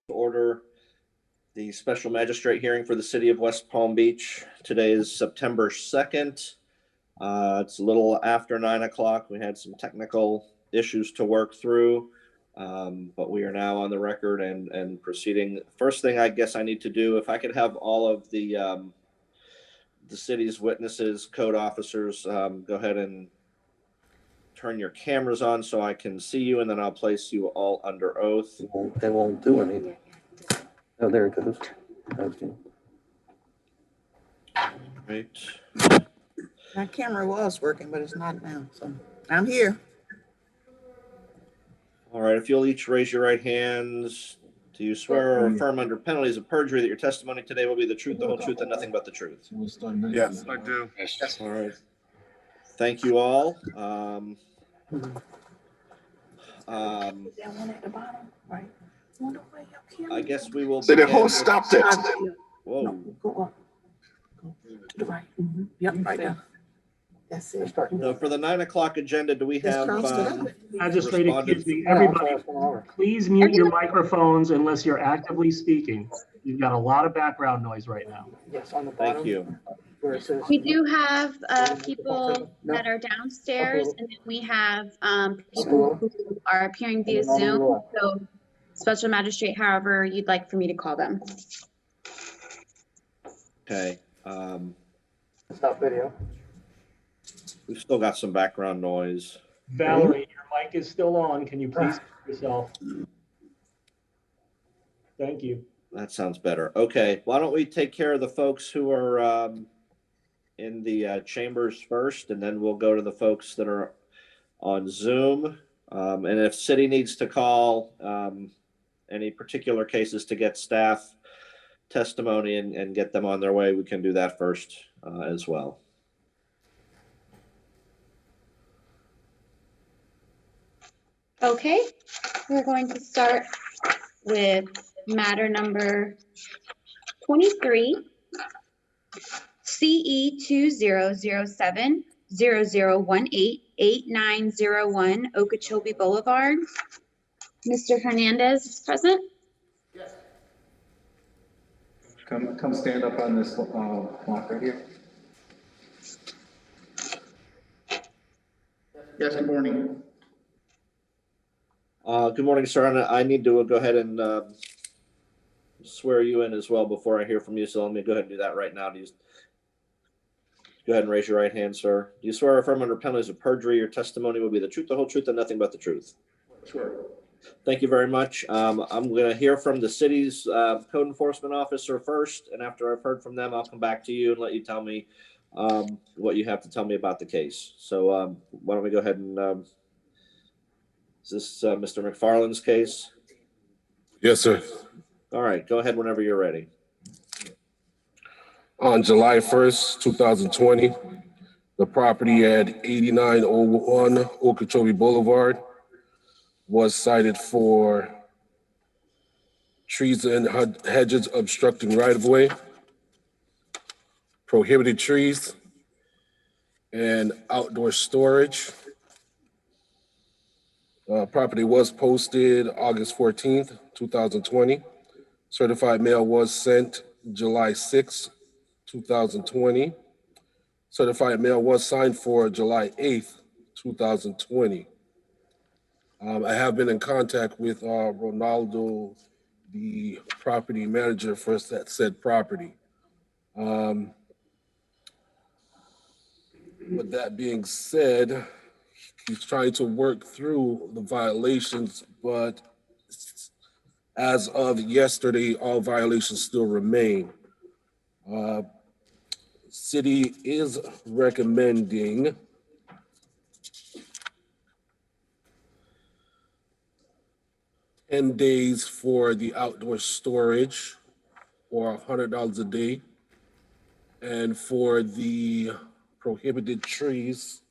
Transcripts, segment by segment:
Order the special magistrate hearing for the city of West Palm Beach. Today is September 2nd. It's a little after 9 o'clock. We had some technical issues to work through, but we are now on the record and proceeding. First thing I guess I need to do, if I could have all of the city's witnesses, code officers, go ahead and turn your cameras on so I can see you, and then I'll place you all under oath. They won't do anything. Oh, there it goes. Okay. Right. My camera was working, but it's not now. So I'm here. All right. If you'll each raise your right hands. Do you swear or affirm under penalties of perjury that your testimony today will be the truth, the whole truth, and nothing but the truth? Yes, I do. All right. Thank you all. I guess we will. So the host stopped it. Whoa. Go up. Go to the right. Yep, right there. That's it. So for the 9 o'clock agenda, do we have Magistrate, excuse me, everybody, please mute your microphones unless you're actively speaking. You've got a lot of background noise right now. Yes, on the bottom. Thank you. Where it says. We do have people that are downstairs, and then we have people who are appearing via Zoom. So special magistrate, however you'd like for me to call them. Okay. Stop video. We've still got some background noise. Valerie, your mic is still on. Can you please mute yourself? Thank you. That sounds better. Okay. Why don't we take care of the folks who are in the chambers first, and then we'll go to the folks that are on Zoom. And if city needs to call any particular cases to get staff testimony and get them on their way, we can do that first as well. Okay, we're going to start with matter number 23, CE 2007-0018-8901 Okeechobee Boulevard. Mr. Hernandez is present. Come stand up on this block right here. Yes, good morning. Good morning, sir. And I need to go ahead and swear you in as well before I hear from you. So let me go ahead and do that right now. Go ahead and raise your right hand, sir. Do you swear or affirm under penalties of perjury your testimony will be the truth, the whole truth, and nothing but the truth? Sure. Thank you very much. I'm going to hear from the city's code enforcement officer first, and after I've heard from them, I'll come back to you and let you tell me what you have to tell me about the case. So why don't we go ahead and is this Mr. McFarland's case? Yes, sir. All right, go ahead whenever you're ready. On July 1st, 2020, the property at 8901 Okeechobee Boulevard was cited for trees and hedges obstructing right-of-way, prohibited trees, and outdoor storage. Property was posted August 14th, 2020. Certified mail was sent July 6th, 2020. Certified mail was signed for July 8th, 2020. I have been in contact with Ronaldo, the property manager for that said property. With that being said, he's trying to work through the violations, but as of yesterday, all violations still remain. City is recommending $10 for the outdoor storage, or $100 a day. And for the prohibited trees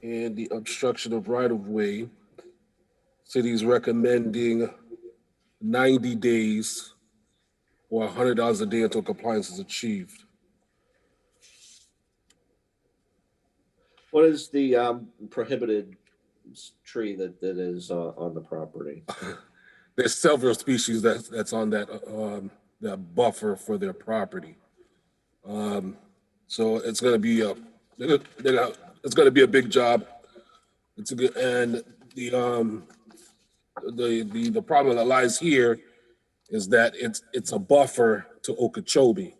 and the obstruction of right-of-way, city's recommending 90 days or $100 a day until compliance is achieved. What is the prohibited tree that is on the property? there's several species that's on that buffer for their property. So it's going to be it's going to be a big job. It's a good, and the problem that lies here is that it's a buffer to Okeechobee.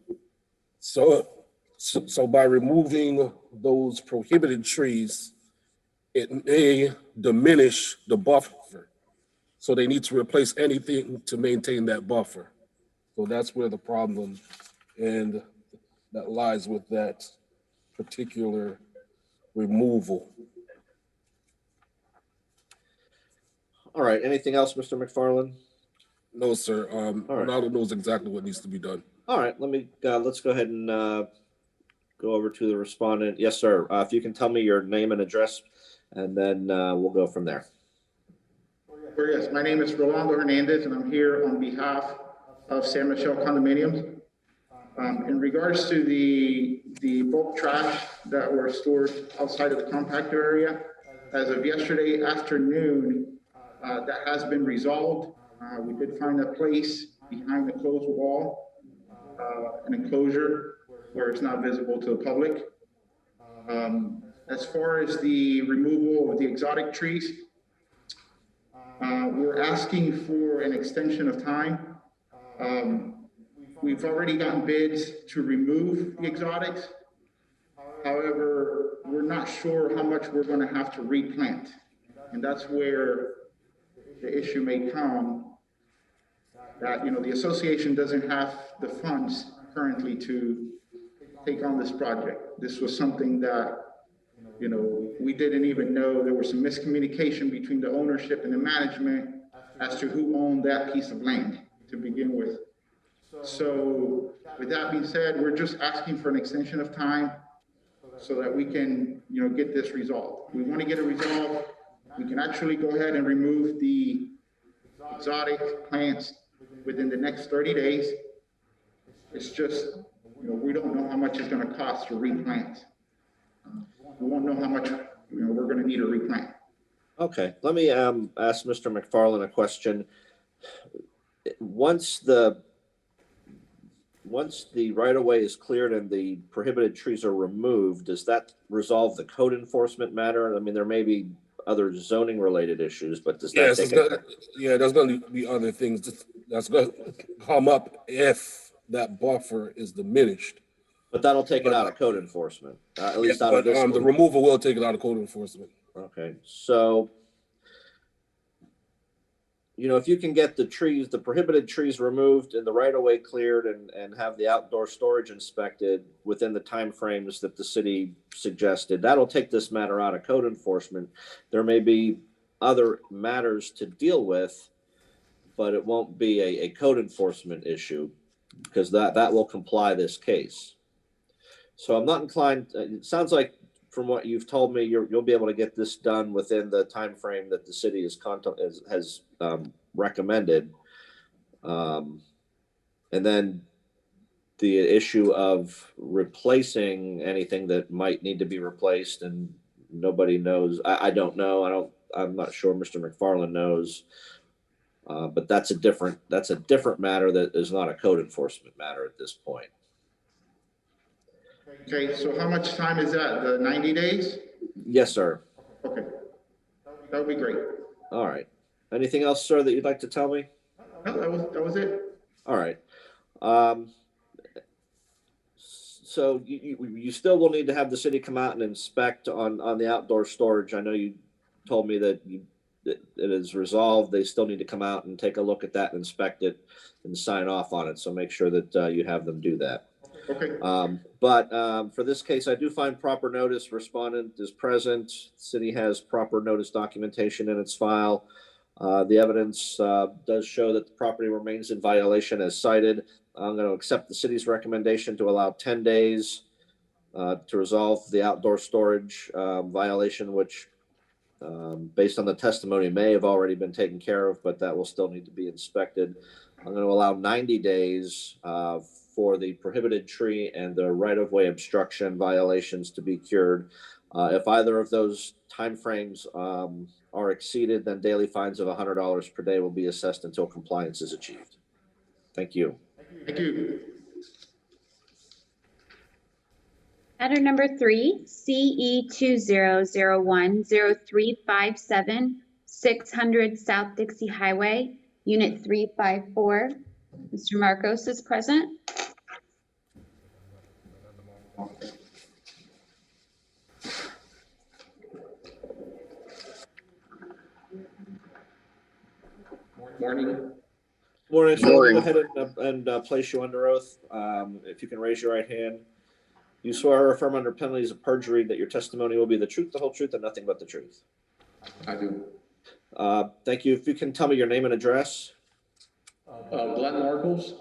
So by removing those prohibited trees, it may diminish the buffer. So they need to replace anything to maintain that buffer. So that's where the problem and that lies with that particular removal. All right, anything else, Mr. McFarland? No, sir. All right. Ronaldo knows exactly what needs to be done. All right, let's go ahead and go over to the respondent. Yes, sir. If you can tell me your name and address, and then we'll go from there. Yes, my name is Rolando Hernandez, and I'm here on behalf of San Michelle Condominiums. In regards to the bulk trash that were stored outside of the compactor area, as of yesterday afternoon, that has been resolved. We did find a place behind the closed wall, an enclosure where it's not visible to the public. As far as the removal of the exotic trees, we're asking for an extension of time. We've already gotten bids to remove the exotics. However, we're not sure how much we're going to have to replant. And that's where the issue may come, that, the association doesn't have the funds currently to take on this project. This was something that, we didn't even know. There was some miscommunication between the ownership and the management as to who owned that piece of land to begin with. So with that being said, we're just asking for an extension of time so that we can, get this resolved. We want to get it resolved. We can actually go ahead and remove the exotic plants within the next 30 days. It's just, we don't know how much it's going to cost to replant. We won't know how much, we're going to need to replant. Okay, let me ask Mr. McFarland a question. Once the right-of-way is cleared and the prohibited trees are removed, does that resolve the code enforcement matter? I mean, there may be other zoning related issues, but does that there's going to be other things that's going to come up if that buffer is diminished. But that'll take it out of code enforcement, at least out of this. The removal will take it out of code enforcement. Okay, so if you can get the prohibited trees removed and the right-of-way cleared and have the outdoor storage inspected within the timeframes that the city suggested, that'll take this matter out of code enforcement. There may be other matters to deal with, but it won't be a code enforcement issue because that will comply this case. So I'm not inclined, it sounds like from what you've told me, you'll be able to get this done within the time frame that the city has recommended. And then the issue of replacing anything that might need to be replaced, and nobody knows. I don't know. I'm not sure Mr. McFarland knows. But that's a different matter that is not a code enforcement matter at this point. Okay, so how much time is that? The 90 days? Yes, sir. Okay, that would be great. All right. Anything else, sir, that you'd like to tell me? No, that was it. All right. So you still will need to have the city come out and inspect on the outdoor storage. I know you told me that it is resolved. They still need to come out and take a look at that and inspect it and sign off on it. So make sure that you have them do that. Okay. But for this case, I do find proper notice. Respondent is present. City has proper notice documentation in its file. The evidence does show that the property remains in violation as cited. I'm going to accept the city's recommendation to allow 10 days to resolve the outdoor storage violation, which based on the testimony may have already been taken care of, but that will still need to be inspected. I'm going to allow 90 days for the prohibited tree and the right-of-way obstruction violations to be cured. If either of those timeframes are exceeded, then daily fines of $100 per day will be assessed until compliance is achieved. Thank you. Thank you. Matter number 3, CE 20010357, 600 South Dixie Highway, Unit 354. Mr. Marcos is present. Morning. Morning, sir. Morning. Go ahead and place you under oath. If you can raise your right hand. You swear or affirm under penalties of perjury that your testimony will be the truth, the whole truth, and nothing but the truth. I do. Thank you. If you can tell me your name and address. Glenn Marcos,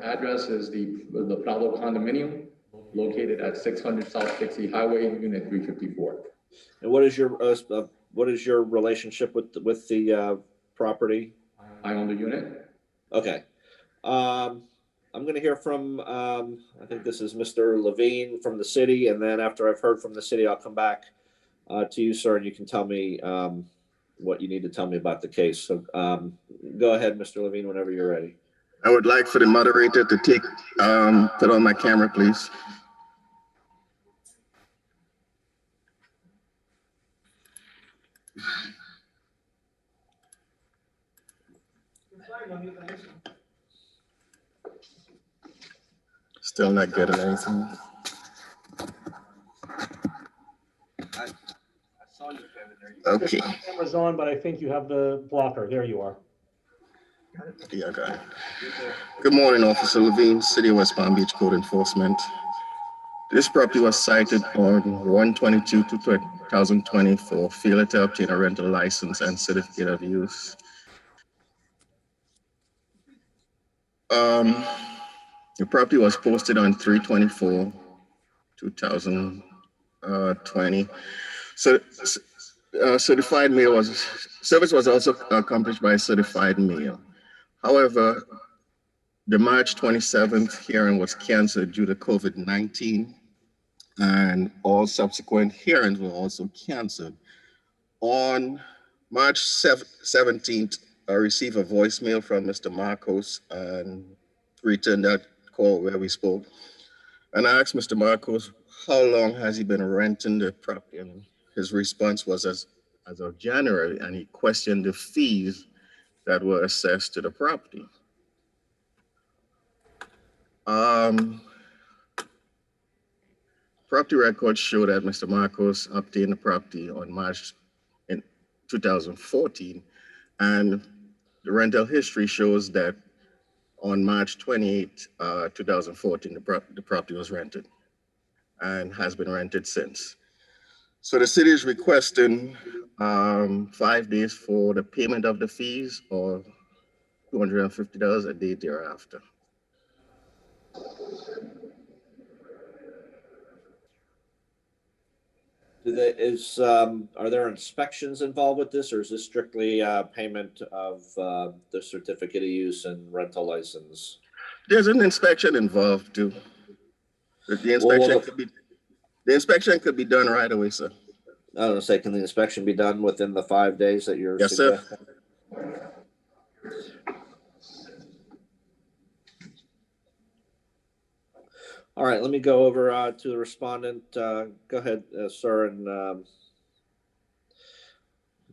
address is the Prado condominium located at 600 South Dixie Highway, Unit 354. And what is your relationship with the property? I own the unit. Okay. I'm going to hear from, I think this is Mr. Levine from the city. And then after I've heard from the city, I'll come back to you, sir, and you can tell me what you need to tell me about the case. So go ahead, Mr. Levine, whenever you're ready. I would like for the moderator to take, put on my camera, please. Still not getting anything. Okay. Camera's on, but I think you have the blocker. There you are. Yeah, I got it. Good morning, Officer Levine, City of West Palm Beach Code Enforcement. This property was cited on 1/22/2020 for failure to obtain a rental license and certificate of use. The property was posted on 3/24/2020. So certified mail service was also accomplished by certified mail. However, the March 27th hearing was canceled due to COVID-19, and all subsequent hearings were also canceled. On March 17th, I received a voicemail from Mr. Marcos and returned that call where we spoke. And I asked Mr. Marcos, how long has he been renting the property? And his response was as of January, and he questioned the fees that were assessed to the property. Property records show that Mr. Marcos obtained the property on March in 2014, and the rental history shows that on March 28, 2014, the property was rented and has been rented since. So the city is requesting 5 days for the payment of the fees or $250 a day thereafter. Are there inspections involved with this, or is this strictly payment of the certificate of use and rental license? There's an inspection involved too. The inspection could be done right away, sir. I was gonna say, can the inspection be done within the 5 days that you're Yes, sir. suggesting? All right, let me go over to the respondent. Go ahead, sir, and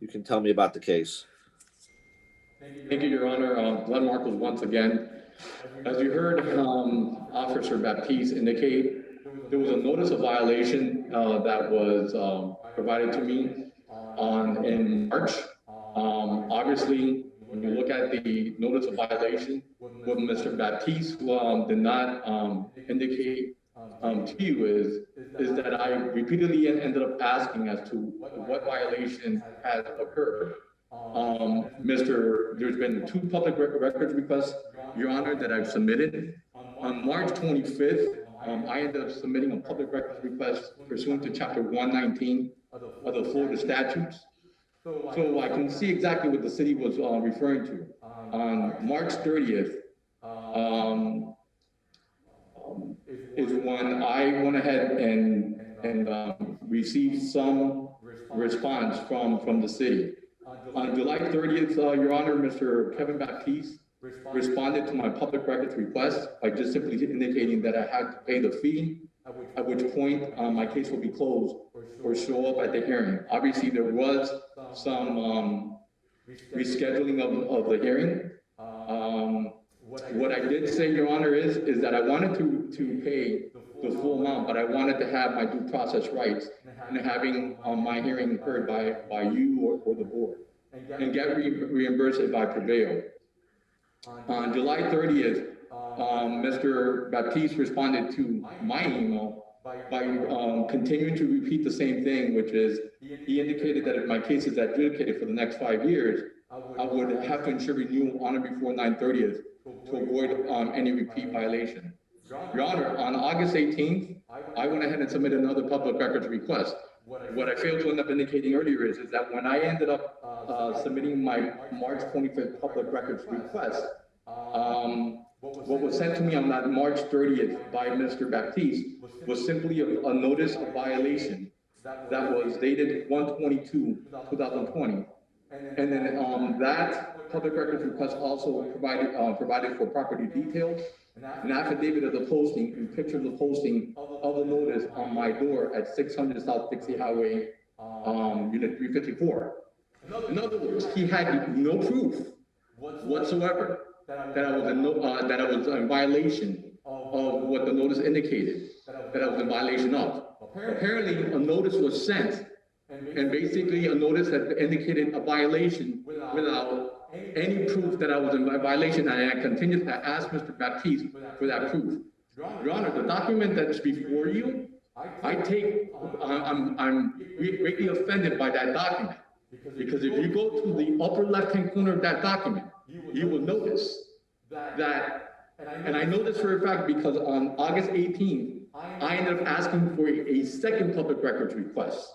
you can tell me about the case. Thank you, Your Honor. Glenn Marcos once again. As you heard Officer Baptiste indicate, there was a notice of violation that was provided to me in March. Obviously, when you look at the notice of violation, what Mr. Baptiste did not indicate to you is that I repeatedly ended up asking as to what violation had occurred. There's been 2 public records requests, Your Honor, that I've submitted. On March 25th, I ended up submitting a public records request pursuant to Chapter 119 of the Florida statutes. So I can see exactly what the city was referring to. On March 30th is when I went ahead and received some response from the city. On July 30th, Your Honor, Mr. Kevin Baptiste responded to my public records request by just simply indicating that I had to pay the fee, at which point my case will be closed or show up at the hearing. Obviously, there was some rescheduling of the hearing. What I did say, Your Honor, is that I wanted to pay the full amount, but I wanted to have my due process rights and having my hearing heard by you or the board and get reimbursed if I prevail. On July 30th, Mr. Baptiste responded to my email by continuing to repeat the same thing, which is he indicated that if my case is adjudicated for the next 5 years, I would have to ensure renewal on or before 9/30th to avoid any repeat violation. Your Honor, on August 18th, I went ahead and submitted another public records request. What I failed to end up indicating earlier is that when I ended up submitting my March 25th public records request, what was sent to me on that March 30th by Mr. Baptiste was simply a notice of violation that was dated 1/22/2020. And then that public records request also provided for property details, an affidavit of the posting, and picture of the posting of the notice on my door at 600 South Dixie Highway, Unit 354. In other words, he had no proof whatsoever that I was in violation of what the notice indicated that I was in violation of. Apparently, a notice was sent, and basically a notice that indicated a violation without any proof that I was in violation, and I continued to ask Mr. Baptiste for that proof. Your Honor, the document that's before you, I'm greatly offended by that document, because if you go to the upper left-hand corner of that document, you will notice that, and I know this for a fact because on August 18th, I ended up asking for a second public records request.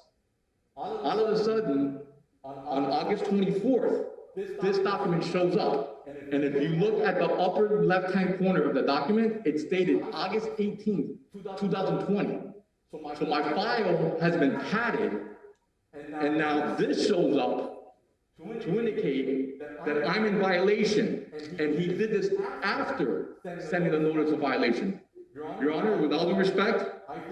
All of a sudden, on August 24th, this document shows up. And if you look at the upper left-hand corner of the document, it's dated August 18th, 2020. So my file has been padded, and now this shows up to indicate that I'm in violation. And he did this after sending the notice of violation. Your Honor, with all due respect,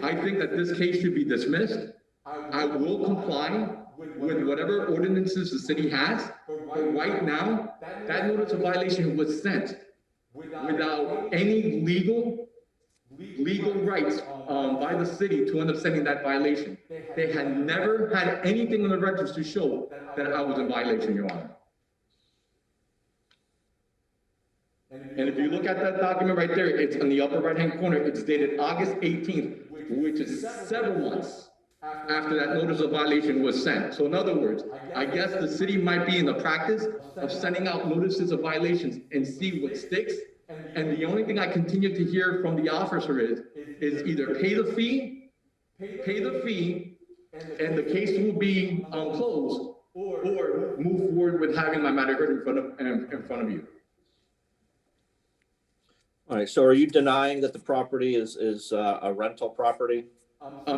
I think that this case should be dismissed. I will comply with whatever ordinances the city has, but right now, that notice of violation was sent without any legal rights by the city to end up sending that violation. They had never had anything on the records to show that I was in violation, Your Honor. And if you look at that document right there, it's in the upper right-hand corner, it's dated August 18th, which is several months after that notice of violation was sent. So in other words, I guess the city might be in the practice of sending out notices of violations and see what sticks. And the only thing I continue to hear from the officer is either pay the fee, and the case will be closed, or move forward with having my matter heard in front of you. All right, so are you denying that the property is a rental property?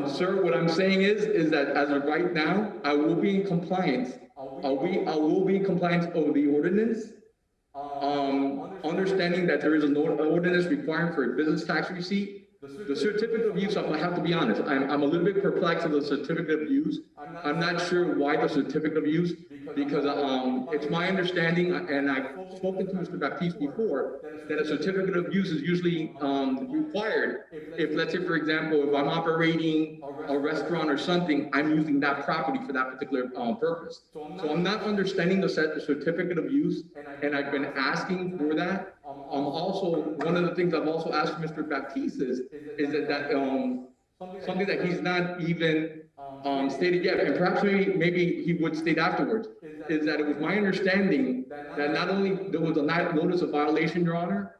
Sir, what I'm saying is that as of right now, I will be in compliance. I will be in compliance of the ordinance. Understanding that there is an ordinance requiring for a business tax receipt. The certificate of use, I have to be honest, I'm a little bit perplexed with the certificate of use. I'm not sure why the certificate of use, because it's my understanding, and I've spoken to Mr. Baptiste before, that a certificate of use is usually required if, let's say, for example, if I'm operating a restaurant or something, I'm using that property for that particular purpose. So I'm not understanding the certificate of use, and I've been asking for that. Also, one of the things I've also asked Mr. Baptiste is that something that he's not even stated yet, and perhaps maybe he would state afterwards, is that it was my understanding that not only there was a notice of violation, Your Honor,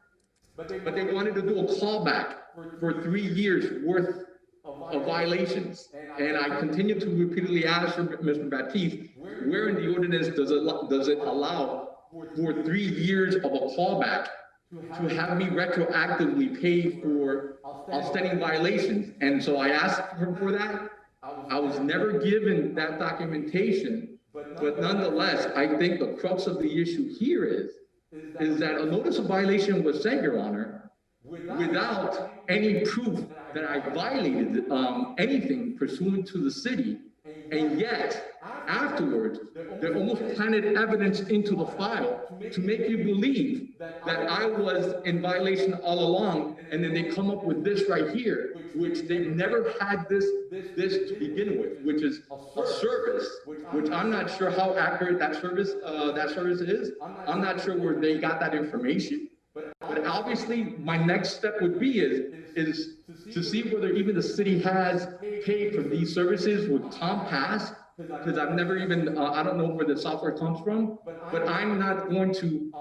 but they wanted to do a callback for 3 years worth of violations. And I continue to repeatedly ask Mr. Baptiste, where in the ordinance does it allow for 3 years of a callback to have me retroactively pay for outstanding violations? And so I asked for that. I was never given that documentation, but nonetheless, I think the crux of the issue here is that a notice of violation was sent, Your Honor, without any proof that I violated anything pursuant to the city. And yet, afterwards, they almost planted evidence into the file to make you believe that I was in violation all along. And then they come up with this right here, which they've never had this to begin with, which is a service, which I'm not sure how accurate that service is. I'm not sure where they got that information. But obviously, my next step would be is to see whether even the city has paid for these services with Tom Pass, because I've never even, I don't know where the software comes from, but I'm not going to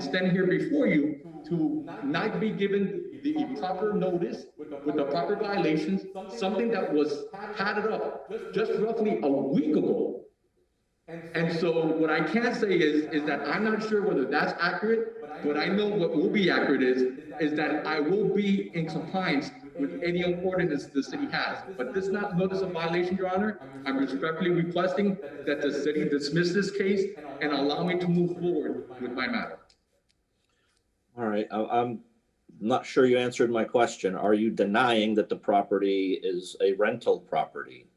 stand here before you to not be given the proper notice with the proper violations, something that was padded up just roughly a week ago. And so what I can say is that I'm not sure whether that's accurate, but I know what will be accurate is that I will be in compliance with any ordinance the city has. But this is not notice of violation, Your Honor. I'm respectfully requesting that the city dismiss this case and allow me to move forward with my matter. All right, I'm not sure you answered my question. Are you denying that the property is a rental property?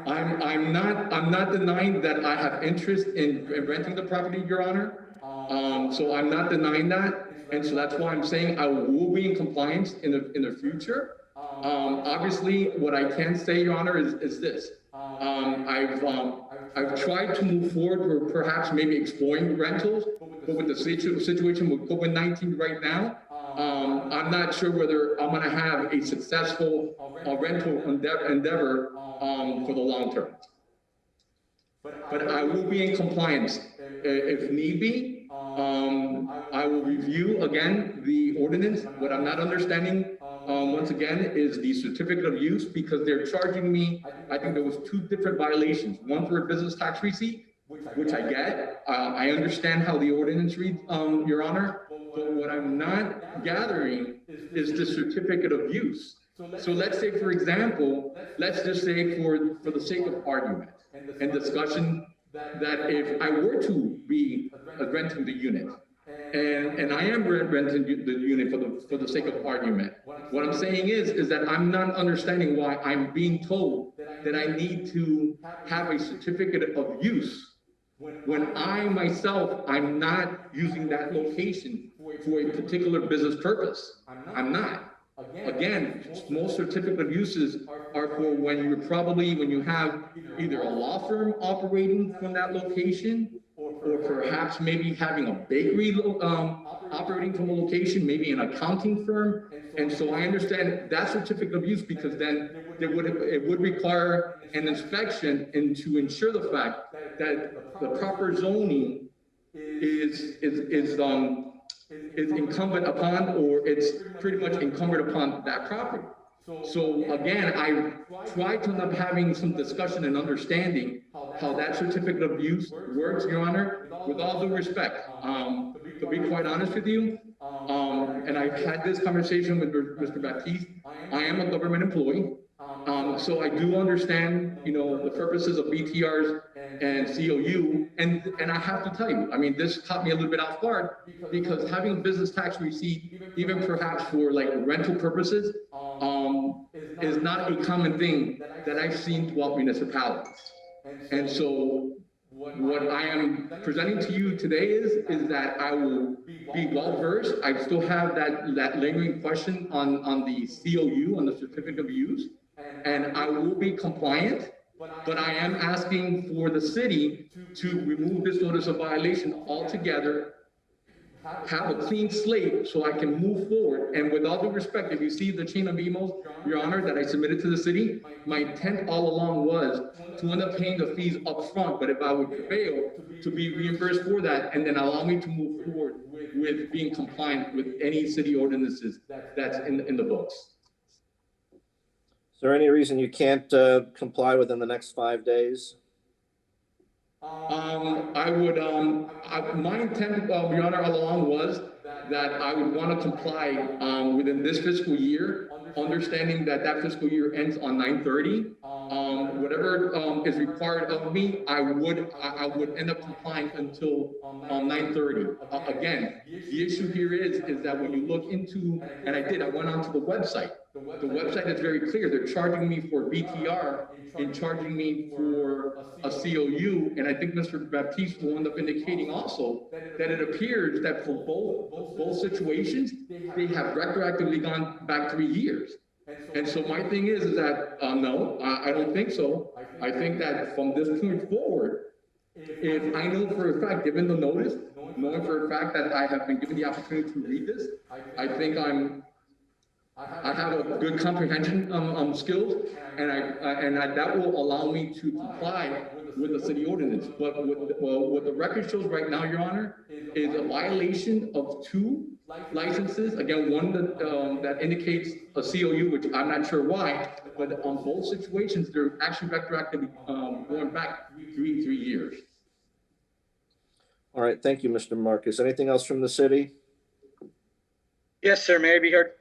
I'm not denying that I have interest in renting the property, Your Honor. So I'm not denying that. And so that's why I'm saying I will be in compliance in the future. Obviously, what I can say, Your Honor, is this. I've tried to move forward or perhaps maybe exploring rentals, but with the situation with COVID-19 right now, I'm not sure whether I'm going to have a successful rental endeavor for the long term. But I will be in compliance if need be. I will review again the ordinance. What I'm not understanding, once again, is the certificate of use, because they're charging me, I think there was 2 different violations. One for a business tax receipt, which I get. I understand how the ordinance reads, Your Honor, but what I'm not gathering is the certificate of use. So let's say, for example, let's just say for the sake of argument and discussion, that if I were to be renting the unit, and I am renting the unit for the sake of argument, what I'm saying is that I'm not understanding why I'm being told that I need to have a certificate of use when I myself, I'm not using that location for a particular business purpose. I'm not. Again, most certificate of uses are for when you have either a law firm operating from that location, or perhaps maybe having a bakery operating from a location, maybe an accounting firm. And so I understand that certificate of use, because then it would require an inspection and to ensure the fact that the proper zoning is incumbent upon, or it's pretty much incumbent upon that property. So again, I try to end up having some discussion and understanding how that certificate of use works, Your Honor, with all due respect. To be quite honest with you, and I've had this conversation with Mr. Baptiste, I am a government employee. So I do understand, the purposes of BTRs and COU, and I have to tell you, I mean, this caught me a little bit off guard, because having a business tax receipt, even perhaps for like rental purposes, is not a common thing that I've seen throughout municipalities. And so what I am presenting to you today is that I will be well versed. I still have that lingering question on the COU, on the certificate of use, and I will be compliant, but I am asking for the city to remove this notice of violation altogether, have a clean slate so I can move forward. And with all due respect, if you see the chain of emails, Your Honor, that I submitted to the city, my intent all along was to end up paying the fees up front, but if I would prevail, to be reimbursed for that, and then allow me to move forward with being compliant with any city ordinances that's in the books. Is there any reason you can't comply within the next 5 days? I would, my intent, Your Honor, all along was that I would want to comply within this fiscal year, understanding that fiscal year ends on 9/30. whatever is required of me, I would end up complying until 9:30. Again, the issue here is that when you look into, and I went onto the website. The website is very clear. They're charging me for BTR and charging me for a COU. And I think Mr. Baptiste will end up indicating also that it appears that for both situations, they have retroactively gone back 3 years. And so my thing is that, no, I don't think so. I think that from this point forward, if I know for a fact, given the notice, knowing for a fact that I have been given the opportunity to read this, I think I have a good comprehension skills, and that will allow me to comply with the city ordinance. But what the record shows right now, Your Honor, is a violation of 2 licenses. Again, one that indicates a COU, which I'm not sure why, but on both situations, they're actually retroactively going back three years. All right, thank you, Mr. Marcus. Anything else from the city? Yes, sir. May I be heard?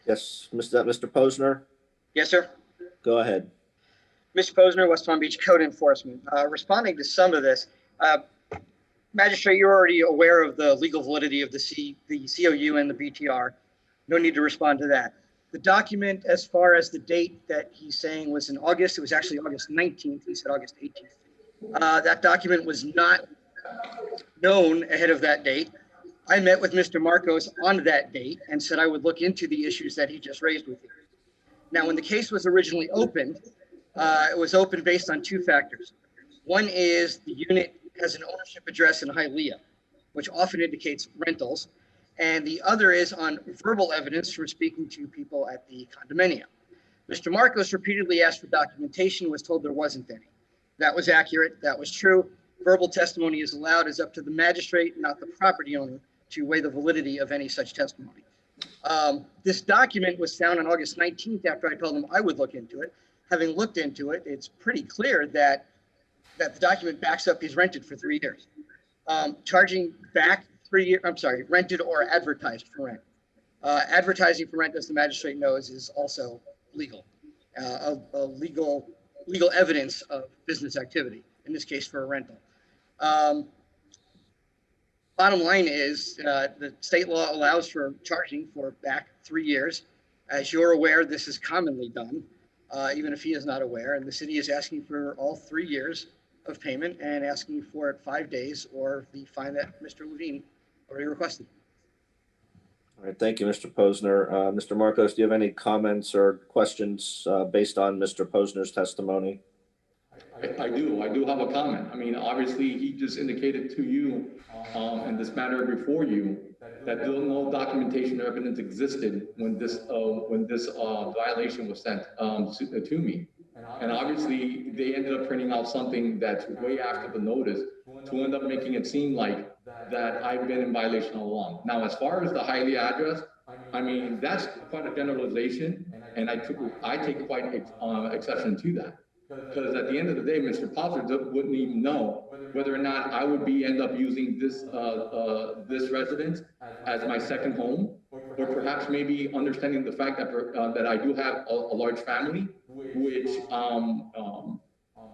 Yes, Mr. Posner, Yes, sir. go ahead. Mr. Posner, West Palm Beach Code Enforcement. Responding to some of this, Magistrate, you're already aware of the legal validity of the COU and the BTR. No need to respond to that. The document, as far as the date that he's saying was in August, it was actually August 19th. He said August 18th. That document was not known ahead of that date. I met with Mr. Marcos on that date and said I would look into the issues that he just raised with you. Now, when the case was originally opened, it was opened based on 2 factors. One is the unit has an ownership address in Hialeah, which often indicates rentals. And the other is on verbal evidence from speaking to people at the condominium. Mr. Marcos repeatedly asked for documentation, was told there wasn't any. That was accurate. That was true. Verbal testimony is allowed. Is up to the magistrate, not the property owner, to weigh the validity of any such testimony. This document was found on August 19th after I told him I would look into it. Having looked into it, it's pretty clear that the document backs up he's rented for 3 years. Charging back 3 years, I'm sorry, rented or advertised for rent. Advertising for rent, as the magistrate knows, is also legal. Legal evidence of business activity, in this case for a rental. Bottom line is the state law allows for charging for back 3 years. As you're aware, this is commonly done, even if he is not aware. And the city is asking for all 3 years of payment and asking for it 5 days or the fine that Mr. Levine already requested. All right, thank you, Mr. Posner. Mr. Marcos, do you have any comments or questions based on Mr. Posner's testimony? I do have a comment. I mean, obviously, he just indicated to you in this matter before you that no documentation or evidence existed when this violation was sent to me. And obviously, they ended up printing out something that's way after the notice to end up making it seem like that I've been in violation all along. Now, as far as the Hialeah address, I mean, that's quite a generalization, and I take quite exception to that. Because at the end of the day, Mr. Posner wouldn't even know whether or not I would end up using this residence as my second home, or perhaps maybe understanding the fact that I do have a large family, which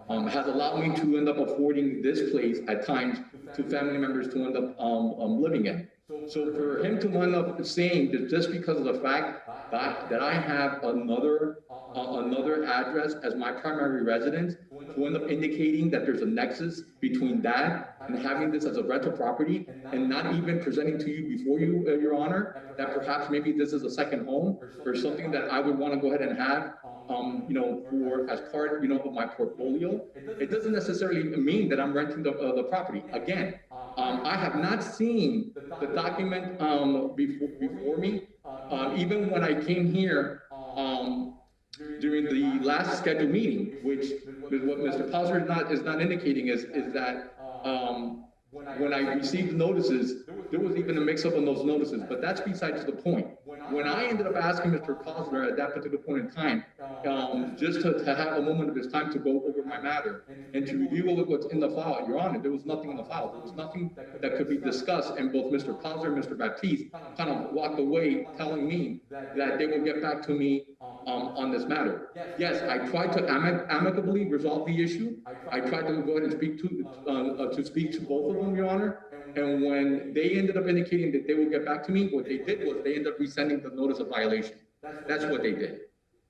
has allowed me to end up affording this place at times to family members to end up living in. So for him to end up saying that just because of the fact that I have another address as my primary residence, to end up indicating that there's a nexus between that and having this as a rental property, and not even presenting to you before you, Your Honor, that perhaps maybe this is a second home or something that I would want to go ahead and have, for as part, of my portfolio. It doesn't necessarily mean that I'm renting the property. Again, I have not seen the document before me. Even when I came here during the last scheduled meeting, which is what Mr. Posner is not indicating is that when I received notices, there was even a mix-up on those notices. But that's besides the point. When I ended up asking Mr. Kozler at that particular point in time, just to have a moment of his time to go over my matter and to review what's in the file, Your Honor, there was nothing in the file. There was nothing that could be discussed, and both Mr. Kozler and Mr. Baptiste kind of walked away telling me that they will get back to me on this matter. Yes, I tried to amicably resolve the issue. I tried to go ahead and speak to both of them, Your Honor. And when they ended up indicating that they would get back to me, what they did was they ended up resending the notice of violation. That's what they did.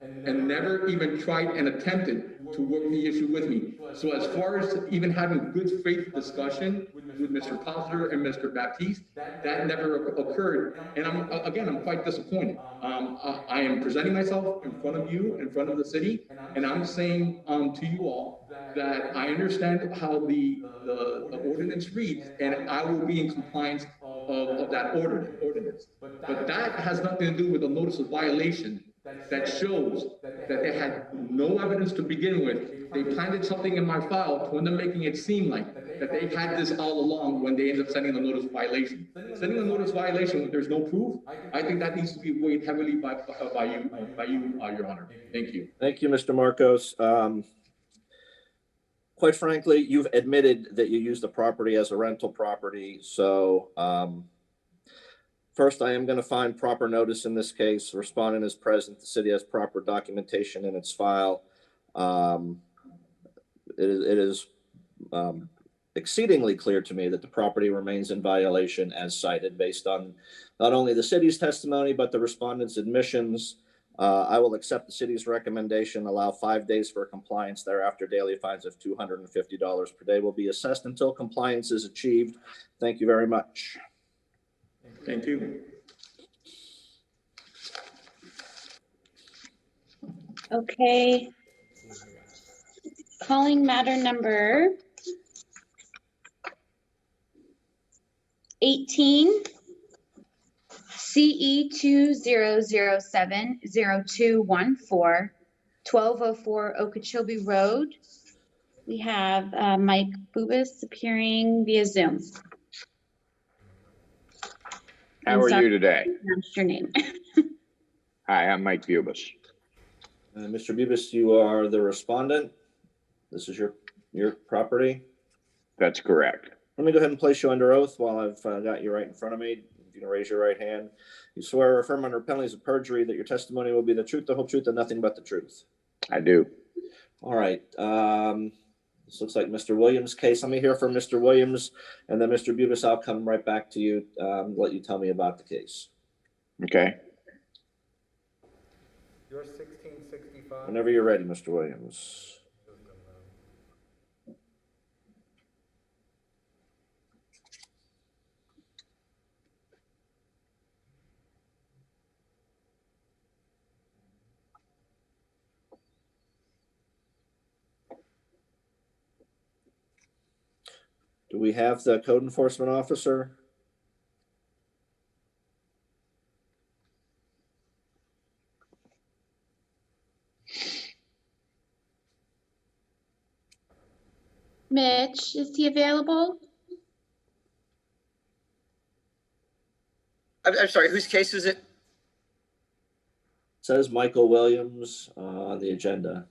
And never even tried and attempted to work the issue with me. So as far as even having good faith discussion with Mr. Kozler and Mr. Baptiste, that never occurred. And I'm quite disappointed. I am presenting myself in front of you, in front of the city, and I'm saying to you all that I understand how the ordinance reads, and I will be in compliance of that ordinance. But that has nothing to do with the notice of violation that shows that they had no evidence to begin with. They planted something in my file to end up making it seem like that they had this all along when they ended up sending the notice of violation. Sending a notice of violation when there's no proof, I think that needs to be weighed heavily by you, Your Honor. Thank you. Thank you, Mr. Marcos. Quite frankly, you've admitted that you use the property as a rental property. So first, I am going to find proper notice in this case. Respondent is present. The city has proper documentation in its file. It is exceedingly clear to me that the property remains in violation as cited based on not only the city's testimony, but the respondent's admissions. I will accept the city's recommendation, allow 5 days for compliance. Thereafter, daily fines of $250 per day will be assessed until compliance is achieved. Thank you very much. Thank you. Okay. Calling matter number 18, CE 2007-0214, 1204 Okeechobee Road. We have Mike Bubis appearing via Zoom. How are you today? That's your name. Hi, I'm Mike Bubis. Mr. Bubis, you are the respondent. This is your property. That's correct. Let me go ahead and place you under oath while I've got you right in front of me. If you can raise your right hand. You swear or affirm under penalties of perjury that your testimony will be the truth, the whole truth, and nothing but the truth. I do. All right. This looks like Mr. Williams' case. Let me hear from Mr. Williams, and then Mr. Bubis, I'll come right back to you, let you tell me about the case. Okay. You're 1665. Whenever you're ready, Mr. Williams. Do we have the code enforcement officer? Mitch, is he available? I'm sorry, whose case is it? It says Michael Williams on the agenda.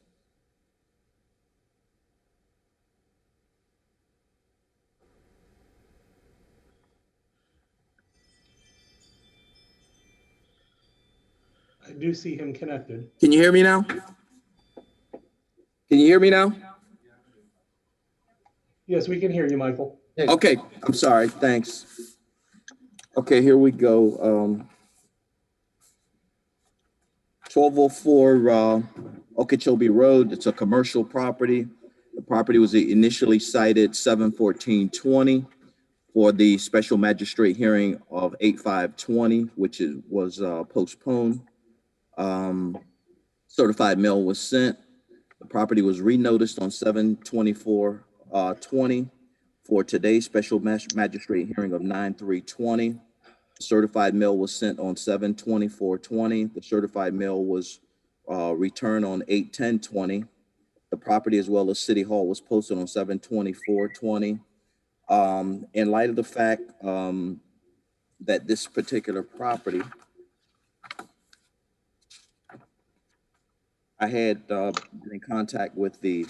I do see him connected. Can you hear me now? Can you hear me now? Yes, we can hear you, Michael. Okay, I'm sorry, thanks. Okay, here we go. 1204 Okeechobee Road, it's a commercial property. The property was initially cited 7/14/20 for the special magistrate hearing of 8/5/20, which was postponed. Certified mail was sent. The property was renoticed on 7/24/20 for today's special magistrate hearing of 9/3/20. Certified mail was sent on 7/24/20. The certified mail was returned on 8/10/20. The property as well as City Hall was posted on 7/24/20. In light of the fact that this particular property I had been in contact with the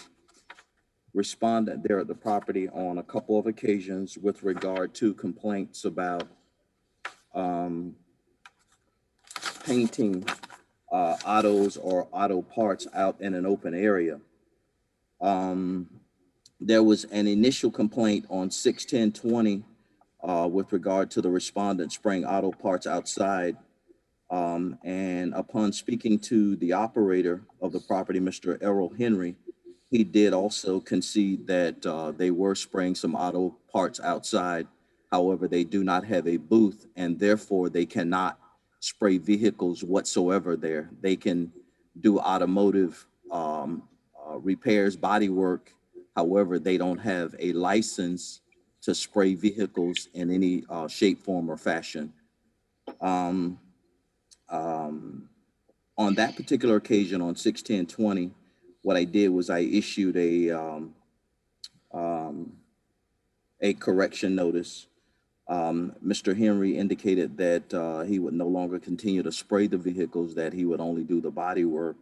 respondent there at the property on a couple of occasions with regard to complaints about painting autos or auto parts out in an open area. There was an initial complaint on 6/10/20 with regard to the respondent spraying auto parts outside. And upon speaking to the operator of the property, Mr. Errol Henry, he did also concede that they were spraying some auto parts outside. However, they do not have a booth, and therefore they cannot spray vehicles whatsoever there. They can do automotive repairs, body work. However, they don't have a license to spray vehicles in any shape, form, or fashion. On that particular occasion, on 6/10/20, what I did was I issued a correction notice. Mr. Henry indicated that he would no longer continue to spray the vehicles, that he would only do the body work.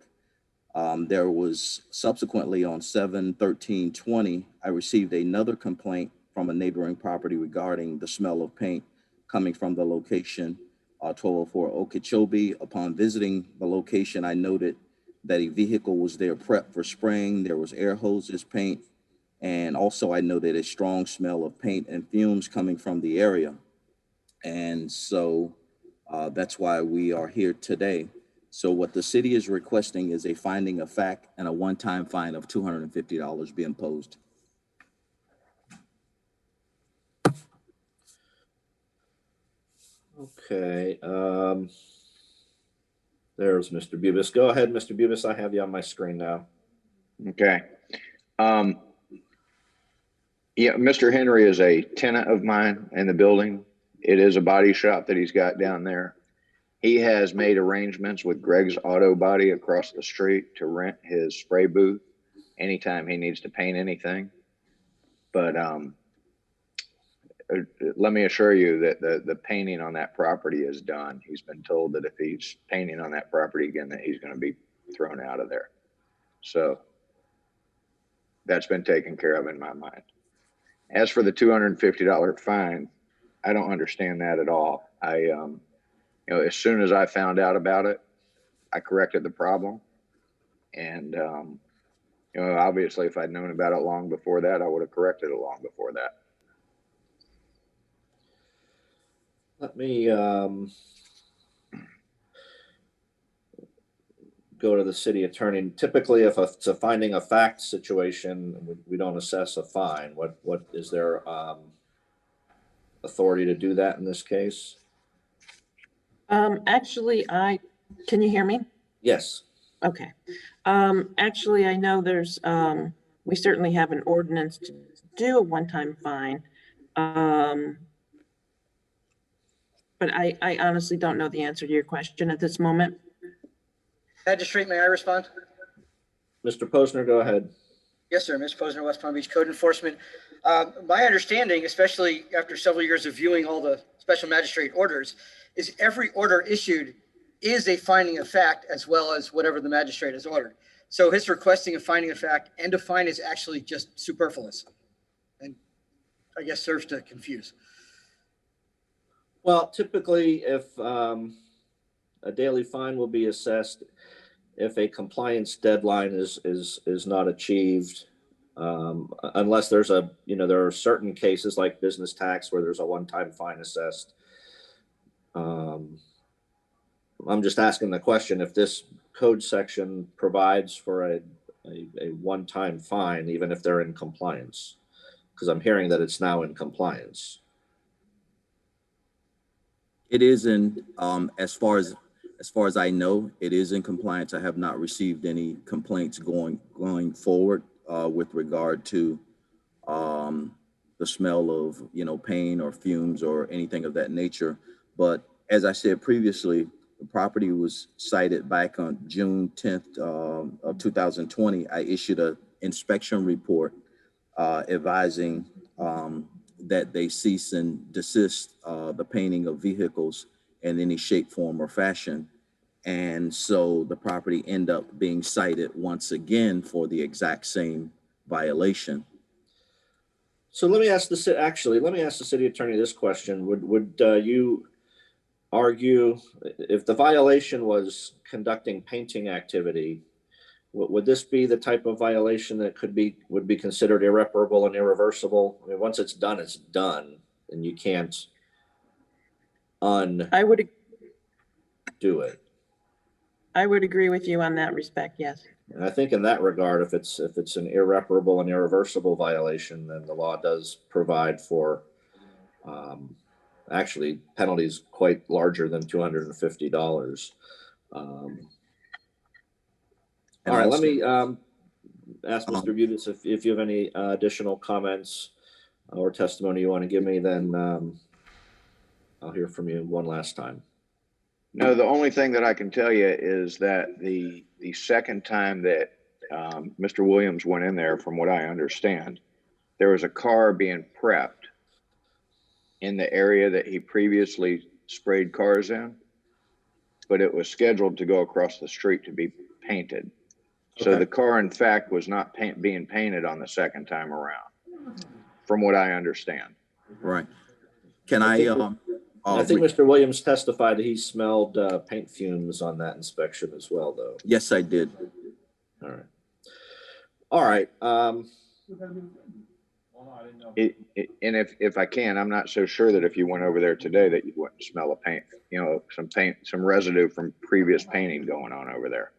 There was subsequently on 7/13/20, I received another complaint from a neighboring property regarding the smell of paint coming from the location 1204 Okeechobee. Upon visiting the location, I noted that a vehicle was there prepped for spraying. There was air hoses, paint, and also I noted a strong smell of paint and fumes coming from the area. And so that's why we are here today. So what the city is requesting is a finding of fact and a one-time fine of $250 be imposed. Okay, there's Mr. Bubis. Go ahead, Mr. Bubis. I have you on my screen now. Okay. Yeah, Mr. Henry is a tenant of mine in the building. It is a body shop that he's got down there. He has made arrangements with Greg's Auto Body across the street to rent his spray booth anytime he needs to paint anything. But let me assure you that the painting on that property is done. He's been told that if he's painting on that property again, that he's going to be thrown out of there. So that's been taken care of in my mind. As for the $250 fine, I don't understand that at all. You know, as soon as I found out about it, I corrected the problem. And, you know, obviously if I'd known about it long before that, I would have corrected it long before that. Let me go to the city attorney. Typically, if it's a finding of fact situation, we don't assess a fine. What is there authority to do that in this case? Actually, can you hear me? Yes. Okay. Actually, I know there's, we certainly have an ordinance to do a one-time fine. But I honestly don't know the answer to your question at this moment. Magistrate, may I respond? Mr. Posner, go ahead. Yes, sir. Ms. Posner, West Palm Beach Code Enforcement. My understanding, especially after several years of viewing all the special magistrate orders, is every order issued is a finding of fact as well as whatever the magistrate has ordered. So his requesting a finding of fact and a fine is actually just superfluous and I guess serves to confuse. Well, typically, if a daily fine will be assessed if a compliance deadline is not achieved, unless there's a, you know, there are certain cases like business tax where there's a one-time fine assessed. I'm just asking the question if this code section provides for a one-time fine, even if they're in compliance, because I'm hearing that it's now in compliance. It is in, as far as I know, it is in compliance. I have not received any complaints going forward with regard to the smell of, you know, paint or fumes or anything of that nature. But as I said previously, the property was cited back on June 10th of 2020. I issued an inspection report advising that they cease and desist the painting of vehicles in any shape, form, or fashion. And so the property ended up being cited once again for the exact same violation. So let me ask let me ask the city attorney this question. Would you argue if the violation was conducting painting activity, would this be the type of violation that would be considered irreparable and irreversible? I mean, once it's done, and you can't I would do it. I would agree with you on that respect, yes. And I think in that regard, if it's an irreparable and irreversible violation, then the law does provide for actually penalties quite larger than $250. All right, let me ask Mr. Butis if you have any additional comments or testimony you want to give me, then I'll hear from you one last time. No, the only thing that I can tell you is that the second time that Mr. Williams went in there, from what I understand, there was a car being prepped in the area that he previously sprayed cars in, but it was scheduled to go across the street to be painted. So Okay. the car, in fact, was not being painted on the second time around, from what I understand. Right. Can I think Mr. Williams testified that he smelled paint fumes on that inspection as well, though. Yes, I did. All right. All right. And if I can, I'm not so sure that if you went over there today that you wouldn't smell a paint, some residue from previous painting going on over there.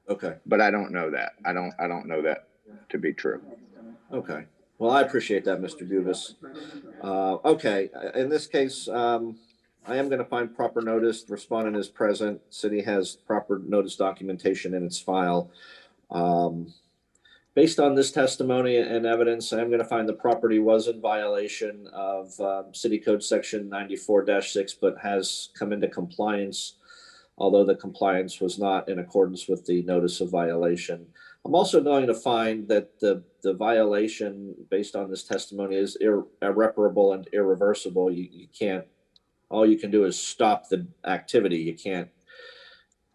Okay. But I don't know that. I don't know that to be true. Okay. Well, I appreciate that, Mr. Buvis. Okay. In this case, I am going to find proper notice. The respondent is present. City has proper notice documentation in its file. Based on this testimony and evidence, I'm going to find the property was in violation of City Code Section 94-6, but has come into compliance, although the compliance was not in accordance with the notice of violation. I'm also going to find that the violation based on this testimony is irreparable and irreversible. You can't, all you can do is stop the activity. You can't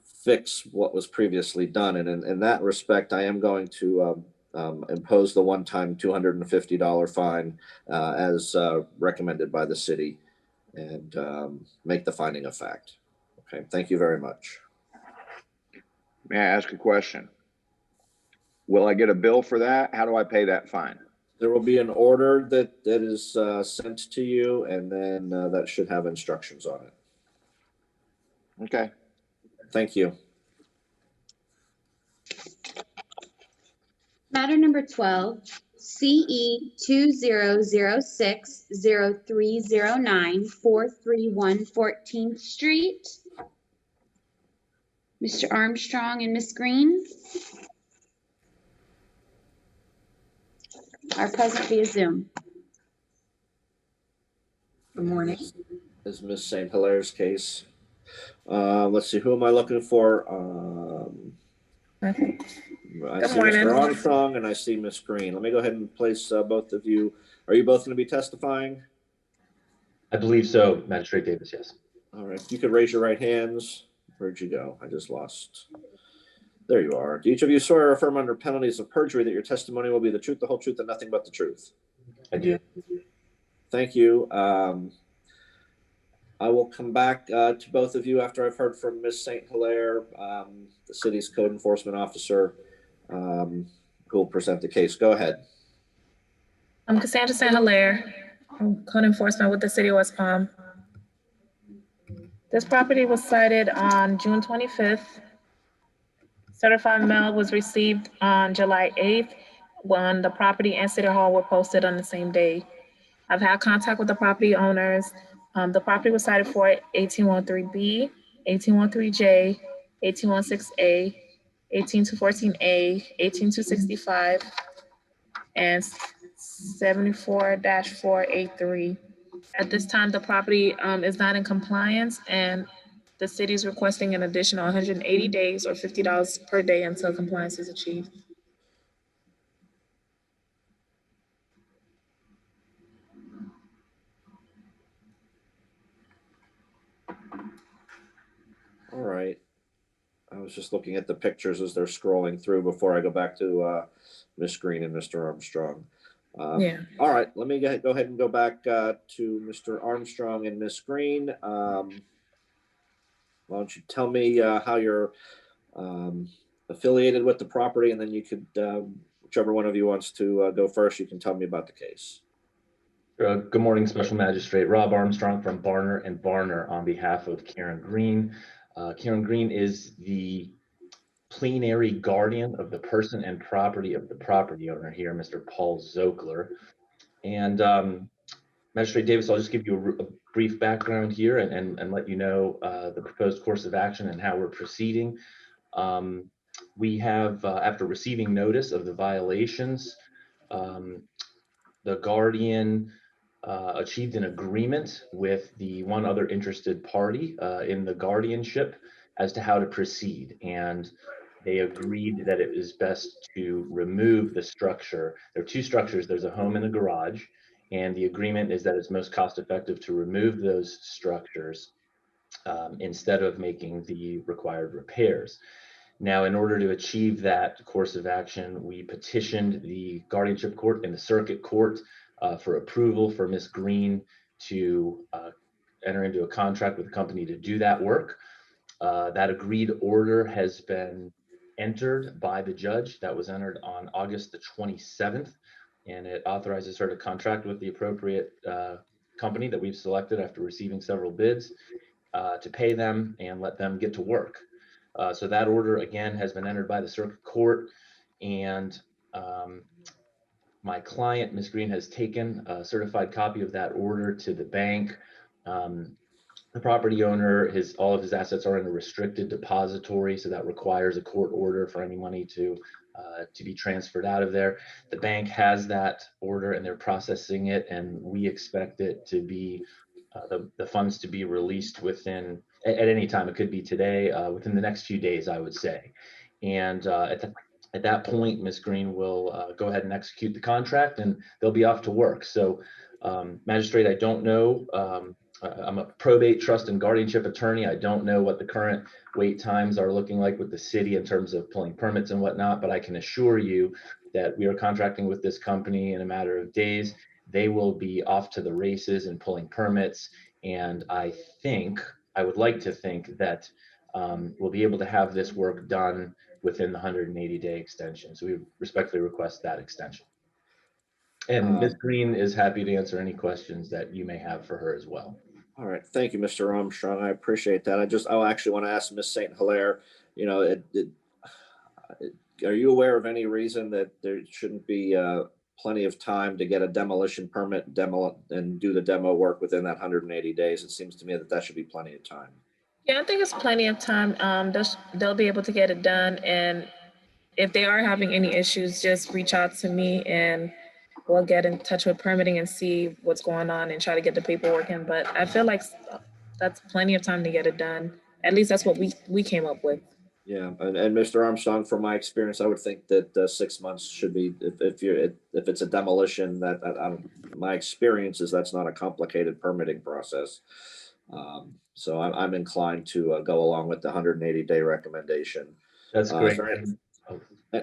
fix what was previously done. And in that respect, I am going to impose the one-time $250 fine as recommended by the city and make the finding a fact. Okay, thank you very much. May I ask a question? Will I get a bill for that? How do I pay that fine? There will be an order that is sent to you, and then that should have instructions on it. Okay. Thank you. Matter number 12, CE 2006-0309, 431 14th Street. Mr. Armstrong and Ms. Green are present via Zoom. Good morning. This is Ms. St. Hilaire's case. Let's see, who am I looking for? Okay. I Good see morning. Mr. Armstrong and I see Ms. Green. Let me go ahead and place both of you. Are you both going to be testifying? I believe so, Magistrate Davis, yes. All right, if you could raise your right hands. Where'd you go? I just lost. There you are. Do each of you swear or affirm under penalties of perjury that your testimony will be the truth, the whole truth, and nothing but the truth? I do. Thank you. I will come back to both of you after I've heard from Ms. St. Hilaire, the city's code enforcement officer, who will present the case. Go ahead. I'm Cassandra St. Hilaire. I'm code enforcement with the city of West Palm. This property was cited on June 25th. Certified mail was received on July 8th when the property and City Hall were posted on the same day. I've had contact with the property owners. The property was cited for 1813B, 1813J, 1816A, 18214A, 18265, and 74-483. At this time, the property is not in compliance, and the city is requesting an additional 180 days or $50 per day until compliance is achieved. All right. I was just looking at the pictures as they're scrolling through before I go back to Miss Green and Mr. Armstrong. Yeah. All right, let me go ahead and go back to Mr. Armstrong and Miss Green. Why don't you tell me how you're affiliated with the property, and then you could, whichever one of you wants to go first, you can tell me about the case. Good morning, Special Magistrate Rob Armstrong from Barner and Barner on behalf of Karen Green. Karen Green is the plenary guardian of the person and property of the property owner here, Mr. Paul Zokler. And Magistrate Davis, I'll just give you a brief background here and let you know the proposed course of action and how we're proceeding. We have, after receiving notice of the violations, the guardian achieved an agreement with the one other interested party in the guardianship as to how to proceed. And they agreed that it was best to remove the structure. There are two structures. There's a home and a garage. And the agreement is that it's most cost effective to remove those structures instead of making the required repairs. Now, in order to achieve that course of action, we petitioned the guardianship court and the circuit court for approval for Ms. Green to enter into a contract with the company to do that work. That agreed order has been entered by the judge. That was entered on August the 27th, and it authorizes her to contract with the appropriate company that we've selected after receiving several bids to pay them and let them get to work. So that order, again, has been entered by the circuit court, and my client, Ms. Green, has taken a certified copy of that order to the bank. The property owner, all of his assets are in a restricted depository, so that requires a court order for any money to be transferred out of there. The bank has that order and they're processing it, and we expect it to be the funds to be released within at any time. It could be today, within the next few days, I would say. And at that point, Ms. Green will go ahead and execute the contract, and they'll be off to work. So, Magistrate, I don't know. I'm a probate, trust, and guardianship attorney. I don't know what the current wait times are looking like with the city in terms of pulling permits and whatnot, but I can assure you that we are contracting with this company in a matter of days. They will be off to the races and pulling permits. And I would like to think that we'll be able to have this work done within the 180-day extension. So we respectfully request that extension. And Ms. Green is happy to answer any questions that you may have for her as well. All right, thank you, Mr. Armstrong. I appreciate that. I actually want to ask Ms. St. Hilaire, are you aware of any reason that there shouldn't be plenty of time to get a demolition permit and do the demo work within that 180 days? It seems to me that should be plenty of time. Yeah, I think it's plenty of time. They'll be able to get it done. And if they are having any issues, just reach out to me and we'll get in touch with permitting and see what's going on and try to get the paperwork in. But I feel like that's plenty of time to get it done. At least that's what we came up with. Yeah, and Mr. Armstrong, from my experience, I would think that 6 months should be, if it's a demolition, my experience is that's not a complicated permitting process. So I'm inclined to go along with the 180-day recommendation. That's great.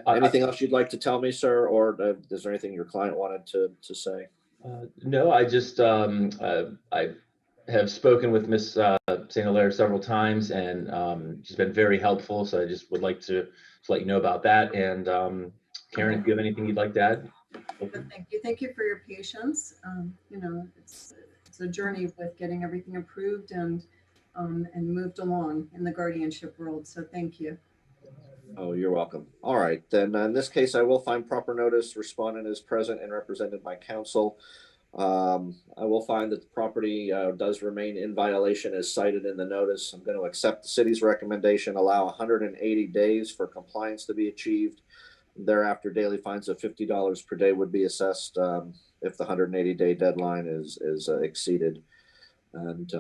Anything else you'd like to tell me, sir, or is there anything your client wanted to say? No, I just I have spoken with Ms. St. Hilaire several times, and she's been very helpful. So I just would like to let you know about that. And Karen, if you have anything you'd like to add. Thank you for your patience. It's a journey with getting everything approved and moved along in the guardianship world. So thank you. Oh, you're welcome. All right, then in this case, I will find proper notice. Respondent is present and represented by counsel. I will find that the property does remain in violation as cited in the notice. I'm going to accept the city's recommendation, allow 180 days for compliance to be achieved. Thereafter, daily fines of $50 per day would be assessed if the 180-day deadline is exceeded. And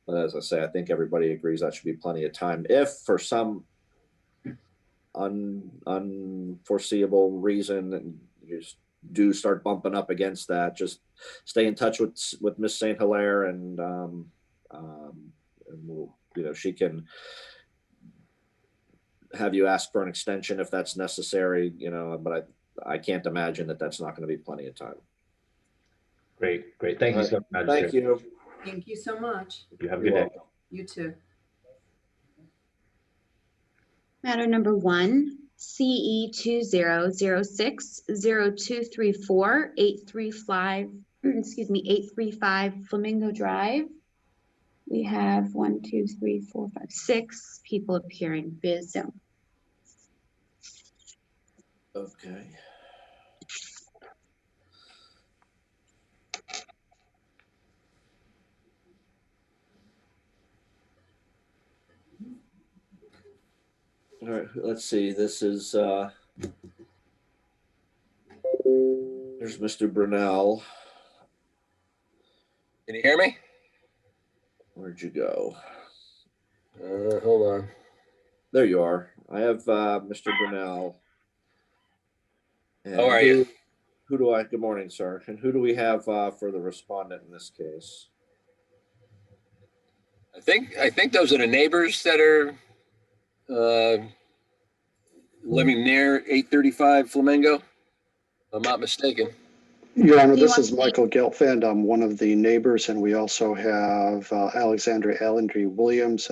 but as I say, I think everybody agrees that should be plenty of time. If for some unforeseeable reason you do start bumping up against that, just stay in touch with Miss St. Hilaire, and we'll, she can have you ask for an extension if that's necessary, you know, but I can't imagine that that's not going to be plenty of time. Great, great. Thank you so much. Thank you. Thank you so much. You have a You're good day. welcome. You too. Matter number 1, CE 20060234 835, excuse me, 835 Flamingo Drive. We have 1, 2, 3, 4, 5, 6 people appearing via Zoom. Okay. All right, let's see. This is there's Mr. Brunel. Can you hear me? Where'd you go? Hold on. There you are. I have Mr. Brunel. And How are you? Who do I? Good morning, sir. And who do we have for the respondent in this case? I think those are the neighbors that are living near 835 Flamingo, if I'm not mistaken. Your Honor, this is Michael Gelfand. I'm one of the neighbors, and we also have Alexandra Allendry Williams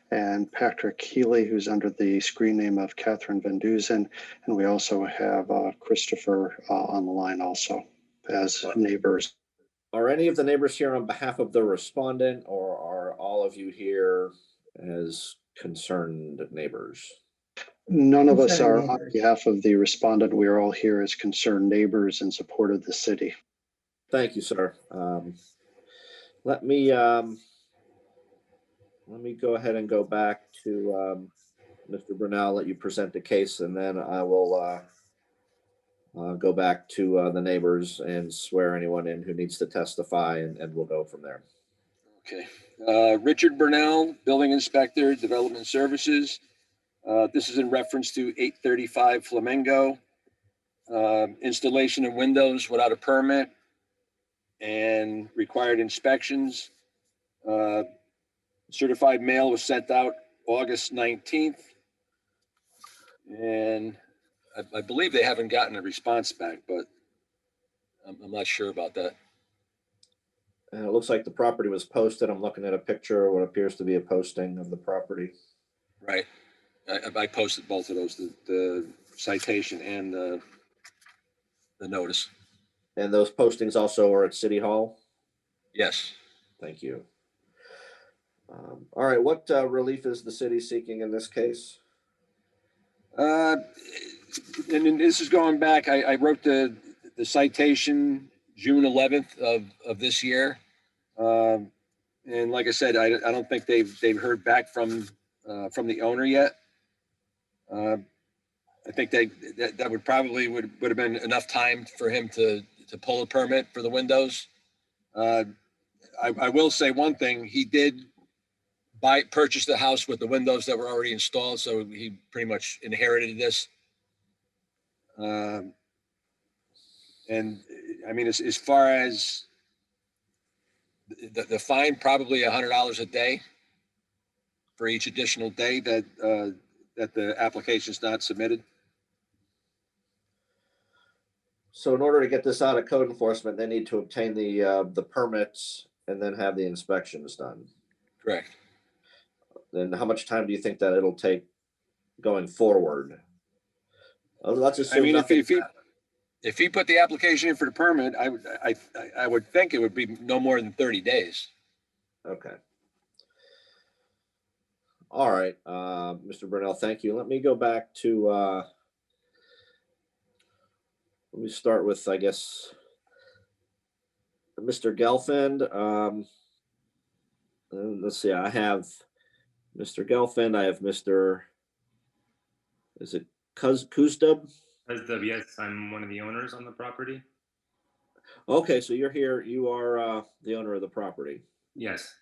and Patrick Healy, who's under the screen name of Catherine Van Duzen. And we also have Christopher on the line also as neighbors. Are any of the neighbors here on behalf of the respondent, or are all of you here as concerned neighbors? None of us are on behalf of the respondent. We are all here as concerned neighbors in support of the city. Thank you, sir. Let me go ahead and go back to Mr. Brunel, let you present the case, and then I will go back to the neighbors and swear anyone in who needs to testify, and we'll go from there. Okay. Richard Burnell, Building Inspector, Development Services. This is in reference to 835 Flamingo. Installation of windows without a permit and required inspections. Certified mail was sent out August 19th. And I believe they haven't gotten a response back, but I'm not sure about that. And it looks like the property was posted. I'm looking at a picture of what appears to be a posting of the property. Right. I posted both of those, the citation and the notice. And those postings also are at City Hall? Yes. Thank you. All right, what relief is the city seeking in this case? And this is going back, I wrote the citation June 11th of this year. And like I said, I don't think they've heard back from the owner yet. I think that would probably would have been enough time for him to pull a permit for the windows. I will say one thing, he did purchase the house with the windows that were already installed, so he pretty much inherited this. And I mean, as far as the fine, probably $100 a day for each additional day that the application is not submitted. So in order to get this out of code enforcement, they need to obtain the permits and then have the inspections done. Correct. Then how much time do you think that it'll take going forward? Let's assume if he put the application in for the permit, I would think it would be no more than 30 days. Okay. All right, Mr. Brunel, thank you. Let me go back to, let me start with, I guess, Mr. Gelfand. Let's see, I have Mr. Gelfand, I have Mr. Is it Kuzdub? Yes, I'm one of the owners on the property. Okay, so you're here, you are the owner of the property. Yes.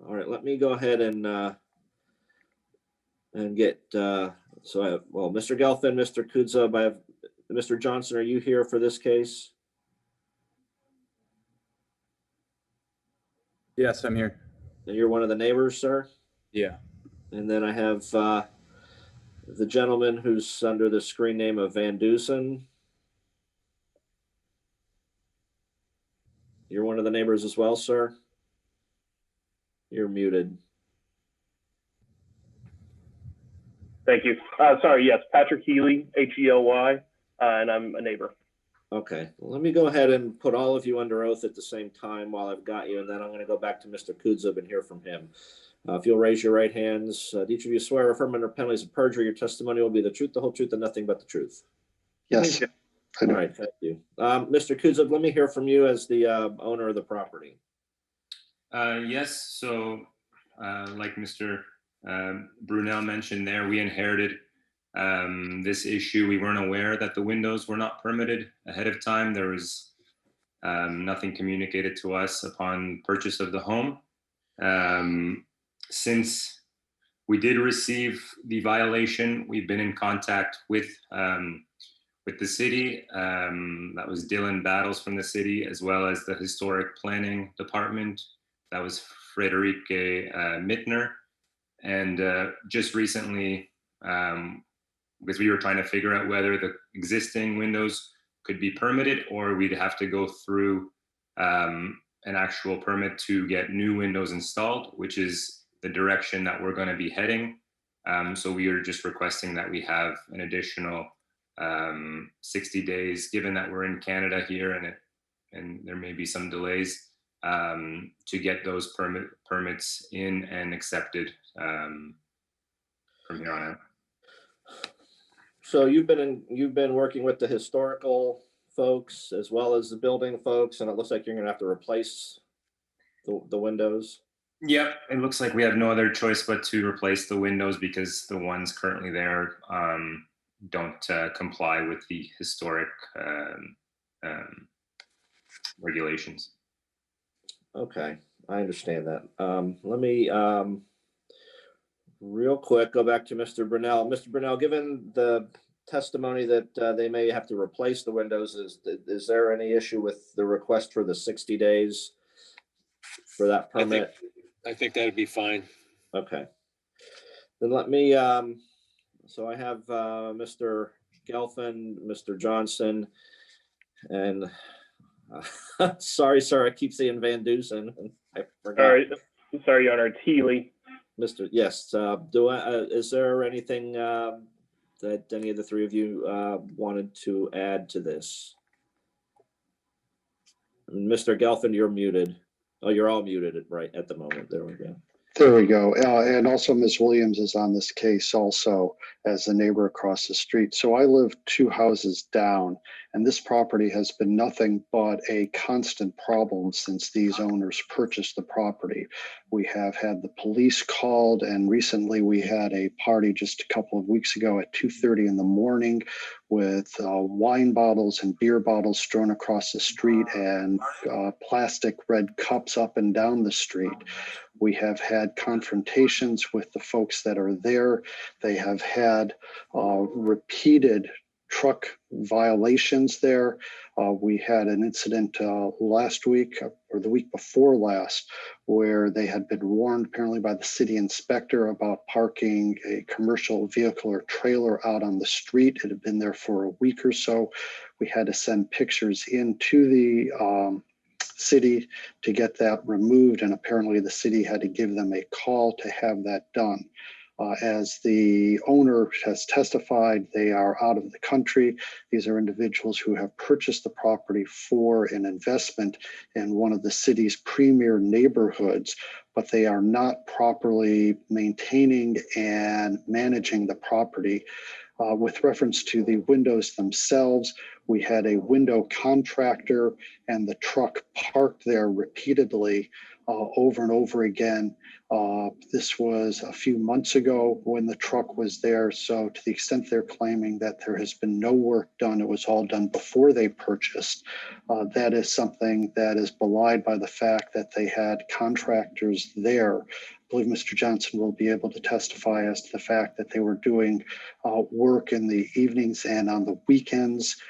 All right, let me go ahead and get, so I have, well, Mr. Gelfand, Mr. Kudzub, I have, Mr. Johnson, are you here for this case? Yes, I'm here. And you're one of the neighbors, sir? Yeah. And then I have The gentleman who's under the screen name of Van Dusen. You're one of the neighbors as well, sir? You're muted. Thank you. Sorry, yes, Patrick Healy, H-E-L-Y, and I'm a neighbor. Okay, well, let me go ahead and put all of you under oath at the same time while I've got you, and then I'm going to go back to Mr. Kudzub and hear from him. If you'll raise your right hands, do each of you swear or affirm under penalties of perjury your testimony will be the truth, the whole truth, and nothing but the truth? Yes. All right, thank you. Mr. Kudzub, let me hear from you as the owner of the property. Yes, so like Mr. Brunel mentioned there, we inherited this issue. We weren't aware that the windows were not permitted ahead of time. There was nothing communicated to us upon purchase of the home. Since we did receive the violation, we've been in contact with the city. That was Dylan Battles from the city, as well as the historic planning department. That was Frederike Mittner. And just recently, because we were trying to figure out whether the existing windows could be permitted or we'd have to go through an actual permit to get new windows installed, which is the direction that we're going to be heading. So we are just requesting that we have an additional 60 days, given that we're in Canada here and there may be some delays, to get those permits in and accepted from here on out. So you've been working with the historical folks as well as the building folks, and it looks like you're going to have to replace the windows. Yep, it looks like we have no other choice but to replace the windows because the ones currently there don't comply with the historic regulations. Okay, I understand that. Let me real quick go back to Mr. Brunel. Mr. Brunel, given the testimony that they may have to replace the windows, is there any issue with the request for the 60 days for that permit? I think that'd be fine. Okay. Then let me, so I have Mr. Gelfand, Mr. Johnson, and sorry, sir, I keep saying Van Dusen. I forgot. Sorry, Your Honor, it's Healy. Yes, is there anything that any of the three of you wanted to add to this? Mr. Gelfand, you're muted. Oh, you're all muted right at the moment. There we go. There we go. And also Ms. Williams is on this case also as a neighbor across the street. So I live 2 houses down, and this property has been nothing but a constant problem since these owners purchased the property. We have had the police called, and recently we had a party just a couple of weeks ago at 2:30 in the morning with wine bottles and beer bottles strewn across the street and plastic red cups up and down the street. We have had confrontations with the folks that are there. They have had repeated truck violations there. We had an incident last week or the week before last where they had been warned apparently by the city inspector about parking a commercial vehicle or trailer out on the street. It had been there for a week or so. We had to send pictures into the city to get that removed, and apparently the city had to give them a call to have that done. As the owner has testified, they are out of the country. These are individuals who have purchased the property for an investment in one of the city's premier neighborhoods, but they are not properly maintaining and managing the property. With reference to the windows themselves, we had a window contractor and the truck parked there repeatedly over and over again. This was a few months ago when the truck was there. So to the extent they're claiming that there has been no work done, it was all done before they purchased. That is something that is belied by the fact that they had contractors there. I believe Mr. Johnson will be able to testify as to the fact that they were doing work in the evenings and on the weekends.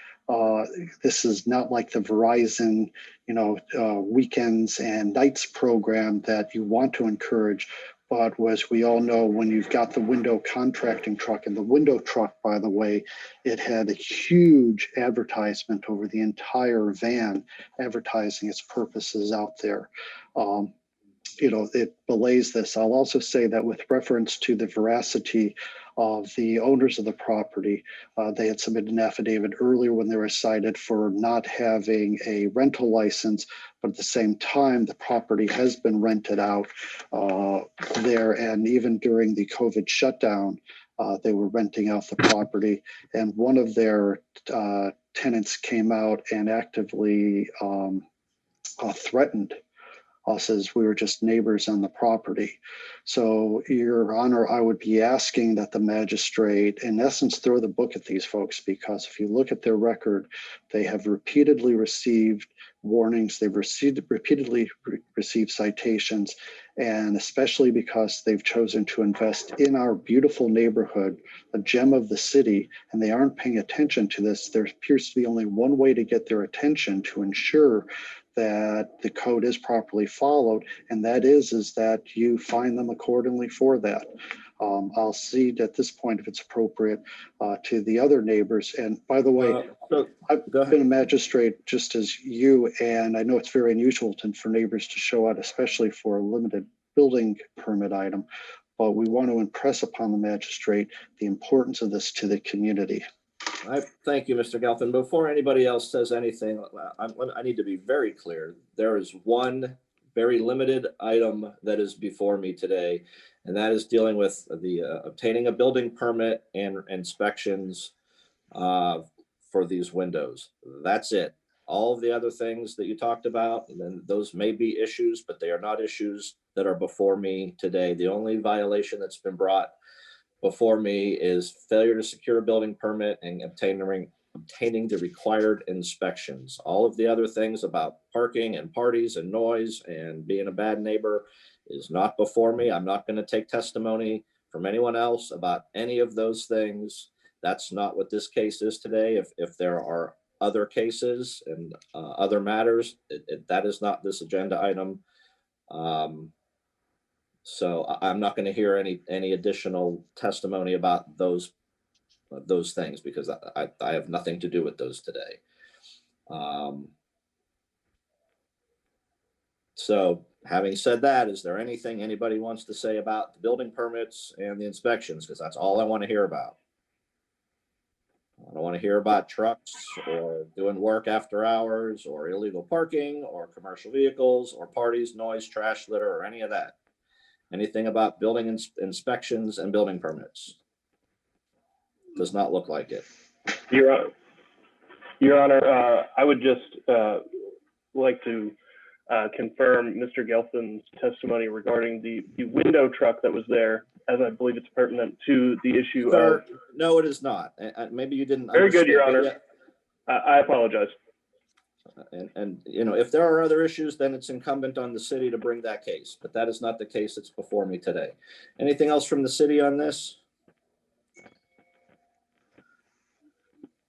This is not like the Verizon, weekends and nights program that you want to encourage, but as we all know, when you've got the window contracting truck, and the window truck, by the way, it had a huge advertisement over the entire van advertising its purposes out there. It belays this. I'll also say that with reference to the veracity of the owners of the property, they had submitted an affidavit earlier when they were cited for not having a rental license, but at the same time, the property has been rented out there. And even during the COVID shutdown, they were renting out the property. And one of their tenants came out and actively threatened us as we were just neighbors on the property. So, Your Honor, I would be asking that the magistrate, in essence, throw the book at these folks, because if you look at their record, they have repeatedly received warnings, they've repeatedly received citations, and especially because they've chosen to invest in our beautiful neighborhood, a gem of the city, and they aren't paying attention to this. There appears to be only one way to get their attention to ensure that the code is properly followed, and that is that you fine them accordingly for that. I'll cede at this point, if it's appropriate, to the other neighbors. And by the way, I've been a magistrate just as you, and I know it's very unusual for neighbors to show out, especially for a limited building permit item, but we want to impress upon the magistrate the importance of this to the community. Thank you, Mr. Gelfand. Before anybody else says anything, I need to be very clear. There is one very limited item that is before me today, and that is dealing with the obtaining a building permit and inspections for these windows. That's it. All of the other things that you talked about, and then those may be issues, but they are not issues that are before me today. The only violation that's been brought before me is failure to secure a building permit and obtaining the required inspections. All of the other things about parking and parties and noise and being a bad neighbor is not before me. I'm not going to take testimony from anyone else about any of those things. That's not what this case is today. If there are other cases and other matters, that is not this agenda item. So I'm not going to hear any additional testimony about those things, because I have nothing to do with those today. So having said that, is there anything anybody wants to say about the building permits and the inspections? Because that's all I want to hear about. I don't want to hear about trucks or doing work after hours or illegal parking or commercial vehicles or parties, noise, trash, litter, or any of that. Anything about building inspections and building permits? Does not look like it. Your Honor, I would just like to confirm Mr. Gelfand's testimony regarding the window truck that was there, as I believe it's pertinent to the issue of... No, it is not. Maybe you didn't. Very good, Your Honor. I apologize. And if there are other issues, then it's incumbent on the city to bring that case, but that is not the case that's before me today. Anything else from the city on this?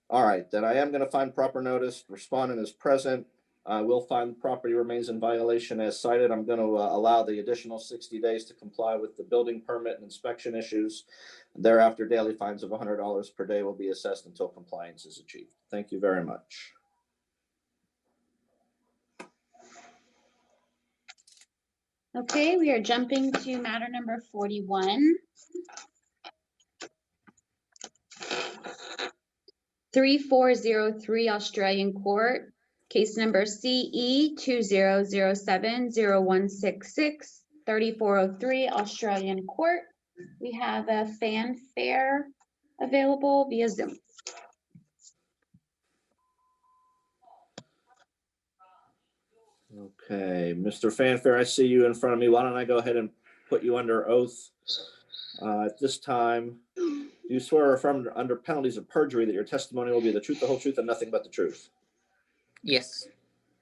All right, then I am going to find proper notice. Respondent is present. I will find the property remains in violation as cited. I'm going to allow the additional 60 days to comply with the building permit and inspection issues. Thereafter, daily fines of $100 per day will be assessed until compliance is achieved. Thank you very much. Okay, we are jumping to matter number 41. 3403 Australian Court, case number CE 20070166, 3403 Australian Court. We have a fanfare available via Zoom. Okay, Mr. Fanfare, I see you in front of me. Why don't I go ahead and put you under oath at this time? Do you swear or affirm under penalties of perjury that your testimony will be the truth, the whole truth, and nothing but the truth? Yes.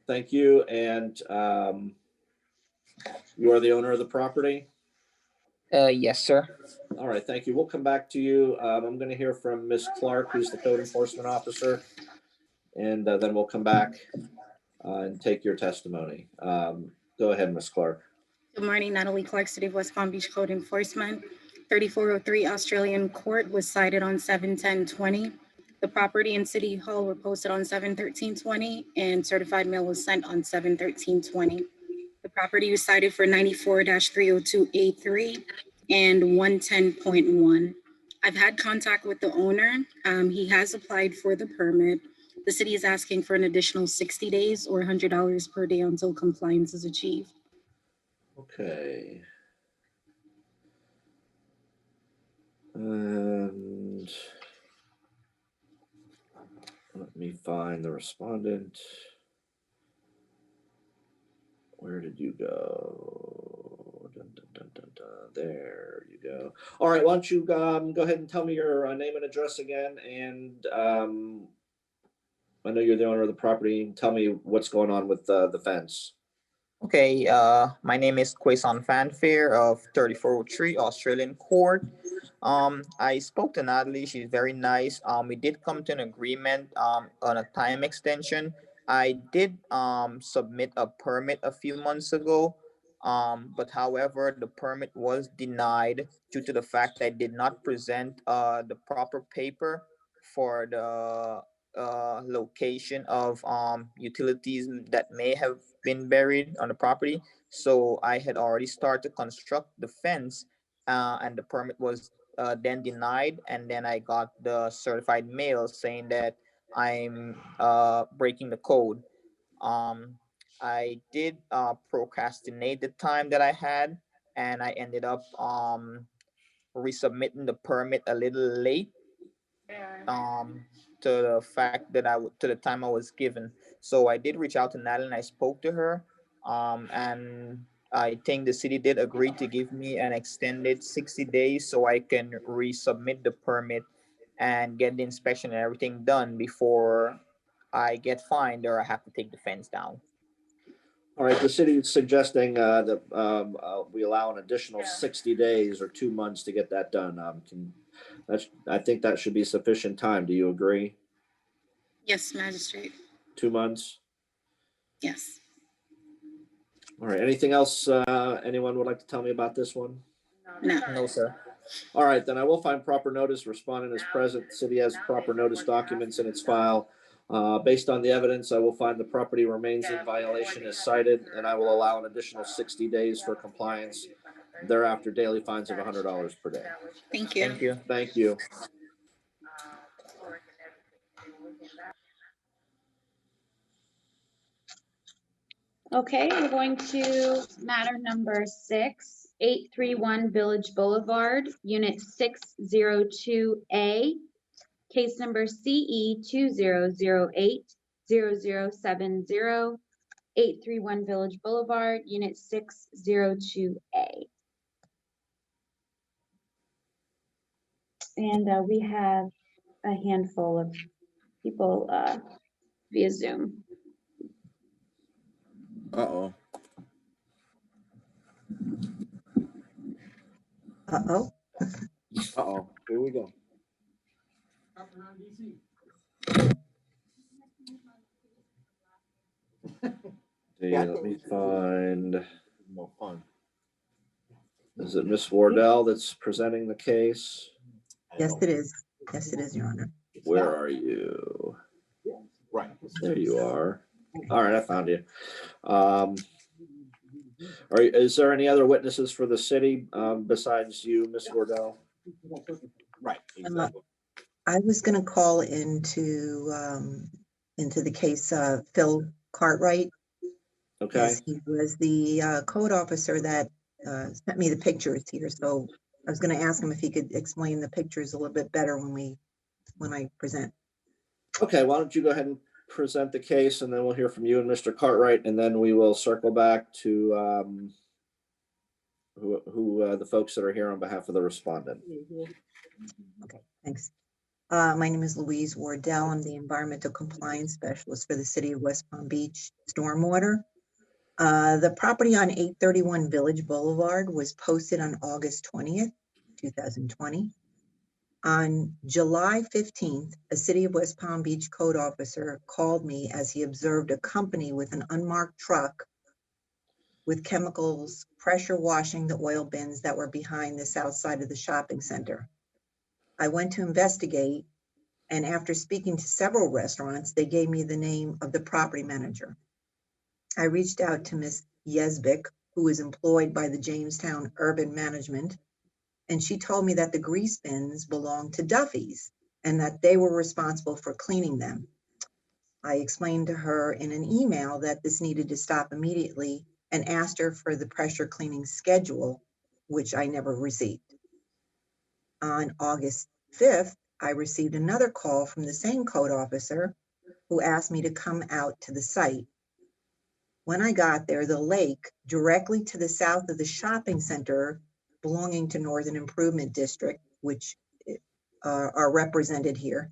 Thank you. And you are the owner of the property? Yes, sir. All right, thank you. We'll come back to you. I'm going to hear from Ms. Clark, who's the code enforcement officer, and then we'll come back and take your testimony. Go ahead, Ms. Clark. Good morning, Natalie Clark, City of West Palm Beach Code Enforcement. 3403 Australian Court was cited on 7/10/20. The property and City Hall were posted on 7/13/20 and certified mail was sent on 7/13/20. The property was cited for 94-302A3 and 110.1. I've had contact with the owner. He has applied for the permit. The city is asking for an additional 60 days or $100 per day until compliance is achieved. Okay. And let me find the respondent. Where did you go? Dun, dun, dun, dun, dun. There you go. All right, why don't you go ahead and tell me your name and address again, and I know you're the owner of the property. Tell me what's going on with the fence. Okay, my name is Quason Fanfare of 3403 Australian Court. I spoke to Natalie. She's very nice. We did come to an agreement on a time extension. I did submit a permit a few months ago, but however, the permit was denied due to the fact that I did not present the proper paper for the location of utilities that may have been buried on the property. So I had already started to construct the fence, and the permit was then denied. And then I got the certified mail saying that I'm breaking the code. I did procrastinate the time that I had, and I ended up resubmitting the permit a little late to the fact that to the time I was given. So I did reach out to Natalie and I spoke to her. And I think the city did agree to give me an extended 60 days so I can resubmit the permit and get the inspection and everything done before I get fined or I have to take the fence down. All right, the city is suggesting that we allow an additional 60 days or 2 months to get that done. I think that should be sufficient time. Do you agree? Yes, Magistrate. 2 months? Yes. All right, anything else anyone would like to tell me about this one? No. No, sir. All right, then I will find proper notice. Respondent is present. The city has proper notice documents in its file. Based on the evidence, I will find the property remains in violation as cited, and I will allow an additional 60 days for compliance. Thereafter, daily fines of $100 per day. Thank you. Thank you. Thank you. Okay, we're going to matter number 6, 831 Village Boulevard, Unit 602A, case number CE 2008-0070, 831 Village Boulevard, Unit 602A. And we have a handful of people via Zoom. Uh-oh. Uh-oh. Uh-oh. Here we go. Let me find. More fun. Is it Miss Wardell that's presenting the case? Yes, it is. Yes, it is, Your Honor. Where are you? Right. There you are. All right, I found you. Is there any other witnesses for the city besides you, Miss Wardell? Right. Exactly. I was going to call into the case Phil Cartwright. Okay. Yes, he was the code officer that sent me the pictures here. So I was going to ask him if he could explain the pictures a little bit better when I present. Okay, why don't you go ahead and present the case, and then we'll hear from you and Mr. Cartwright, and then we will circle back to the folks that are here on behalf of the respondent. Okay, thanks. My name is Louise Wardell. I'm the Environmental Compliance Specialist for the City of West Palm Beach Stormwater. The property on 831 Village Boulevard was posted on August 20th, 2020. On July 15th, a City of West Palm Beach code officer called me as he observed a company with an unmarked truck with chemicals pressure washing the oil bins that were behind the south side of the shopping center. I went to investigate, and after speaking to several restaurants, they gave me the name of the property manager. I reached out to Ms. Yesbick, who is employed by the Jamestown Urban Management, and she told me that the grease bins belonged to Duffy's and that they were responsible for cleaning them. I explained to her in an email that this needed to stop immediately and asked her for the pressure cleaning schedule, which I never received. On August 5th, I received another call from the same code officer who asked me to come out to the site. When I got there, the lake directly to the south of the shopping center belonging to Northern Improvement District, which are represented here,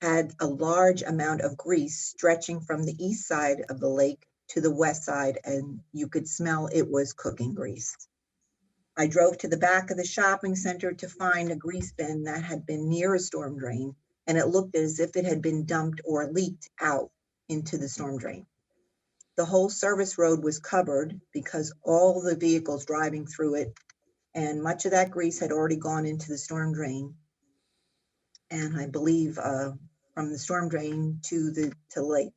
had a large amount of grease stretching from the east side of the lake to the west side, and you could smell it was cooking grease. I drove to the back of the shopping center to find a grease bin that had been near a storm drain, and it looked as if it had been dumped or leaked out into the storm drain. The whole service road was covered because all the vehicles driving through it, and much of that grease had already gone into the storm drain. And I believe from the storm drain to the lake.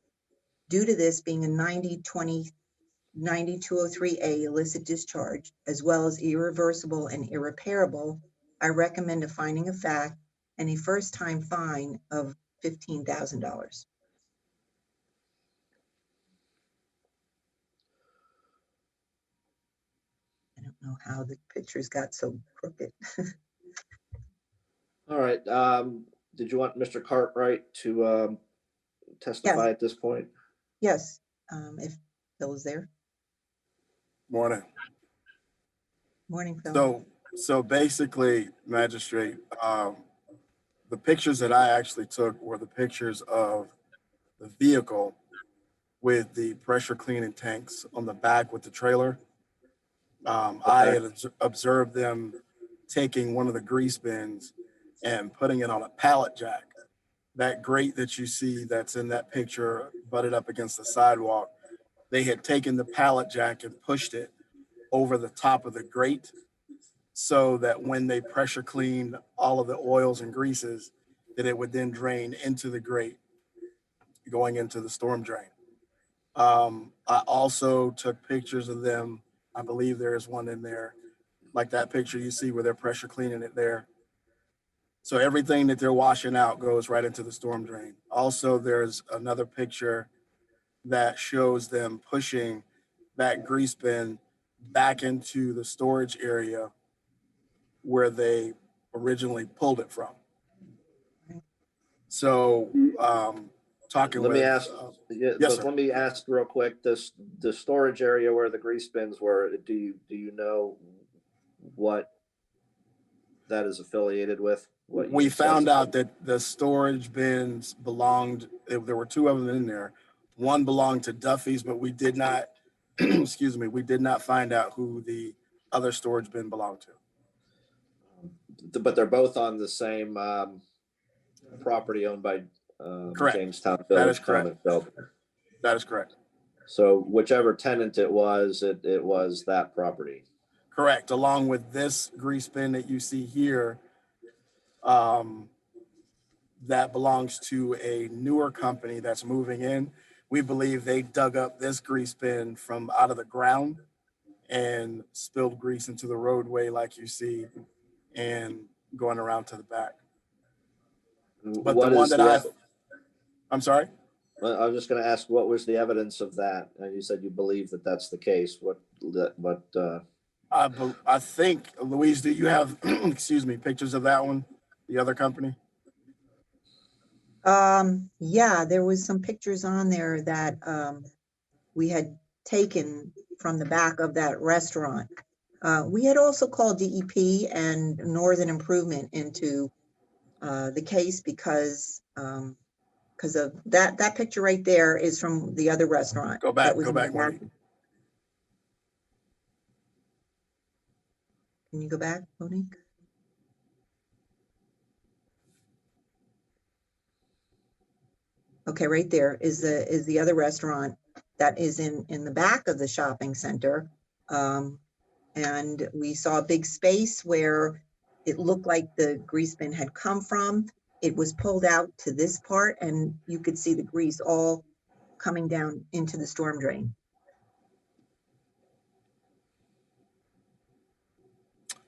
Due to this being a 9203A illicit discharge, as well as irreversible and irreparable, I recommend a finding of fact and a first-time fine of $15,000. I don't know how the pictures got so crooked. All right. Did you want Mr. Cartwright to testify at this point? Yes, if Phil is there. Morning. Morning, Phil. So basically, Magistrate, the pictures that I actually took were the pictures of the vehicle with the pressure cleaning tanks on the back with the trailer. I had observed them taking one of the grease bins and putting it on a pallet jack. That grate that you see that's in that picture butted up against the sidewalk, they had taken the pallet jack and pushed it over the top of the grate so that when they pressure cleaned all of the oils and greases, that it would then drain into the grate going into the storm drain. I also took pictures of them. I believe there is one in there, like that picture you see where they're pressure cleaning it there. So everything that they're washing out goes right into the storm drain. Also, there's another picture that shows them pushing that grease bin back into the storage area where they originally pulled it from. So talking Let with, me ask, yes, sir. let me ask real quick, the storage area where the grease bins were, do you know what that is affiliated with? We found out that the storage bins belonged, there were two of them in there. One belonged to Duffy's, but we did not, excuse me, we did not find out who the other storage bin belonged to. But they're both on the same property owned by Correct. Jamestown That Village is correct. Common Shelter. That is correct. So whichever tenant it was that property. Correct. Along with this grease bin that you see here, that belongs to a newer company that's moving in. We believe they dug up this grease bin from out of the ground and spilled grease into the roadway like you see and going around to the back. But the one that I'm sorry? I was just going to ask, what was the evidence of that? You said you believe that that's the case. I think, Louise, do you have, excuse me, pictures of that one, the other company? Yeah, there was some pictures on there that we had taken from the back of that restaurant. We had also called DEP and Northern Improvement into the case because of that picture right there is from the other restaurant. Go back, Monique. Can you go back, Monique? Okay, right there is the other restaurant that is in the back of the shopping center. And we saw a big space where it looked like the grease bin had come from. It was pulled out to this part and you could see the grease all coming down into the storm drain.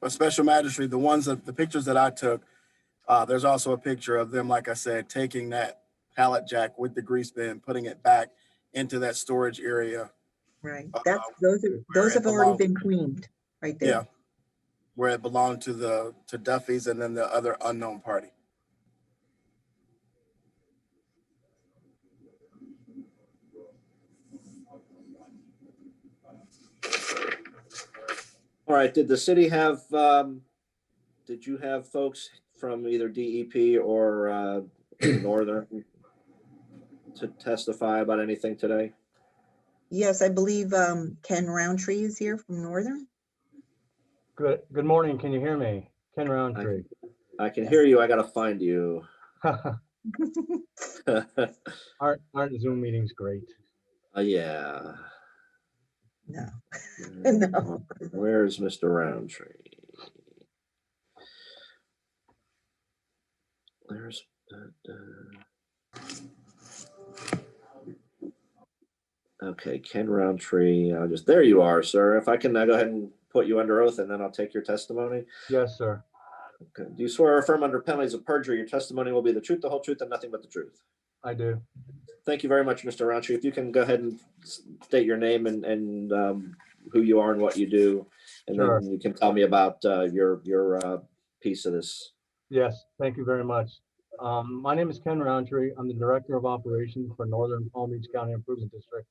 A special magistrate, the pictures that I took, there's also a picture of them, like I said, taking that pallet jack with the grease bin, putting it back into that storage area. Right. Those have already been cleaned right there. Yeah, where it belonged to Duffy's and then the other unknown party. All right, did the city have, did you have folks from either DEP or Northern to testify about anything today? Yes, I believe Ken Roundtree is here from Northern. Good morning. Can you hear me? Ken Roundtree. I can hear you. I gotta find you. Aren't Zoom meetings great? Yeah. No. No. Where's Mr. Roundtree? There's okay, Ken Roundtree. There you are, sir. If I can go ahead and put you under oath and then I'll take your testimony. Yes, sir. Okay. Do you swear or affirm under penalties of perjury your testimony will be the truth, the whole truth, and nothing but the truth? I do. Thank you very much, Mr. Roundtree. If you can go ahead and state your name and who you are and what you do, and Sure. then you can tell me about your piece of this. Yes, thank you very much. My name is Ken Roundtree. I'm the Director of Operations for Northern Palm Beach County Improvement District.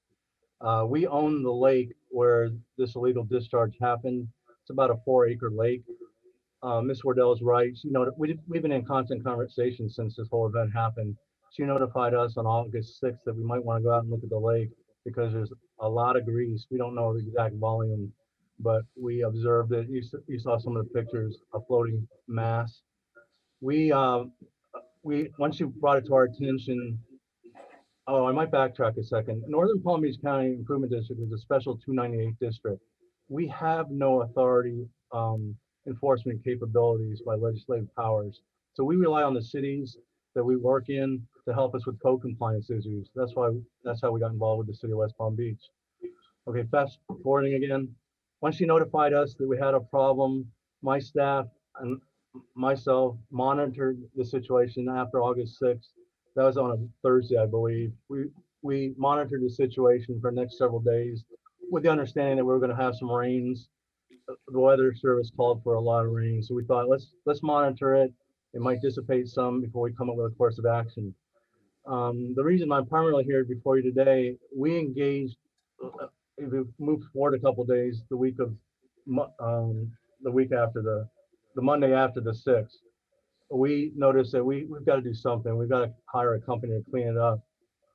We own the lake where this illegal discharge happened. It's about a 4-acre lake. Ms. Wardell is right. We've been in constant conversation since this whole event happened. She notified us on August 6th that we might want to go out and look at the lake because there's a lot of grease. We don't know the exact volume, but we observed it. You saw some of the pictures, a floating mass. Once you brought it to our attention, I might backtrack a second. Northern Palm Beach County Improvement District is a special 298 district. We have no authority enforcement capabilities by legislative powers. So we rely on the cities that we work in to help us with code compliance issues. That's how we got involved with the city of West Palm Beach. Okay, fast forwarding again. Once you notified us that we had a problem, my staff and myself monitored the situation after August 6th. That was on a Thursday, I believe. We monitored the situation for the next several days with the understanding that we were going to have some rains. The weather service called for a lot of rain, so we thought let's monitor it. It might dissipate some before we come up with a course of action. The reason I'm primarily here before you today, we engaged. If we moved forward a couple of days, the week after the Monday after the 6th, we noticed that we've got to do something. We've got to hire a company to clean it up.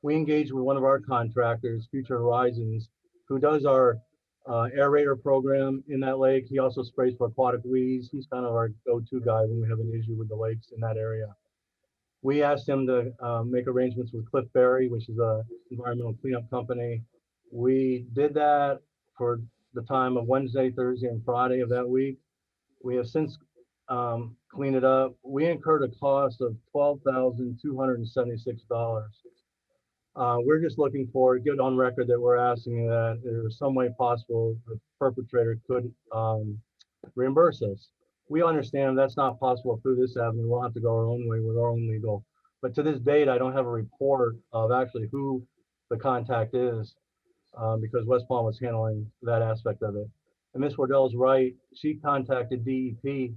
We engaged with one of our contractors, Future Horizons, who does our aerator program in that lake. He also sprays for aquatic weeds. He's kind of our go-to guy when we have an issue with the lakes in that area. We asked him to make arrangements with Cliff Berry, which is an environmental cleanup company. We did that for the time of Wednesday, Thursday, and Friday of that week. We have since cleaned it up. We incurred a cost of $12,276. We're just looking for, get on record that we're asking that there's some way possible the perpetrator could reimburse us. We understand that's not possible through this avenue. We'll have to go our own way with our own legal. But to this date, I don't have a report of actually who the contact is because West Palm was handling that aspect of it. And Ms. Wardell is right. She contacted DEP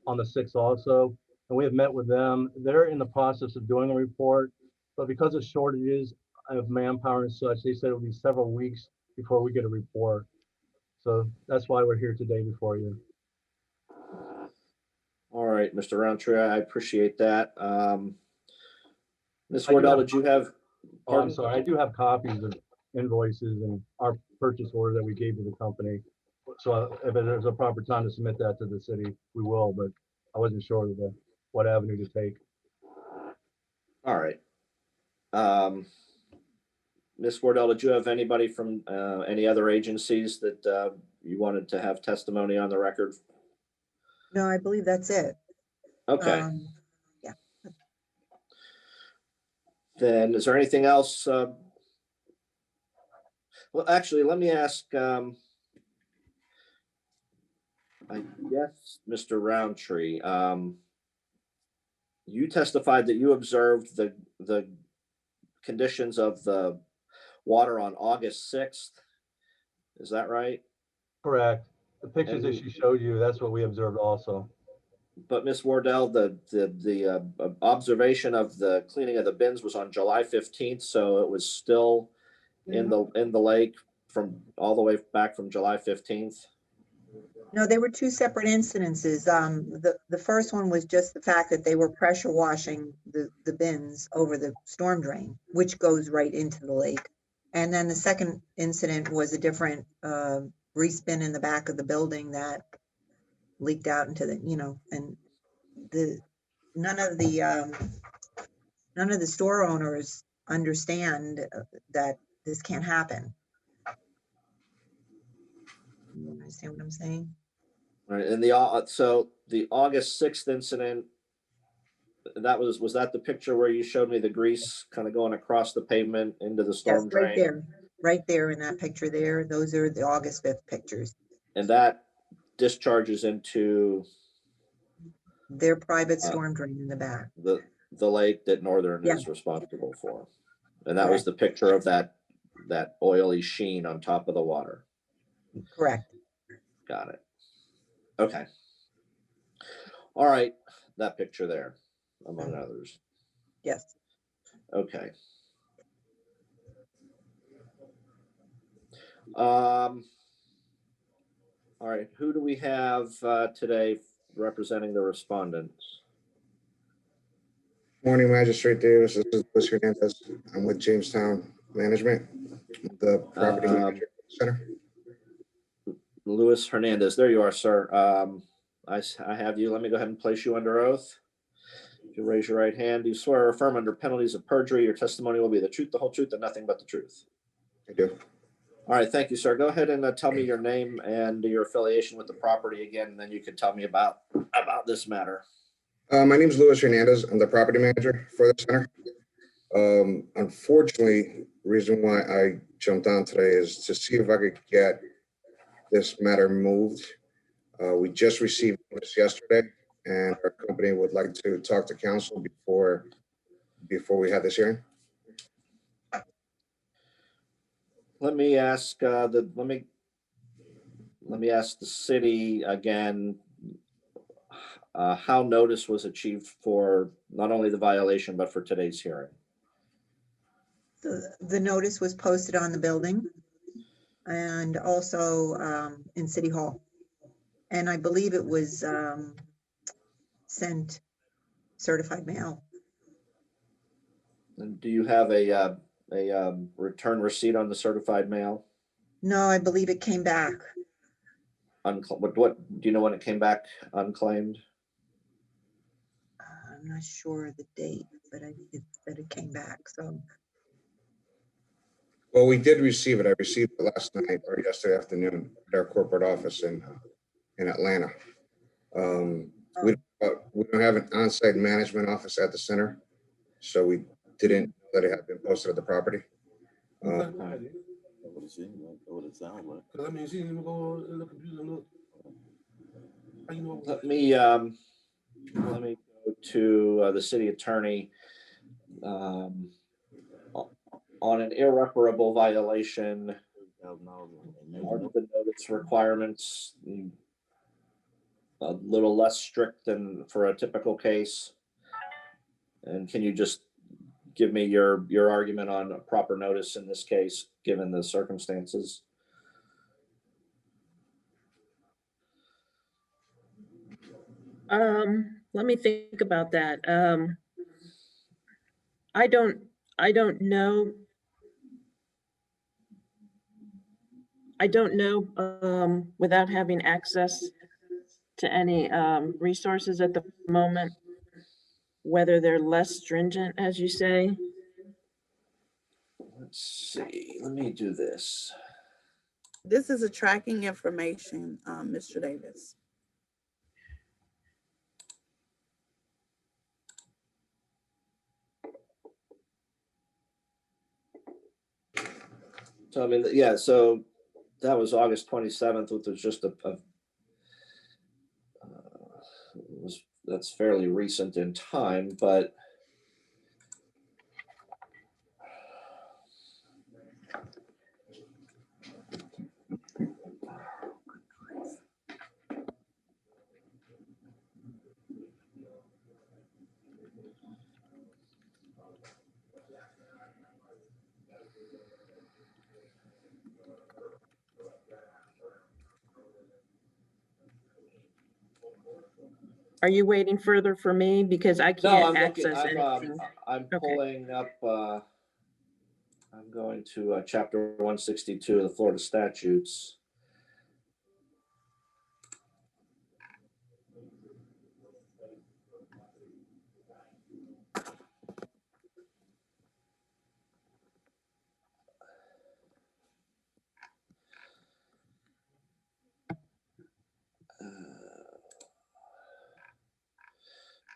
on the 6th also, and we have met with them. They're in the process of doing a report, but because of shortages of manpower and such, they said it will be several weeks before we get a report. So that's why we're here today before you. All right, Mr. Roundtree, I appreciate that. Ms. Wardell, did you have? Oh, I'm sorry. I do have copies of invoices and our purchase order that we gave to the company. So if there's a proper time to submit that to the city, we will, but I wasn't sure of what avenue to take. All right. Ms. Wardell, did you have anybody from any other agencies that you wanted to have testimony on the record? No, I believe that's it. Okay. Yeah. Then is there anything else? Well, actually, let me ask, I guess, Mr. Roundtree, you testified that you observed the conditions of the water on August 6th. Is that right? Correct. The pictures that And- she showed you, that's what we observed also. But Ms. Wardell, the observation of the cleaning of the bins was on July 15th, so it was still in the lake from all the way back from July 15th. No, they were two separate incidences. The first one was just the fact that they were pressure washing the bins over the storm drain, which goes right into the lake. And then the second incident was a different grease bin in the back of the building that leaked out into the, and none of the store owners understand that this can't happen. You understand what I'm saying? Right, and so the August 6th incident, was that the picture where you showed me the grease kind of going across the pavement into the Yes, storm drain? right there in that picture there. Those are the August 5th pictures. And that discharges into Their private storm drain in the back. the lake that Northern Yeah. is responsible for. And that was the picture of that oily sheen on top of the water. Correct. Got it. Okay. All right, that picture there, among others. Yes. Okay. All right, who do we have today representing the respondents? Morning, Magistrate Davis. This is Luis Hernandez. I'm with Jamestown Management, the property manager center. Luis Hernandez, there you are, sir. I have you. Let me go ahead and place you under oath. If you raise your right hand, do you swear or affirm under penalties of perjury your testimony will be the truth, the whole truth, and nothing but the truth? I do. All right, thank you, sir. Go ahead and tell me your name and your affiliation with the property again, and then you can tell me about this matter. My name is Luis Hernandez. I'm the property manager for the center. Unfortunately, the reason why I jumped on today is to see if I could get this matter moved. We just received this yesterday, and our company would like to talk to council before we have this hearing. Let me ask let me ask the city again, how notice was achieved for not only the violation, but for today's hearing? The notice was posted on the building and also in City Hall. And I believe it was sent certified mail. And do you have a return receipt on the certified mail? No, I believe it came back. What do you know when it came back unclaimed? I'm not sure the date, but I think that it came back. So. Well, we did receive it. I received it last night or yesterday afternoon at our corporate office in Atlanta. We don't have an on-site management office at the center, so we didn't know that it had been posted at the property. Let me go to the city attorney on an irreparable violation. Are the notice requirements a little less strict than for a typical case? And can you just give me your argument on a proper notice in this case, given the circumstances? Let me think about that. I don't know. I don't know without having access to any resources at the moment, whether they're less stringent, as you say. Let's see, let me do this. This is a tracking information, Mr. Davis. So I mean, yeah, so that was August 27th, which was just that's fairly recent in time, but Are you waiting further for me? Because I no, can't I'm looking, access anything. I'm Okay. pulling up, I'm going to chapter 162 of the Florida statutes.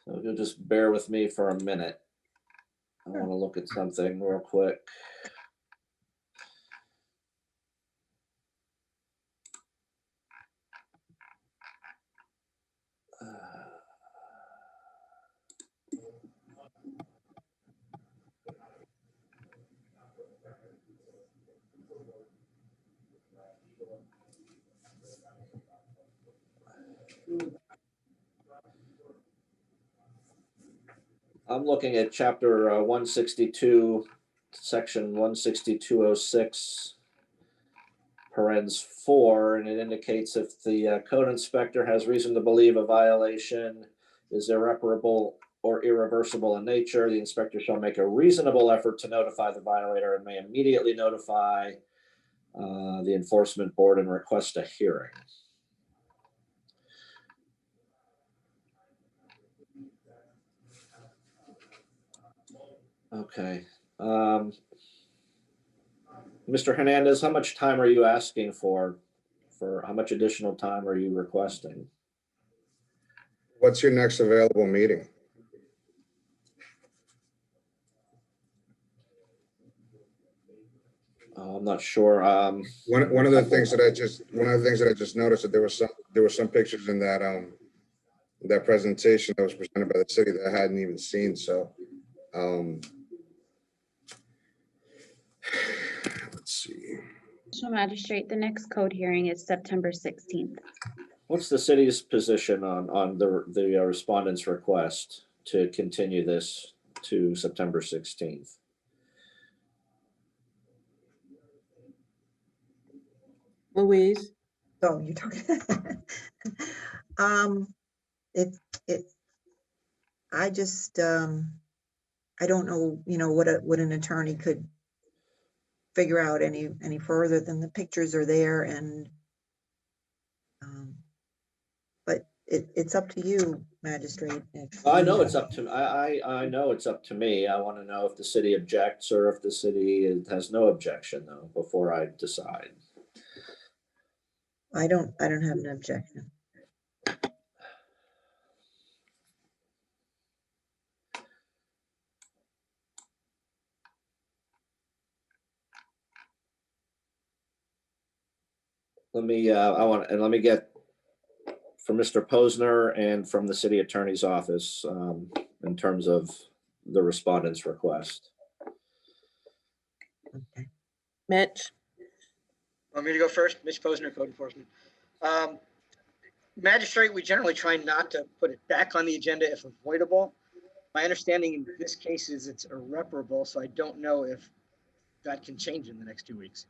So if you'll just bear with me for a minute. I want to look at something real quick. I'm looking at chapter 162, section 16206, parens 4, and it indicates if the code inspector has reason to believe a violation is irreparable or irreversible in nature, the inspector shall make a reasonable effort to notify the violator and may immediately notify the enforcement board and request a hearing. Okay. Mr. Hernandez, how much time are you asking for how much additional time are you requesting? What's your next available meeting? I'm not sure. One of the things that I just noticed that there were some pictures in that presentation that was presented by the city that I hadn't even seen. So let's see. Special Magistrate, the next code hearing is September 16th. What's the city's position on the respondent's request to continue this to September 16th? Louise? Oh, you're talking. It, I just, I don't know, what an attorney could figure out any further than the pictures are there and, but it's up to you, magistrate. I know it's up to I know it's up to me. I want to know if the city objects or if the city has no objection though before I decide. I don't have an objection. Let me get from Mr. Posner and from the city attorney's office in terms of the respondent's request. Okay. Mitch? Want me to go first? Mitch Posner, Code Enforcement. Magistrate, we generally try not to put it back on the agenda if avoidable. My understanding in this case is it's irreparable, so I don't know if that can change in the next 2 weeks.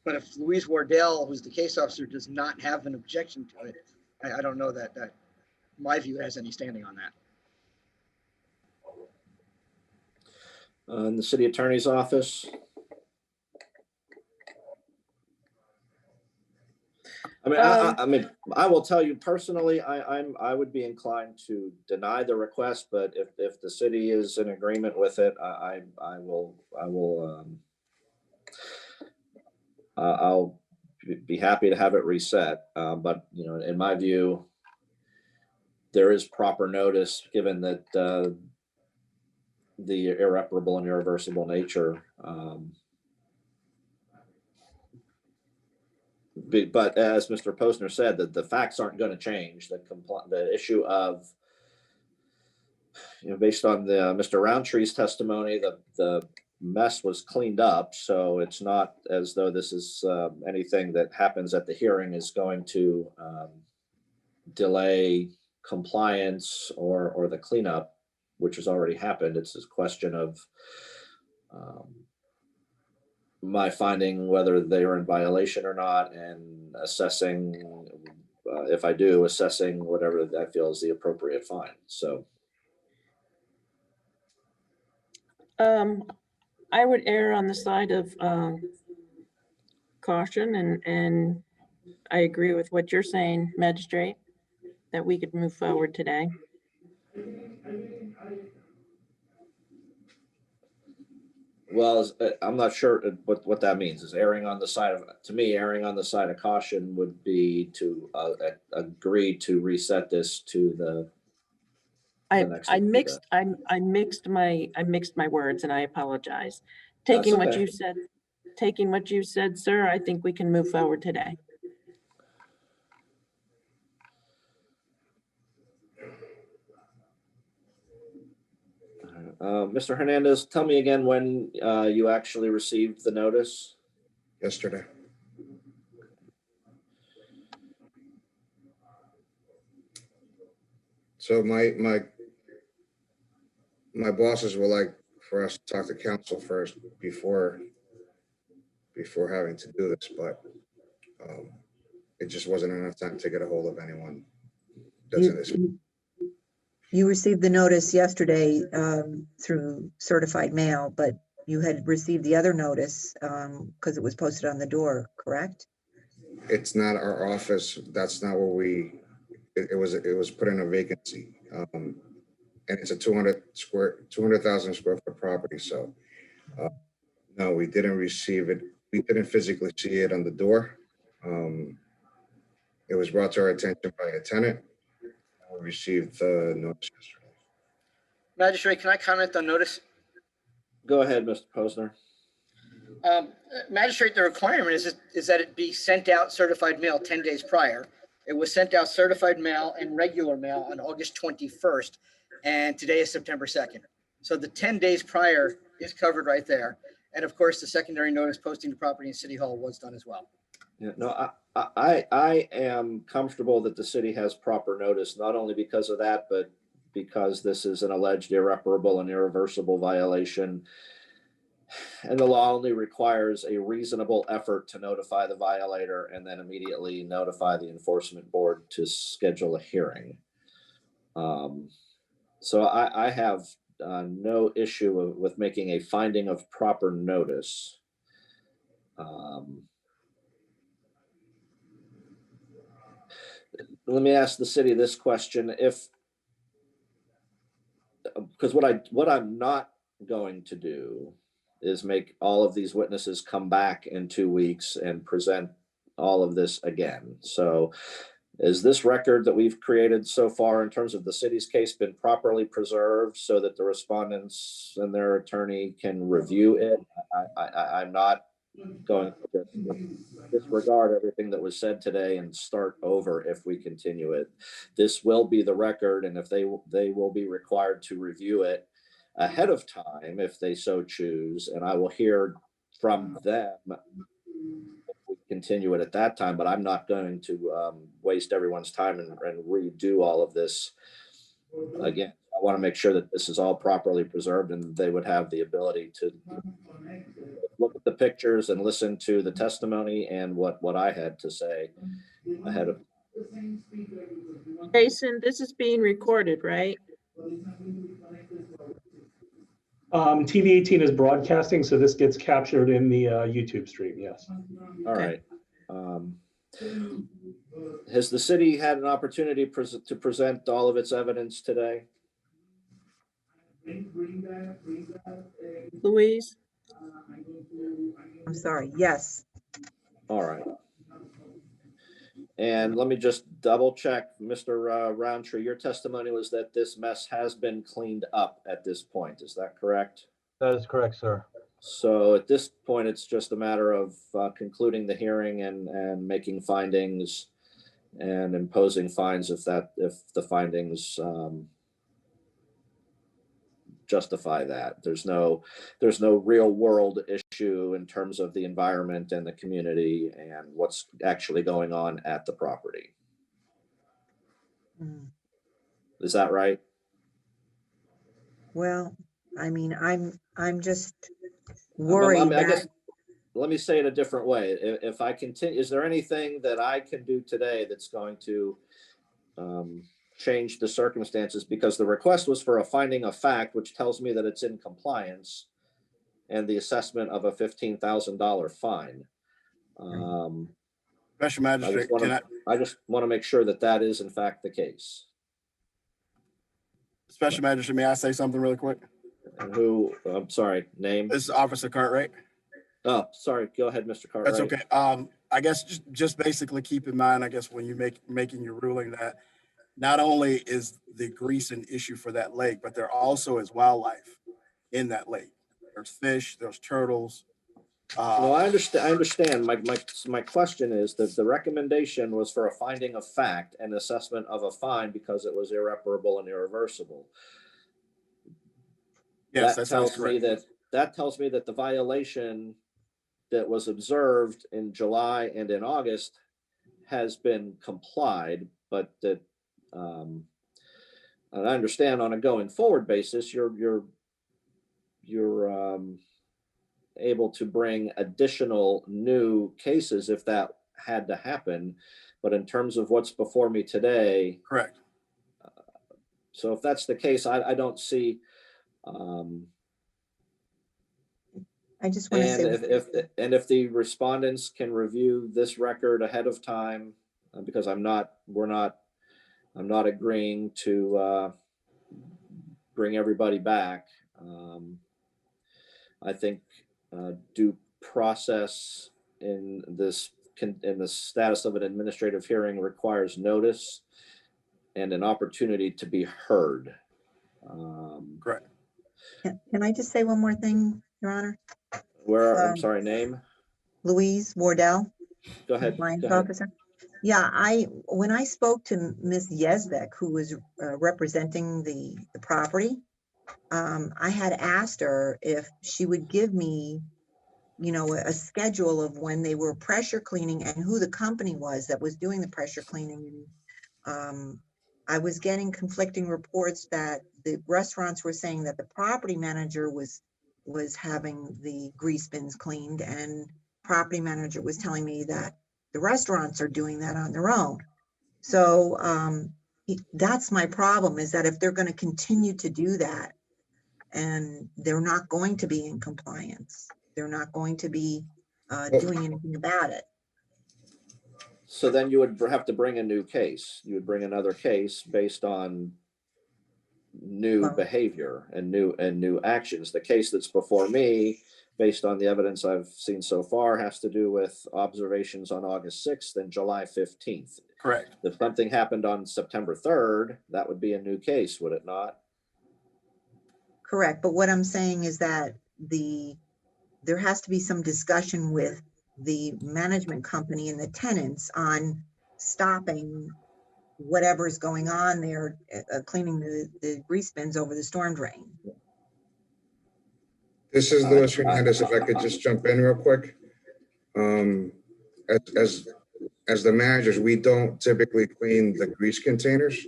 But if Louise Wardell, who's the case officer, does not have an objection to it, I don't know that my view has any standing on that. In the city attorney's office. I mean, I will tell you personally, I would be inclined to deny the request, but if the city is in agreement with it, I'll be happy to have it reset. But you know, in my view, there is proper notice given that the irreparable and irreversible nature. But as Mr. Posner said, that the facts aren't going to change. The issue of, you know, based on the Mr. Roundtree's testimony, the mess was cleaned up. So it's not as though this is anything that happens at the hearing is going to delay compliance or the cleanup, which has already happened. It's a question of my finding whether they are in violation or not, and assessing, if I do, assessing whatever I feel is the appropriate fine. So I would err on the side of caution, and I agree with what you're saying, Magistrate, that we could move forward today. well, I'm not sure what that means. Is erring on the side of, to me, erring on the side of caution would be to agree to reset this to the next agenda. I mixed my words, and I apologize. That's Taking what okay. you said, sir, I think we can move forward today. Mr. Hernandez, tell me again when you actually received the notice. Yesterday. So my bosses would like for us to talk to council first before having to do this, but it just wasn't enough time to get a hold of anyone. You received the notice yesterday through certified mail, but you had received the other notice because it was posted on the door, correct? It's not our office. That's not where it was put in a vacancy. And it's a 200,000 square foot property. So no, we didn't receive it. We didn't physically see it on the door. It was brought to our attention by a tenant. We received the notice yesterday. Magistrate, can I comment on notice? Go ahead, Mr. Posner. Magistrate, the requirement is that it be sent out certified mail 10 days prior. It was sent out certified mail and regular mail on August 21st, and today is September 2nd. So the 10 days prior is covered right there. And of course, the secondary notice posting the property in City Hall was done as well. Yeah, no, I am comfortable that the city has proper notice, not only because of that, but because this is an alleged irreparable and irreversible violation. And the law only requires a reasonable effort to notify the violator and then immediately notify the enforcement board to schedule a hearing. So I have no issue with making a finding of proper notice. Let me ask the city this question: because what I'm not going to do is make all of these witnesses come back in 2 weeks and present all of this again. So is this record that we've created so far in terms of the city's case been properly preserved so that the respondents and their attorney can review it? I'm not going to disregard everything that was said today and start over if we continue it. This will be the record, and if they will be required to review it ahead of time if they so choose, and I will hear from them if we continue it at that time. But I'm not going to waste everyone's time and redo all of this again. I want to make sure that this is all properly preserved and they would have the ability to look at the pictures and listen to the testimony and what I had to say ahead of. Jason, this is being recorded, right? TV 18 is broadcasting, so this gets captured in the YouTube stream, yes. All right. Has the city had an opportunity to present all of its evidence today? Louise? I'm sorry, yes. All right. And let me just double check, Mr. Roundtree, your testimony was that this mess has been cleaned up at this point. Is that correct? That is correct, sir. So at this point, it's just a matter of concluding the hearing and making findings and imposing fines if the findings justify that. There's no real world issue in terms of the environment and the community and what's actually going on at the property. Mm. Is that right? Well, I mean, I'm just worried I guess, that, let me say it a different way. If I continue, is there anything that I can do today that's going to change the circumstances? Because the request was for a finding of fact, which tells me that it's in compliance, and the assessment of a $15,000 fine. Special Magistrate, I just want to make sure that that is in fact the case. Special Magistrate, may I say something really quick? And who, I'm sorry, name? This is Officer Cartwright. Oh, sorry. Go ahead, Mr. Cartwright. That's okay. I guess just basically keep in mind, I guess, when you making your ruling that not only is the grease an issue for that lake, but there also is wildlife in that lake. There's fish, there's turtles. No, I understand. My question is that the recommendation was for a finding of fact and assessment of a fine because it was irreparable and irreversible. Yes, that tells me that the violation that was observed in July and in August has been complied, but that and I understand on a going forward basis, you're able to bring additional new cases if that had to happen. But in terms of what's before me today, correct. So if that's the case, I don't see. I just want to say, if the respondents can review this record ahead of time, because I'm not agreeing to bring everybody back. I think due process in the status of an administrative hearing requires notice and an opportunity to be heard. Correct. can I just say one more thing, Your Honor? I'm sorry, name? Louise Wardell. Go ahead. Compliance Go ahead. officer. Yeah, when I spoke to Ms. Yesbeck, who was representing the property, I had asked her if she would give me, a schedule of when they were pressure cleaning and who the company was that was doing the pressure cleaning. And I was getting conflicting reports that the restaurants were saying that the property manager was having the grease bins cleaned, and property manager was telling me that the restaurants are doing that on their own. So that's my problem, is that if they're going to continue to do that and they're not going to be in compliance, they're not going to be doing anything about it. So then you would have to bring a new case. You would bring another case based on new behavior and new actions. The case that's before me, based on the evidence I've seen so far, has to do with observations on August 6th and July 15th. Correct. If something happened on September 3rd, that would be a new case, would it not? Correct. But what I'm saying is that there has to be some discussion with the management company and the tenants on stopping whatever's going on there, cleaning the grease bins over the storm drain. This is Louis Hernandez. If I could just jump in real quick. As the managers, we don't typically clean the grease containers.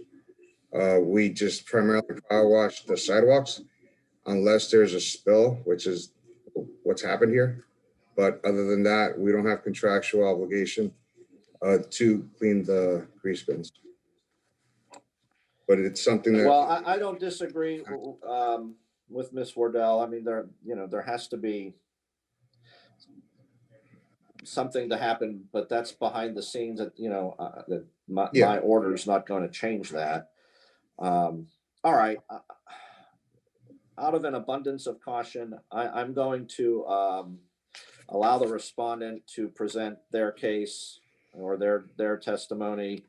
We just primarily power wash the sidewalks unless there's a spill, which is what's happened here. But other than that, we don't have contractual obligation to clean the grease bins. But it's something that. Well, I don't disagree with Ms. Wardell. I mean, there has to be something to happen, but that's behind the scenes that, you know, that my, Yeah. my order is not going to change that. All right. Out of an abundance of caution, I'm going to allow the respondent to present their case or their testimony.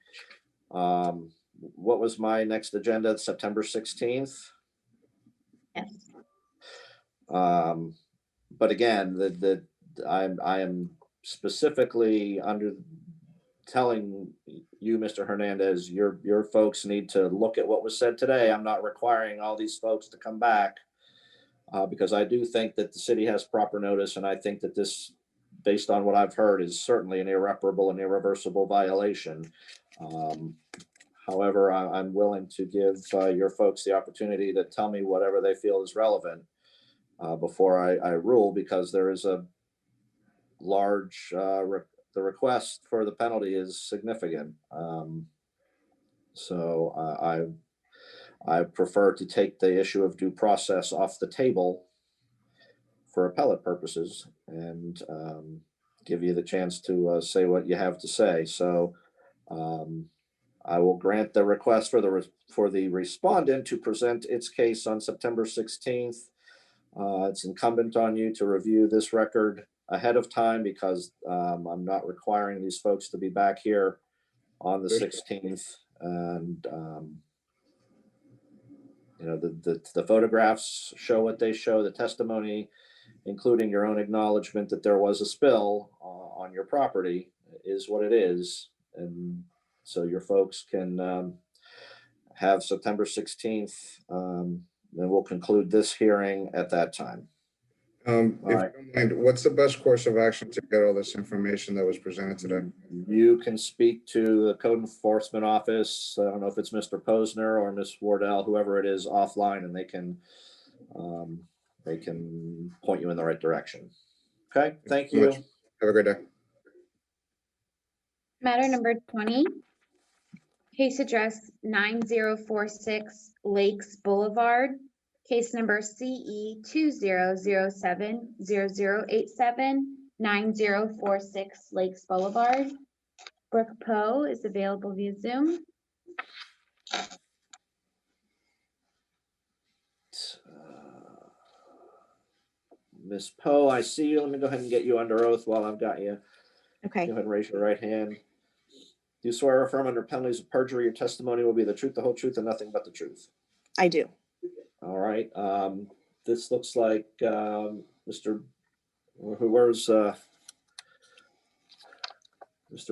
What was my next agenda? September 16th. Yes. But again, I am specifically telling you, Mr. Hernandez, your folks need to look at what was said today. I'm not requiring all these folks to come back because I do think that the city has proper notice, and I think that this, based on what I've heard, is certainly an irreparable and irreversible violation. However, I'm willing to give your folks the opportunity to tell me whatever they feel is relevant before I rule, because there is a large, the request for the penalty is significant. So I prefer to take the issue of due process off the table for appellate purposes and give you the chance to say what you have to say. So I will grant the request for the respondent to present its case on September 16th. It's incumbent on you to review this record ahead of time because I'm not requiring these folks to be back here on the 16th. And you know, the photographs show what they show. The testimony, including your own acknowledgement that there was a spill on your property, is what it is. And so your folks can have September 16th. Then we'll conclude this hearing at that time. If you don't mind, what's the best course of action to get all this information that was presented today? You can speak to the code enforcement office. I don't know if it's Mr. Posner or Ms. Wardell, whoever it is, offline, and they can point you in the right direction. Okay, thank you. Have a good day. Matter number 20, case address 9046 Lakes Boulevard, case number CE 20070087, 9046 Lakes Boulevard. Brooke Poe is available via Zoom. Ms. Poe, I see you. Let me go ahead and get you under oath while I've got you. Okay. Go ahead and raise your right hand. Do you swear or affirm under penalties of perjury your testimony will be the truth, the whole truth, and nothing but the truth? I do. All right. This looks like where's Mr.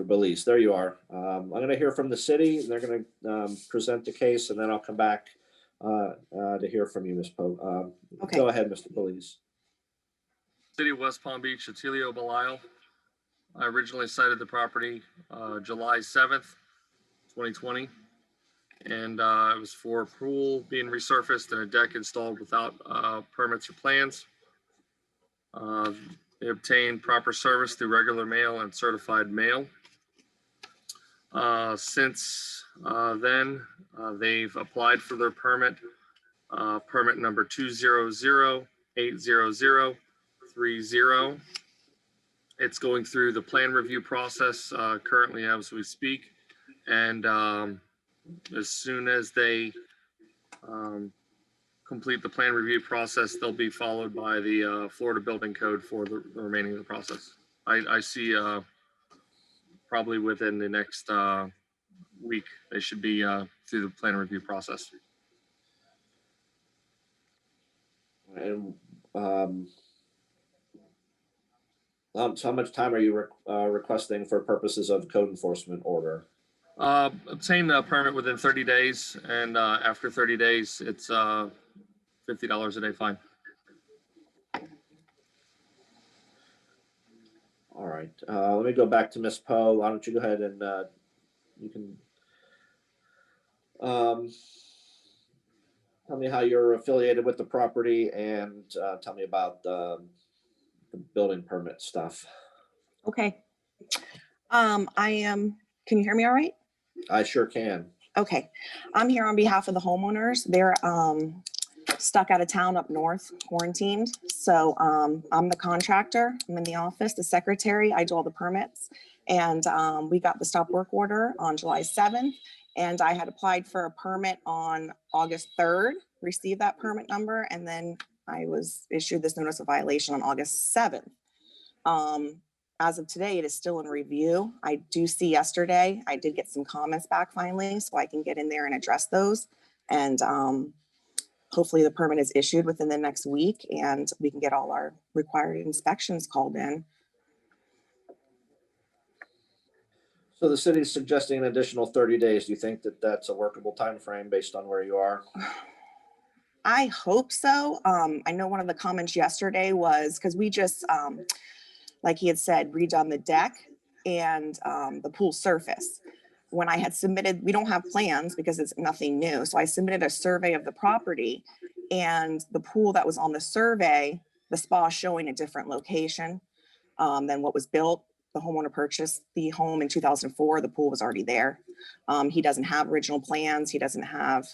Belize? There you are. I'm going to hear from the city. They're going to present the case, and then I'll come back to hear from you, Ms. Poe. Okay. Go ahead, Mr. Belize. City of West Palm Beach, Atilio Belisle. I originally cited the property July 7th, 2020. And it was for a pool being resurfaced and a deck installed without permits or plans. They obtained proper service through regular mail and certified mail. Since then, they've applied for their permit, permit number 200-800-30. It's going through the plan review process currently as we speak. And as soon as they complete the plan review process, they'll be followed by the Florida Building Code for the remaining of the process. I see probably within the next week, they should be through the plan review process. And so how much time are you requesting for purposes of code enforcement order? Obtain the permit within 30 days, and after 30 days, it's $50 a day fine. All right. Let me go back to Ms. Poe. Why don't you go ahead and you can tell me how you're affiliated with the property and tell me about the building permit stuff. Okay. Can you hear me all right? I sure can. Okay. I'm here on behalf of the homeowners. They're stuck out of town up north, quarantined. So I'm the contractor. I'm in the office, the secretary. I do all the permits. And we got the stop work order on July 7th. And I had applied for a permit on August 3rd, received that permit number, and then I was issued this notice of violation on August 7th. As of today, it is still in review. I do see yesterday, I did get some comments back finally, so I can get in there and address those. And hopefully the permit is issued within the next week and we can get all our required inspections called in. So the city is suggesting an additional 30 days. Do you think that that's a workable time frame based on where you are? I hope so. I know one of the comments yesterday was because we just, like he had said, redone the deck and the pool surface. When I had submitted, we don't have plans because it's nothing new. So I submitted a survey of the property and the pool that was on the survey, the spa is showing a different location than what was built. The homeowner purchased the home in 2004. The pool was already there. He doesn't have original plans. He doesn't have,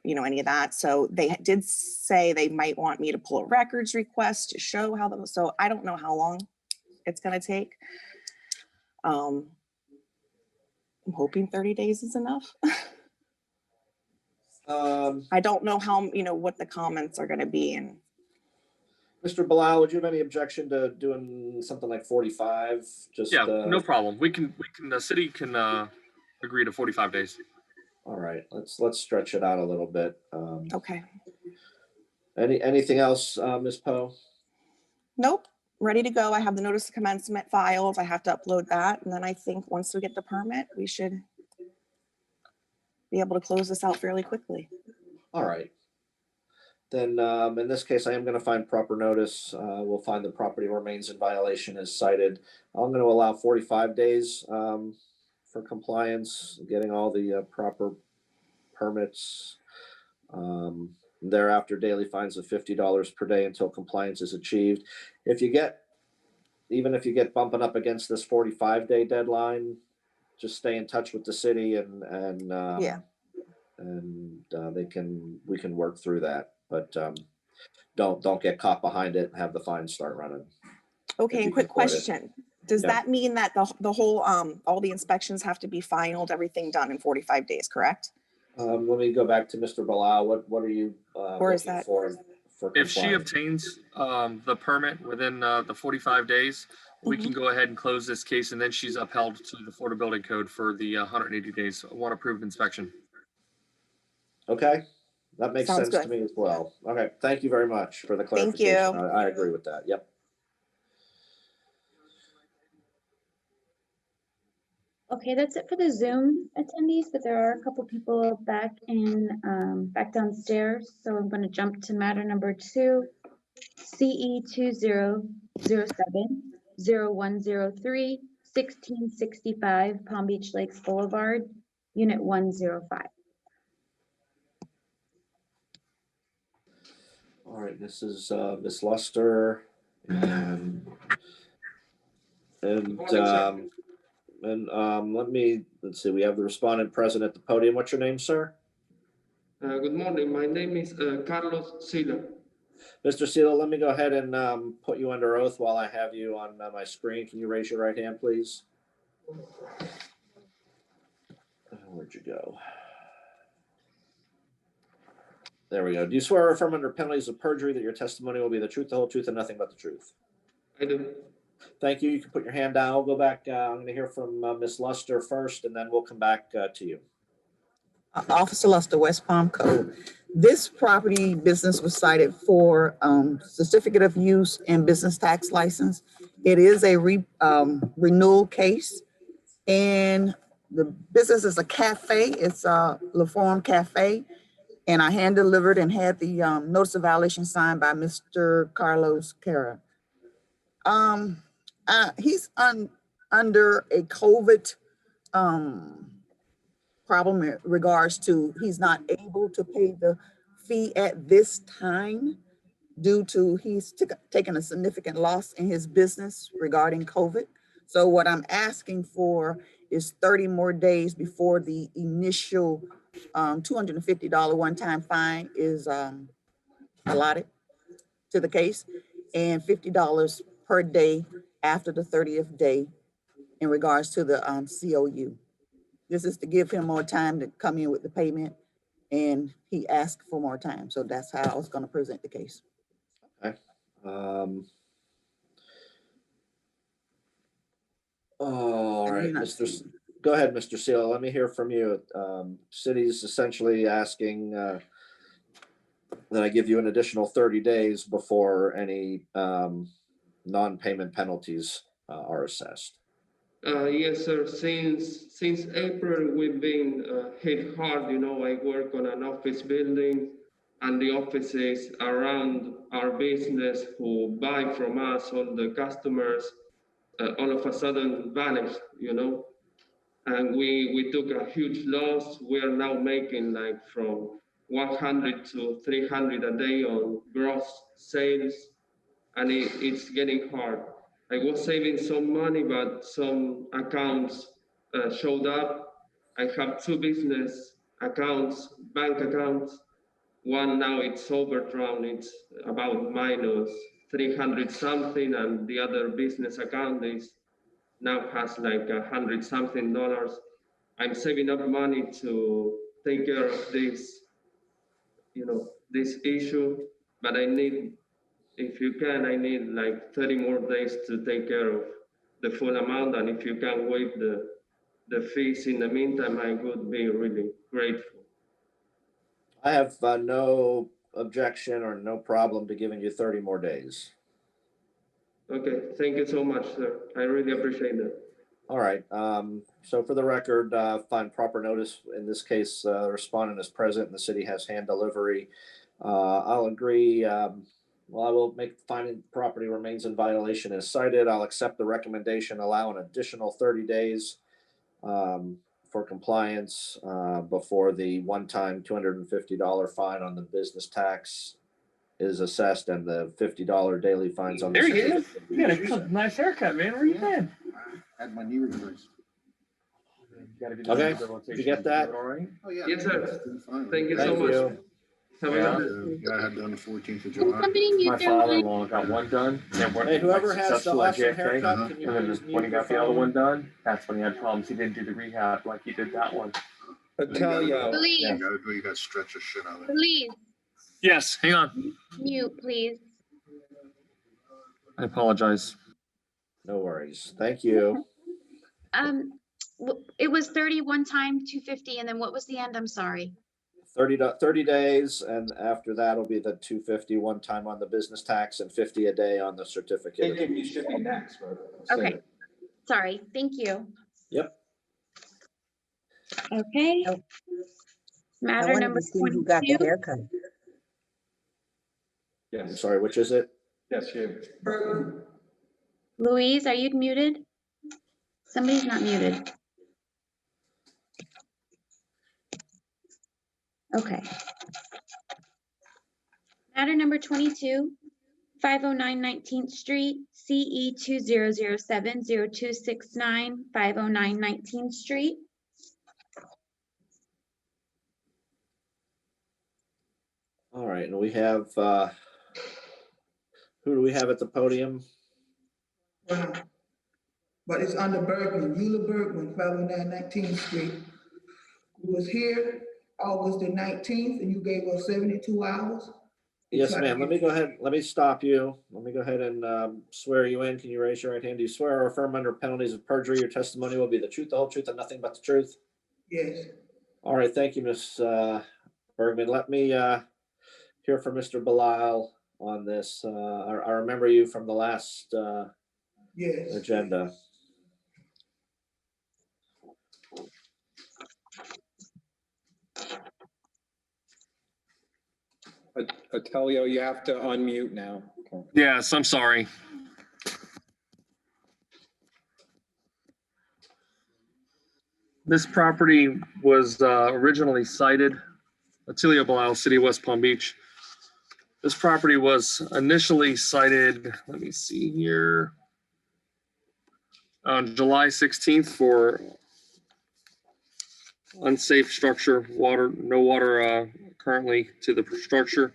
you know, any of that. So they did say they might want me to pull a records request to show how the, so I don't know how long it's going to take. I'm hoping 30 days is enough. I don't know how, you know, what the comments are going to be. And Mr. Bilal, would you have any objection to doing something like 45? Just Yeah, no problem. We can, the city can agree to 45 days. All right, let's stretch it out a little bit. Okay. Anything else, Ms. Poe? Nope. Ready to go. I have the notice of commencement filed. I have to upload that. And then I think once we get the permit, we should be able to close this out fairly quickly. All right. Then in this case, I am going to find proper notice. We'll find the property remains in violation as cited. I'm going to allow 45 days for compliance, getting all the proper permits. Thereafter, daily fines of $50 per day until compliance is achieved. Even if you get bumping up against this 45-day deadline, just stay in touch with the city and yeah. And we can work through that. But don't get caught behind it and have the fines start running. Okay, and quick question. Does that mean that the whole, all the inspections have to be finalized, everything done in 45 days, correct? Let me go back to Mr. Bilal. What are you Or is that for If she compliance? obtains the permit within the 45 days, we can go ahead and close this case, and then she's upheld to the Florida Building Code for the 180 days, one approved inspection. Okay, that makes Sounds sense to good. me as well. Okay, thank you very much for the clarification. Thank you. I agree with that. Yep. Okay, that's it for the Zoom attendees, but there are a couple people back back downstairs. So I'm going to jump to matter number 2, CE 2007-0103, 1665 Palm Beach Lakes Boulevard, Unit 105. All right, this is Ms. Luster and let's see, we have the respondent present at the podium. What's your name, sir? Good morning. My name is Carlos Sila. Mr. Sila, let me go ahead and put you under oath while I have you on my screen. Can you raise your right hand, please? Where'd you go? There we go. Do you swear or affirm under penalties of perjury that your testimony will be the truth, the whole truth, and nothing but the truth? I do. Thank you. You can put your hand down. We'll go back. I'm going to hear from Ms. Luster first, and then we'll come back to you. Officer Luster, West Palm Code. This property business was cited for certificate of use and business tax license. It is a renewal case, and the business is a cafe. It's a La Forme Cafe, and I hand delivered and had the notice of violation signed by Mr. Carlos Cara. He's under a COVID problem in regards to he's not able to pay the fee at this time due to he's taken a significant loss in his business regarding COVID. So what I'm asking for is 30 more days before the initial $250 one-time fine is allotted to the case, and $50 per day after the 30th day in regards to the COU. This is to give him more time to come in with the payment, and he asked for more time. So that's how I was going to present the case. Okay. All right, go ahead, Mr. Seal. Let me hear from you. City's essentially asking that I give you an additional 30 days before any non-payment penalties are assessed. Yes, sir. Since April, we've been hit hard. You know, I work on an office building, and the offices around our business who buy from us, all the customers, all of a sudden vanished. You know, and we took a huge loss. We are now making like from 100 to 300 a day on gross sales, and it's getting hard. I was saving some money, but some accounts showed up. I have two business accounts, bank accounts. One now it's overdrawn, it's about minus 300 something, and the other business account is now has like $100 something. I'm saving up money to take care of this, you know, this issue, but I need, if you can, I need like 30 more days to take care of the full amount. And if you can waive the fees in the meantime, I would be really grateful. I have no objection or no problem to giving you 30 more days. Okay, thank you so much, sir. I really appreciate that. All right. So for the record, find proper notice. In this case, the respondent is present and the city has hand delivery. I'll agree. Well, I will make finding property remains in violation as cited. I'll accept the recommendation, allow an additional 30 days for compliance before the one-time $250 fine on the business tax is assessed and the $50 daily fines on the. There he is. You got a nice haircut, man. Where you been? I had my knee replaced. Okay, did you get that? All right. Oh, yeah. Yes, sir. Fine. Thank you so Thank much. you. Have a good day. Yeah, I had done the 14th of Can July. somebody mute My their mic? father-in-law got one done. And Hey, whoever has the awesome haircut, can you And then please when mute he your got the other phone? one done, that's when he had problems. He didn't do the rehab like he did that one. Please, You got to stretch the shit out of it. please, Yes, hang on. mute, please. I apologize. No worries. Thank you. It was 30 one time, 250, and then what was the end? I'm sorry. 30 days, and after that will be the 250 one time on the business tax and 50 a day on the certificate. Okay, sorry, thank you. Yep. Okay. I Matter wanted number to see who got the 22. haircut. I'm sorry, which is it? Yes, you. Louise, are you muted? Somebody's not muted. Okay. Matter number 22, 509 19th Street, CE 2007-0269, 509 19th Street. All right, and we have, who do we have at the podium? But it's under Bergman, Eula Bergman, 509 19th Street. Who was here August the 19th, and you gave us 72 hours. Yes, ma'am. Let me go ahead. Let me stop you. Let me go ahead and swear you in. Can you raise your right hand? Do you swear or affirm under penalties of perjury your testimony will be the truth, the whole truth, and nothing but the truth? Yes. All right. Thank you, Ms. Bergman. Let me hear from Mr. Belisle on this. I remember you from the last Yes. agenda. Atelio, you have to unmute now. Yes, I'm sorry. This property was originally cited, Attilio Belisle, City of West Palm Beach. This property was initially cited, let me see here, on July 16th for unsafe structure, no water currently to the structure.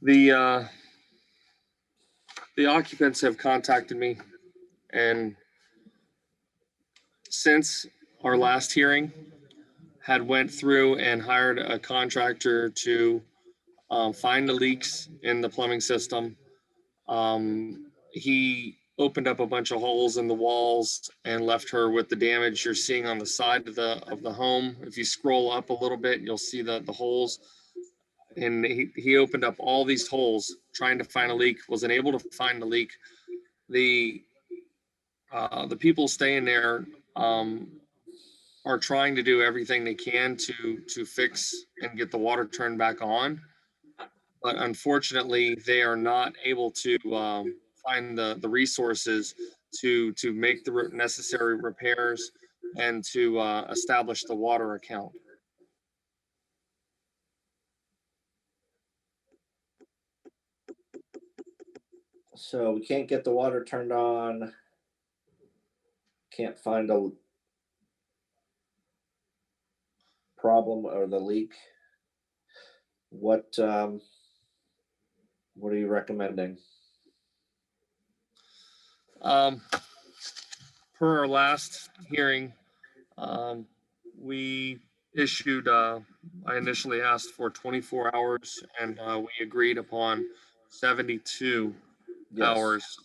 The occupants have contacted me, and since our last hearing, had went through and hired a contractor to find the leaks in the plumbing system. He opened up a bunch of holes in the walls and left her with the damage you're seeing on the side of the home. If you scroll up a little bit, you'll see the holes. And he opened up all these holes trying to find a leak, was unable to find the leak. The people staying there are trying to do everything they can to fix and get the water turned back on. But unfortunately, they are not able to find the resources to make the necessary repairs and to establish the water account. So we can't get the water turned on. Can't find a problem or the leak. What are you recommending? Per our last hearing, we issued, I initially asked for 24 hours and we agreed upon 72 hours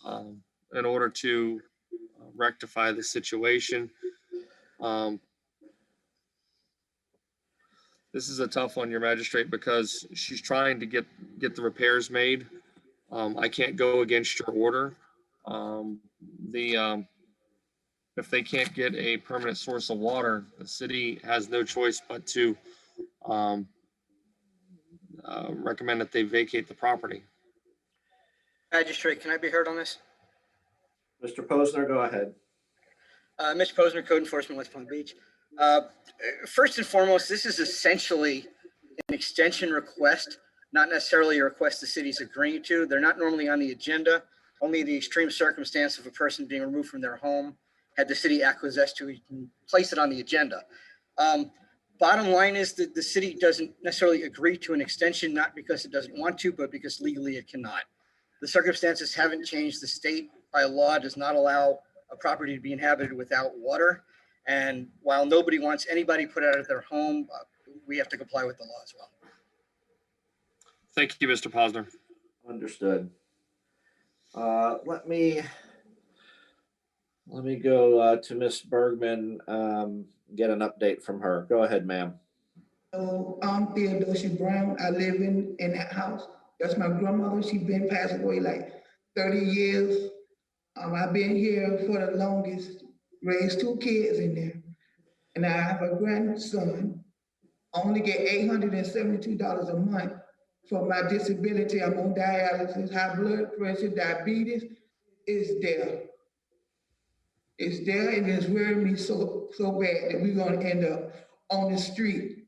in order to rectify the situation. This is a tough one, Your Magistrate, because she's trying to get the repairs made. I can't go against your order. If they can't get a permanent source of water, the city has no choice but to recommend that they vacate the property. Magistrate, can I be heard on this? Mr. Posner, go ahead. Mr. Posner, Code Enforcement, West Palm Beach. First and foremost, this is essentially an extension request, not necessarily a request the city's agreeing to. They're not normally on the agenda. Only the extreme circumstance of a person being removed from their home had the city acquiesced to place it on the agenda. Bottom line is that the city doesn't necessarily agree to an extension, not because it doesn't want to, but because legally it cannot. The circumstances haven't changed. The state by law does not allow a property to be inhabited without water. And while nobody wants anybody put out of their home, we have to comply with the law as well. Thank you, Mr. Posner. Understood. Let me go to Miss Bergman, get an update from her. Go ahead, ma'am. So I'm Theodosia Brown. I live in that house. That's my grandmother. She's been passed away like 30 years. I've been here for the longest, raised 2 kids in there. And I have a grandson. I only get $872 a month for my disability. I'm on dialysis, high blood pressure, diabetes. It's there. It's there, and it's wearing me so bad that we're gonna end up on the street.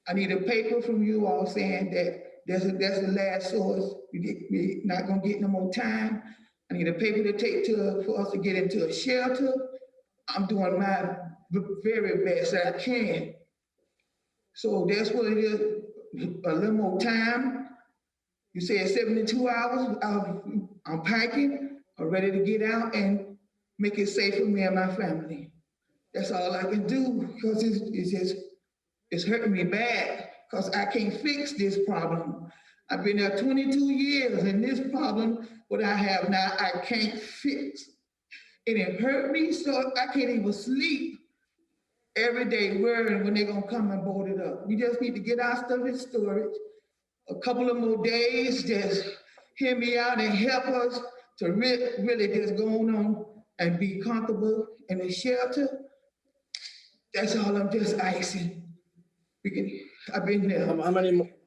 I need a paper from you all saying that that's the last source. We're not gonna get no more time. I need a paper to take for us to get into a shelter. I'm doing my very best that I can. So that's what it is, a little more time. You said 72 hours, I'm packing, I'm ready to get out and make it safe for me and my family. That's all I can do, because it's hurting me bad, because I can't fix this problem. I've been there 22 years, and this problem, what I have now, I can't fix. And it hurt me so I can't even sleep every day worrying when they're gonna come and board it up. We just need to get our stuff in storage. A couple of more days, just hear me out and help us to really just go on and be comfortable in the shelter. That's all I'm just asking. I've been there.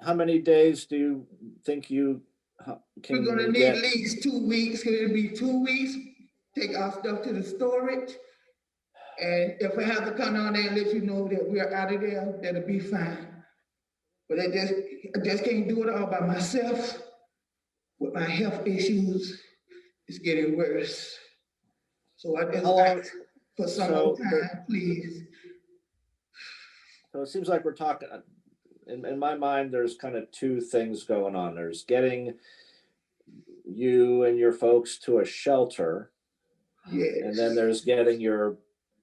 How many days do you think you can We're gonna need get? at least 2 weeks. It'll be 2 weeks. Take our stuff to the storage. And if I have to come down there and let you know that we're out of there, that'll be fine. But I just can't do it all by myself. With my health issues, it's getting worse. So I just ask for some more time, please. So it seems like we're talking, in my mind, there's kind of two things going on. There's getting you and your folks to a shelter, and then there's getting your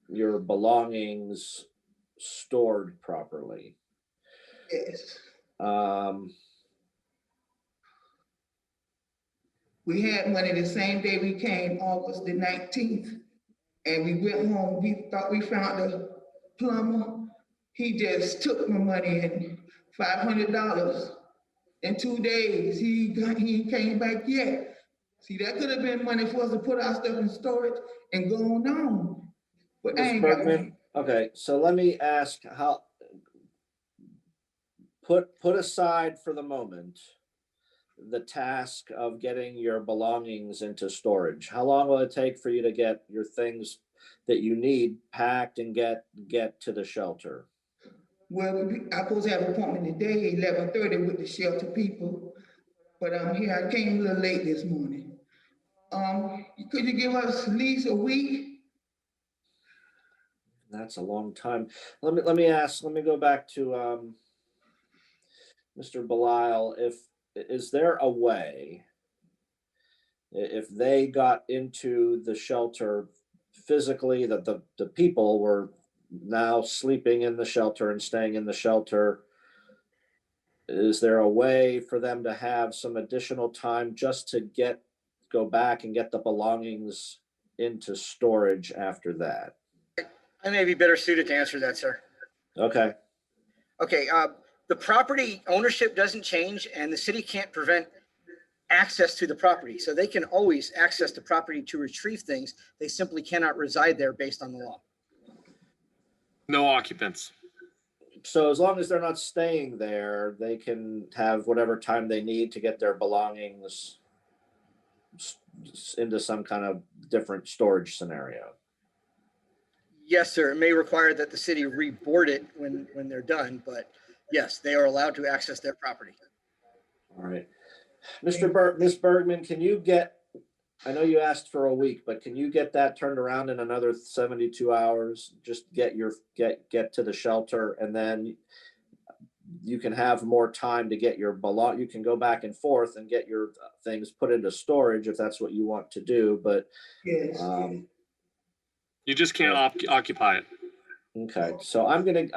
belongings stored properly. Yes. We had money the same day we came, August the 19th, and we went home. We thought we found a plumber. He just took my money and $500 in 2 days. He came back yet. See, that could have been money for us to put our stuff in storage and go on. But I Ms. ain't got Bergman, money. okay, so let me ask how, put aside for the moment the task of getting your belongings into storage. How long will it take for you to get your things that you need packed and get to the shelter? Well, I supposed to have an appointment today, 11:30 with the shelter people, but I'm here. I came a little late this morning. Could you give us at least a week? That's a long time. Let me go back to Mr. Belisle. Is there a way, if they got into the shelter physically, that the people were now sleeping in the shelter and staying in the shelter, is there a way for them to have some additional time just to go back and get the belongings into storage after that? I may be better suited to answer that, sir. Okay. Okay, the property ownership doesn't change and the city can't prevent access to the property. So they can always access the property to retrieve things. They simply cannot reside there based on the law. No occupants. So as long as they're not staying there, they can have whatever time they need to get their belongings into some kind of different storage scenario. Yes, sir. It may require that the city reboard it when they're done, but yes, they are allowed to access their property. All right. Ms. Bergman, can you I know you asked for a week, but can you get that turned around in another 72 hours? Just get to the shelter, and then you can have more time to get your you can go back and forth and get your things put into storage if that's what you want to do, but yes. You just can't occupy it. Okay, so I'm going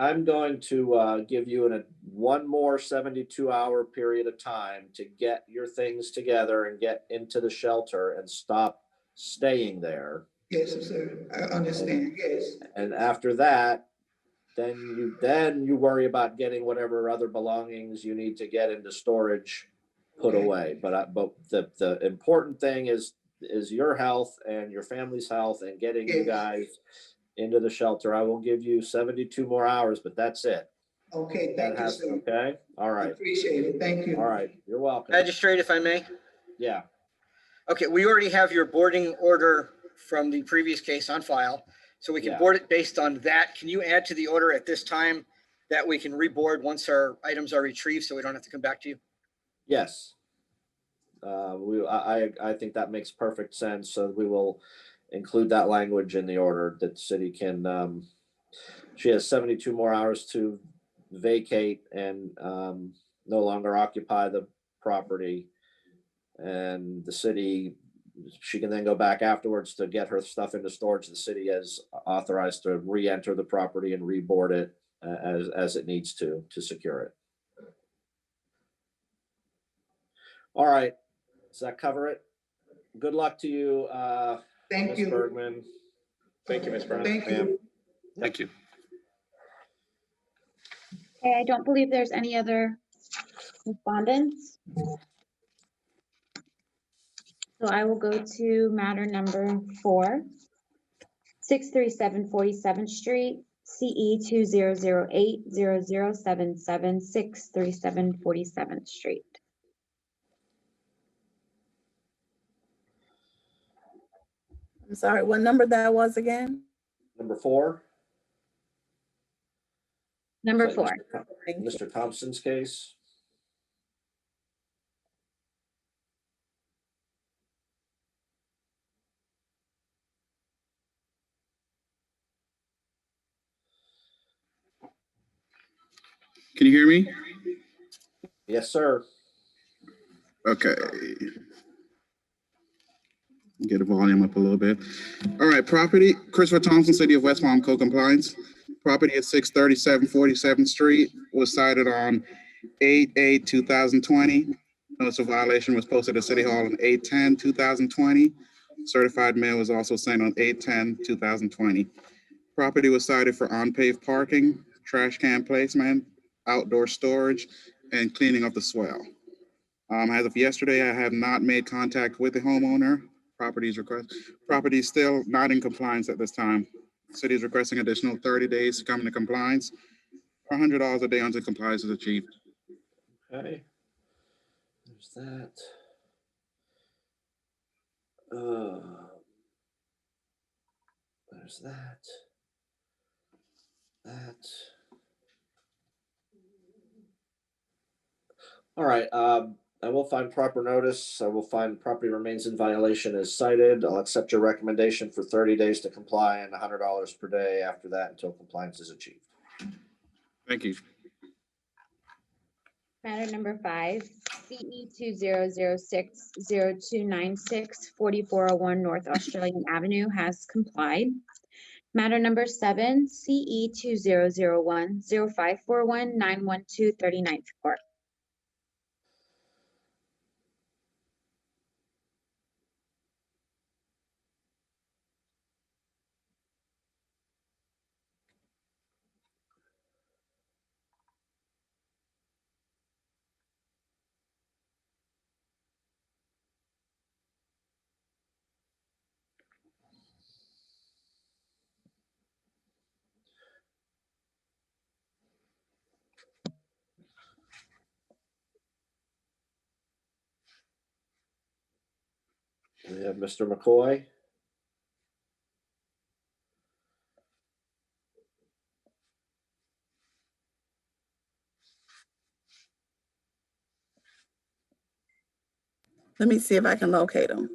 to give you one more 72-hour period of time to get your things together and get into the shelter and stop staying there. Yes, sir. I understand. Yes. And after that, then you worry about getting whatever other belongings you need to get into storage put away. But the important thing is your health and your family's health and getting you guys into the shelter. I will give you 72 more hours, but that's it. Okay, thank you, sir. Okay, all right. I appreciate it. Thank you. All right, you're welcome. Magistrate, if I may. Yeah. Okay, we already have your boarding order from the previous case on file, so we can board it based on that. Can you add to the order at this time that we can reboard once our items are retrieved so we don't have to come back to you? Yes. I think that makes perfect sense. So we will include that language in the order that the city can, she has 72 more hours to vacate and no longer occupy the property. And the city, she can then go back afterwards to get her stuff into storage. The city has authorized to re-enter the property and reboard it as it needs to secure it. All right. Does that cover it? Good luck to you, Thank Ms. you. Bergman. Thank you, Ms. Brown. Thank you. Thank you. Okay, I don't believe there's any other respondents. So I will go to matter number 4, 637 47th Street, CE 20080077 637 47th Street. I'm sorry, what number that was again? Number 4. Number Is that 4. Mr. Thompson's case. Can you hear me? Yes, sir. Okay. Get the volume up a little bit. All right, property, Christopher Thompson, City of West Palm, co-compliance. Property at 637 47th Street was cited on 8/8/2020. Notice of violation was posted at City Hall on 8/10/2020. Certified mail was also sent on 8/10/2020. Property was cited for unpaved parking, trash can placement, outdoor storage, and cleaning of the swell. As of yesterday, I have not made contact with the homeowner. Property is still not in compliance at this time. City is requesting additional 30 days to come into compliance. $100 a day until compliance is achieved. Okay. There's that. There's that. That. All right. I will find proper notice. I will find property remains in violation as cited. I'll accept your recommendation for 30 days to comply and $100 per day after that until compliance is achieved. Thank you. Matter number 5, CE 20060296 4401 North Australian Avenue has complied. Matter number 7, CE 2001 0541 912 39th Court. We have Mr. McCoy. Let me see if I can locate him.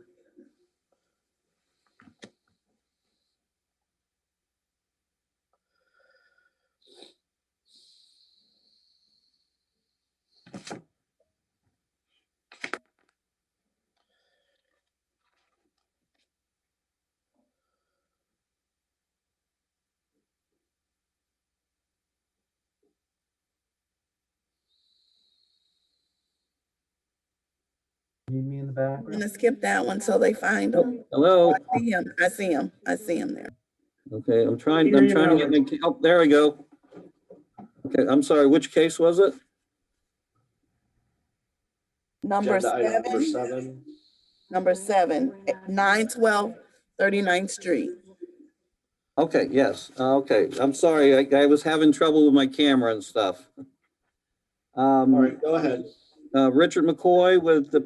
Need me in the back? I'm gonna skip that one till they find him. Hello? I see him. I see him. I see him there. Okay, I'm trying to get my, oh, there we go. Okay, I'm sorry, which case was it? Number Agenda item number 7, 7. number 7, 912 39th Street. Okay, yes, okay, I'm sorry, I was having trouble with my camera and stuff. All right, go ahead. Richard McCoy with the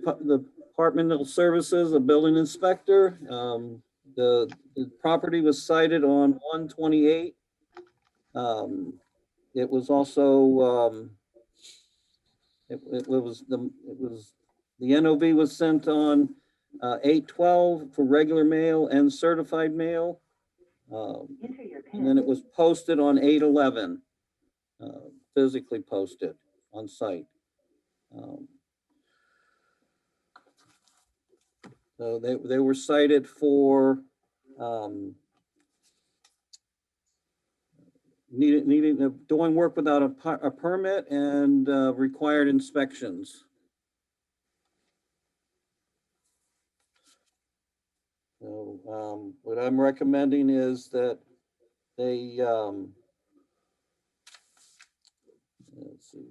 Departmental Services, a building inspector. The property was cited on 1/28. It was also, it was the NOV was sent on 8/12 for regular mail and certified mail. And then it was posted on 8/11, physically posted on site. So they were cited for doing work without a permit and required inspections. So what I'm recommending is that they let's see,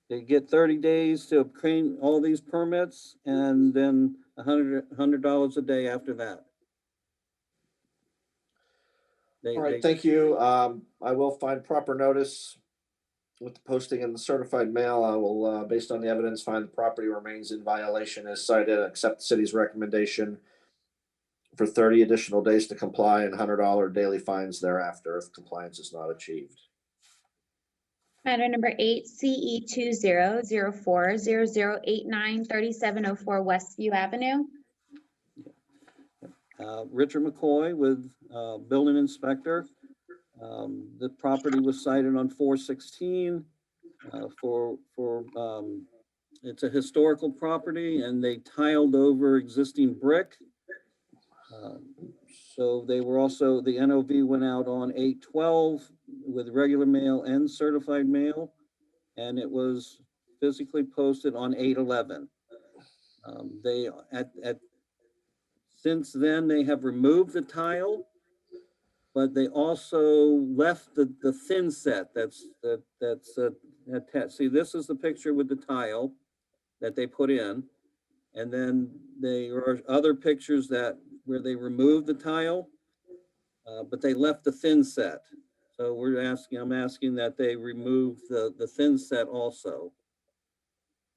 they get 30 days to obtain all these permits and then $100 a day after that. All right, thank you. I will find proper notice with the posting in the certified mail. I will, based on the evidence, find the property remains in violation as cited, accept the city's recommendation for 30 additional days to comply and $100 daily fines thereafter if compliance is not achieved. Matter number 8, CE 20040089 3704 Westview Avenue. Richard McCoy with building inspector. The property was cited on 4/16. it's a historical property and they tiled over existing brick. So they were also, the NOV went out on 8/12 with regular mail and certified mail. And it was physically posted on 8/11. They, since then, they have removed the tile, but they also left the thin set that's attached. See, this is the picture with the tile that they put in. And then there are other pictures where they removed the tile, but they left the thin set. So I'm asking that they remove the thin set also.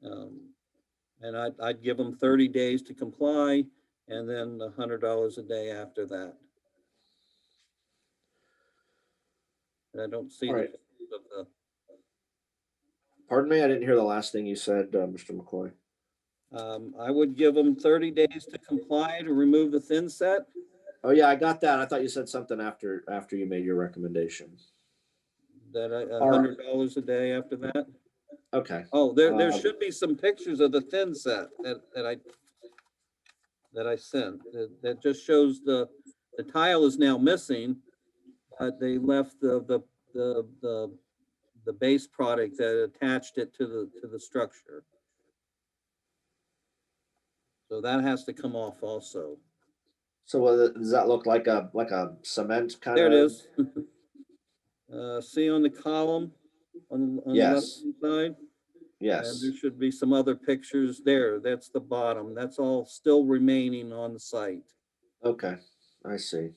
And I'd give them 30 days to comply and then $100 a day after that. And I don't see All the right. pictures of the. Pardon me, I didn't hear the last thing you said, Mr. McCoy. I would give them 30 days to comply to remove the thin set. Oh yeah, I got that. I thought you said something after you made your recommendation. That $100 a day after that. Okay. Oh, there should be some pictures of the thin set that I sent. That just shows the tile is now missing, but they left the base product that attached it to the structure. So that has to come off also. So does that look like a cement kind There of? it is. See on the column on the left Yes. side? Yes. And there should be some other pictures there. That's the bottom. That's all still remaining on the site. Okay, I see.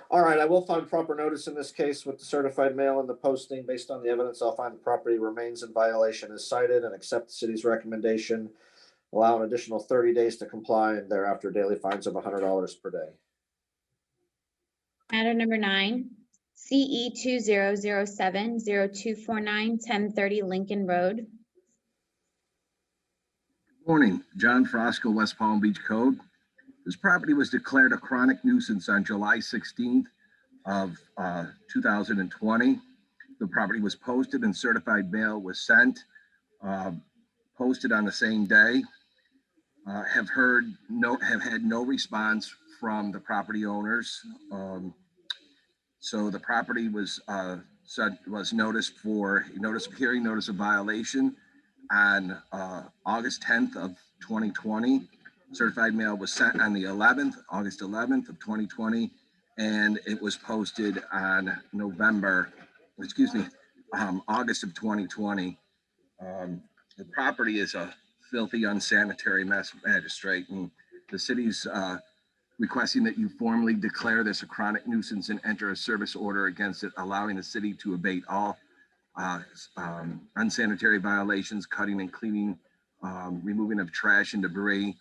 All right, I will find proper notice in this case with the certified mail and the posting. Based on the evidence, I'll find the property remains in violation as cited and accept the city's recommendation. Allow an additional 30 days to comply and thereafter daily fines of $100 per day. Matter number 9, CE 2007-0249, 1030 Lincoln Road. Morning, John Frosco, West Palm Beach Code. This property was declared a chronic nuisance on July 16th of 2020. The property was posted and certified mail was sent, posted on the same day. Have had no response from the property owners. So the property was noticed for notice of hearing, notice of violation on August 10th of 2020. Certified mail was sent on the August 11th of 2020, and it was posted on August of 2020. The property is a filthy, unsanitary mess, magistrate, and the city's requesting that you formally declare this a chronic nuisance and enter a service order against it, allowing the city to abate all unsanitary violations, cutting and cleaning, removing of trash and debris,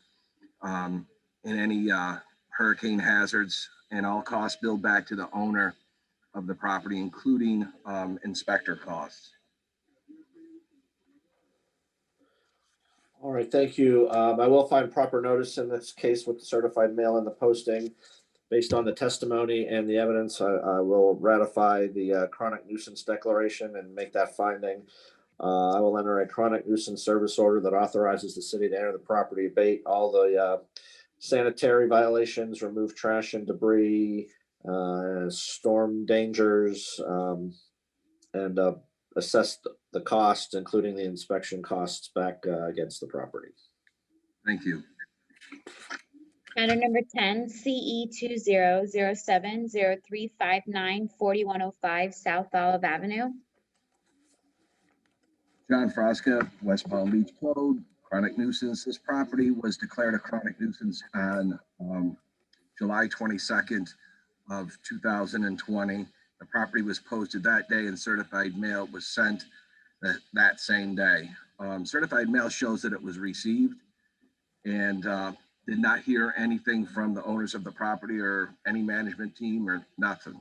and any hurricane hazards, and all costs billed back to the owner of the property, including inspector costs. All right, thank you. I will find proper notice in this case with the certified mail and the posting. Based on the testimony and the evidence, I will ratify the chronic nuisance declaration and make that finding. I will enter a chronic nuisance service order that authorizes the city to enter the property, abate all the sanitary violations, remove trash and debris, storm dangers, and assess the cost, including the inspection costs, back against the property. Thank you. Matter number 10, CE 2007-0359, 4105 South Olive Avenue. John Frosca, West Palm Beach Code, chronic nuisance. This property was declared a chronic nuisance on July 22nd of 2020. The property was posted that day and certified mail was sent that same day. Certified mail shows that it was received, and did not hear anything from the owners of the property or any management team or nothing.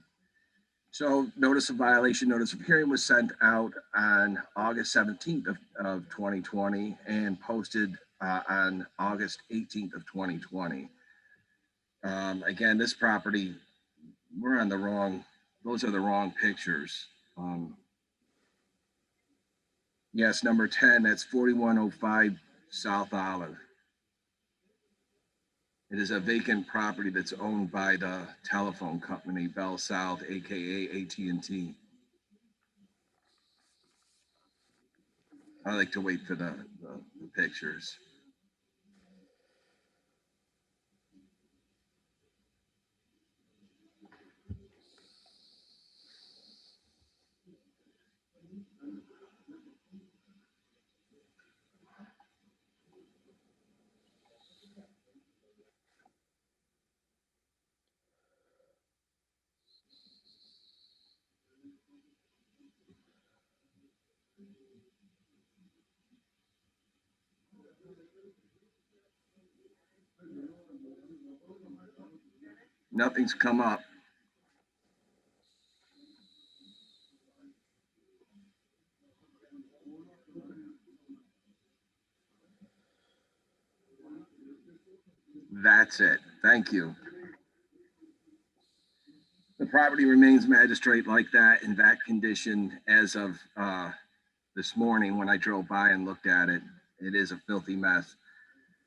So notice of violation, notice of hearing was sent out on August 17th of 2020 and posted on August 18th of 2020. Again, this property, those are the wrong pictures. Yes, number 10, that's 4105 South Olive. It is a vacant property that's owned by the telephone company Bell South, AKA AT&T. I like to wait for the pictures. Nothing's come up. That's it. Thank you. The property remains magistrate like that in that condition as of this morning when I drove by and looked at it. It is a filthy mess.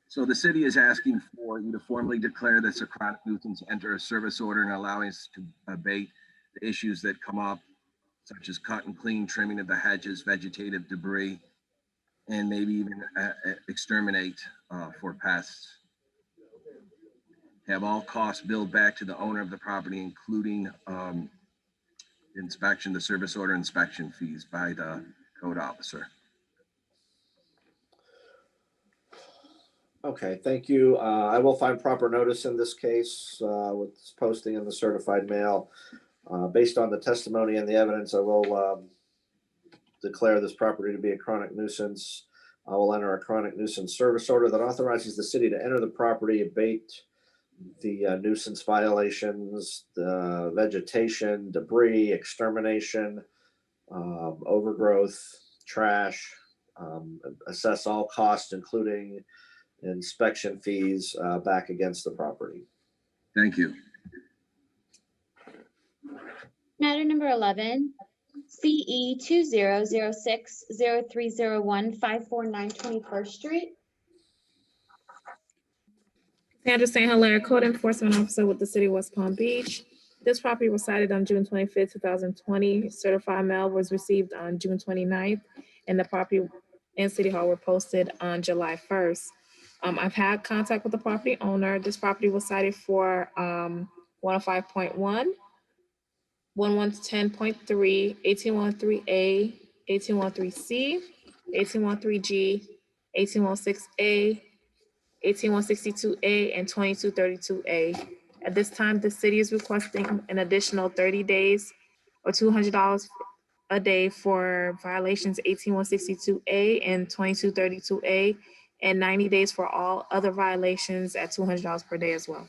So the city is asking for you to formally declare this a chronic nuisance, enter a service order and allowing us to abate the issues that come up, such as cut and clean, trimming of the hedges, vegetative debris, and maybe even exterminate for pests. Have all costs billed back to the owner of the property, including inspection, the service order inspection fees by the code officer. Okay, thank you. I will find proper notice in this case with this posting in the certified mail. Based on the testimony and the evidence, I will declare this property to be a chronic nuisance. I will enter a chronic nuisance service order that authorizes the city to enter the property, abate the nuisance violations, the vegetation, debris, extermination, overgrowth, trash, assess all costs, including inspection fees back against the property. Thank you. Matter number 11, CE 20060301 549 21st Street. Sandra St. Hilaire, Code Enforcement Officer with the City of West Palm Beach. This property was cited on June 25th, 2020. Certified mail was received on June 29th, and the property and City Hall were posted on July 1st. I've had contact with the property owner. This property was cited for 105.1, 1110.3, 1813A, 1813C, 1813G, 1816A, 18162A, and 2232A. At this time, the city is requesting an additional 30 days or $200 a day for violations 18162A and 2232A, and 90 days for all other violations at $200 per day as well.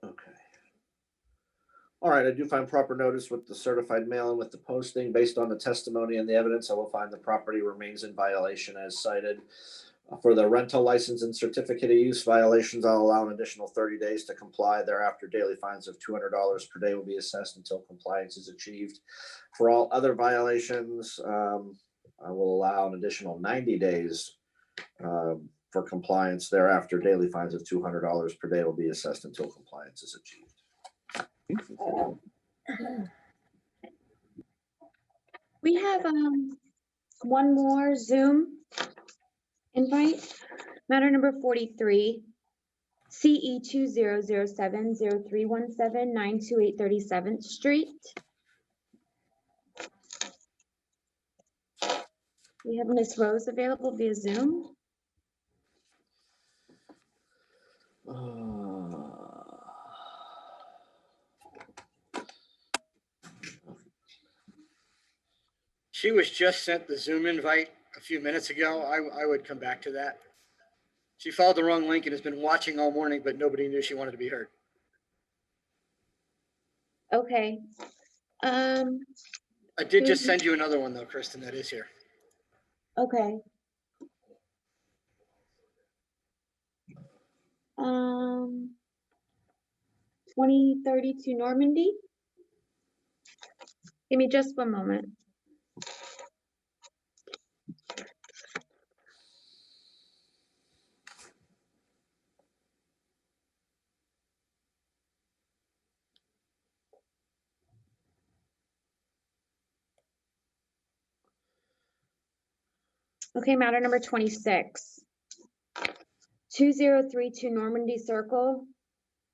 Okay. All right, I do find proper notice with the certified mail and with the posting. Based on the testimony and the evidence, I will find the property remains in violation as cited. For the rental license and certificate of use violations, I'll allow an additional 30 days to comply. Thereafter, daily fines of $200 per day will be assessed until compliance is achieved. For all other violations, I will allow an additional 90 days for compliance. Thereafter, daily fines of $200 per day will be assessed until compliance is achieved. We have one more Zoom invite. Matter number 43, CE 20070317 928 37th Street. We have Miss Rose available via Zoom. She was just sent the Zoom invite a few minutes ago. I would come back to that. She followed the wrong link and has been watching all morning, but nobody knew she wanted to be heard. Okay. I did just send you another one though, Kristen, that is here. Okay. 2032 Normandy. Give me just one moment. Okay, matter number 26. 2032 Normandy Circle,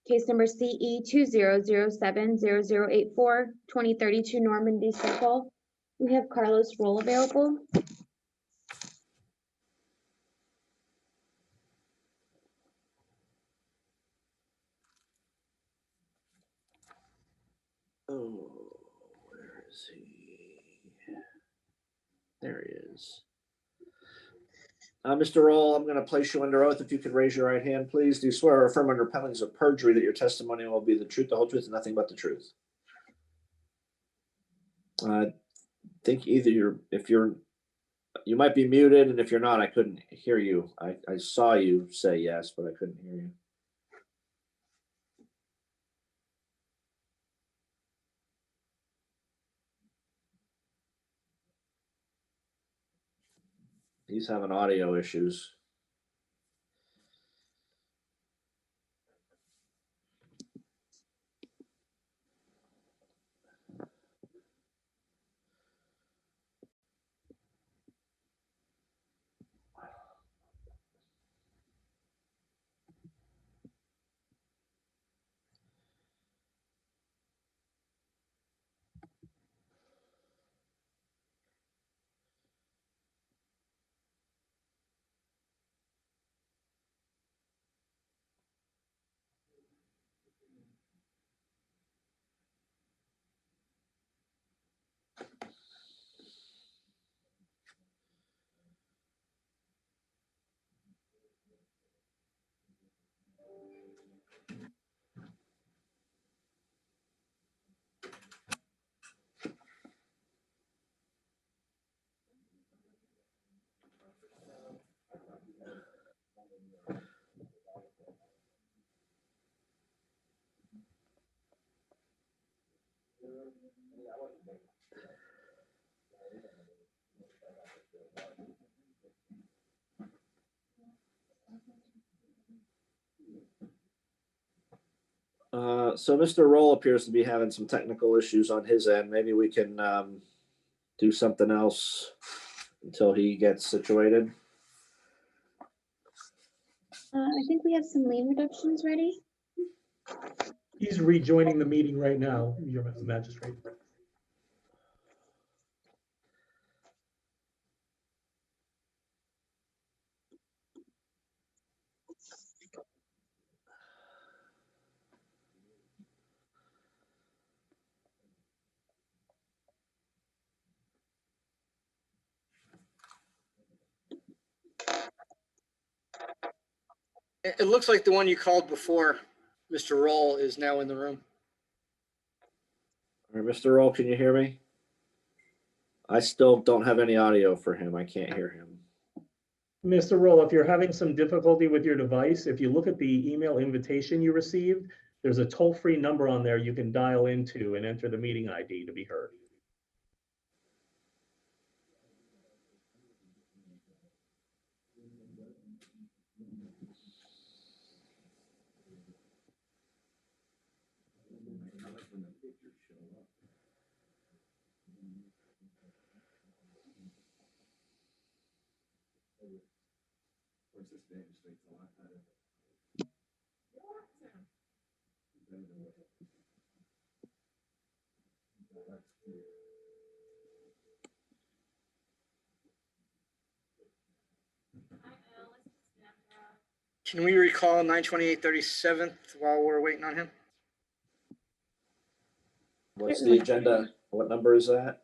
case number CE 20070084, 2032 Normandy Circle. We have Carlos Roll available. Oh, where is he? There he is. Mr. Roll, I'm going to place you under oath. If you could raise your right hand, please. Do you swear or affirm under penalties of perjury that your testimony will be the truth, the whole truth, and nothing but the truth? I think either you might be muted, and if you're not, I couldn't hear you. I saw you say yes, but I couldn't hear you. He's having audio issues. So Mr. Roll appears to be having some technical issues on his end. Maybe we can do something else until he gets situated. I think we have some lien reductions ready. He's rejoining the meeting right now, Your Magistrate. It looks like the one you called before, Mr. Roll, is now in the room. All right, Mr. Roll, can you hear me? I still don't have any audio for him. I can't hear him. Mr. Roll, if you're having some difficulty with your device, if you look at the email invitation you received, there's a toll-free number on there you can dial into and enter the meeting ID to be heard. Can we recall 92837th while we're waiting on him? What's the agenda? What number is that?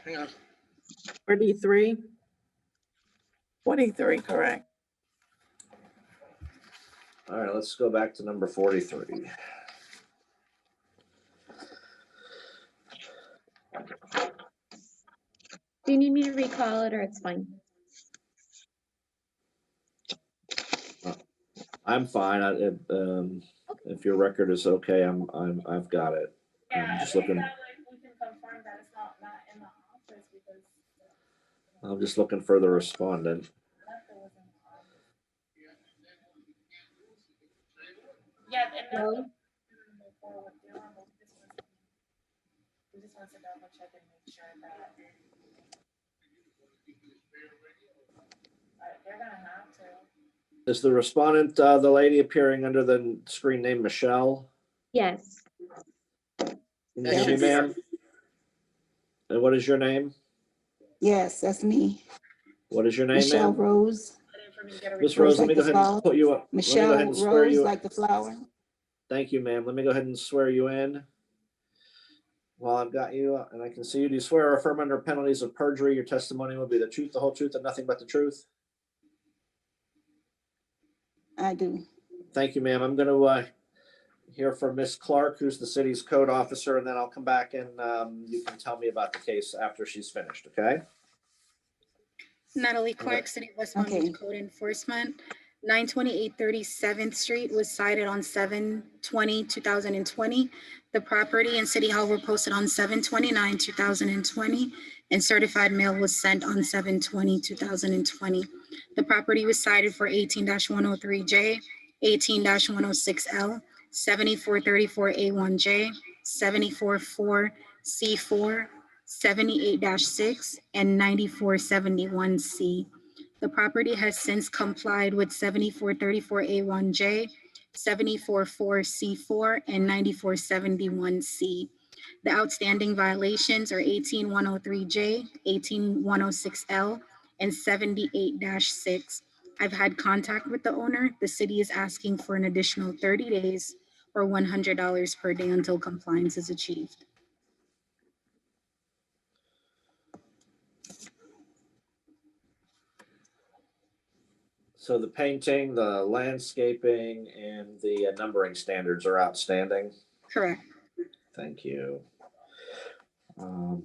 Hang on. 43? 43, correct. All right, let's go back to number 43. Do you need me to recall it or it's fine? I'm fine. If your record is okay, I've got it. I'm just looking. I'm just looking for the respondent. Hello? Is the respondent the lady appearing under the screen name Michelle? Yes. Can you hear me, ma'am? And what is your name? Yes, that's me. What is your name, Michelle ma'am? Rose. Miss Rose, let me like go the ahead and flower. put you up. Let me go ahead Michelle and swear Rose, you. like the flower. Thank you, ma'am. Let me go ahead and swear you in. While I've got you, and I can see you, do you swear or affirm under penalties of perjury your testimony will be the truth, the whole truth, and nothing but the truth? I do. Thank you, ma'am. I'm going to hear from Miss Clark, who's the city's code officer, and then I'll come back and you can tell me about the case after she's finished, okay? Natalie Clark, City of West Palm Beach Code Enforcement. 928 37th Street was cited on 7/20/2020. The property and City Hall were posted on 7/29/2020, and certified mail was sent on 7/20/2020. The property was cited for 18-103J, 18-106L, 7434A1J, 744C4, 78-6, and 9471C. The property has since complied with 7434A1J, 744C4, and 9471C. The outstanding violations are 18103J, 18106L, and 78-6. I've had contact with the owner. The city is asking for an additional 30 days or $100 per day until compliance is achieved. So the painting, the landscaping, and the numbering standards are outstanding. Correct. Thank you. All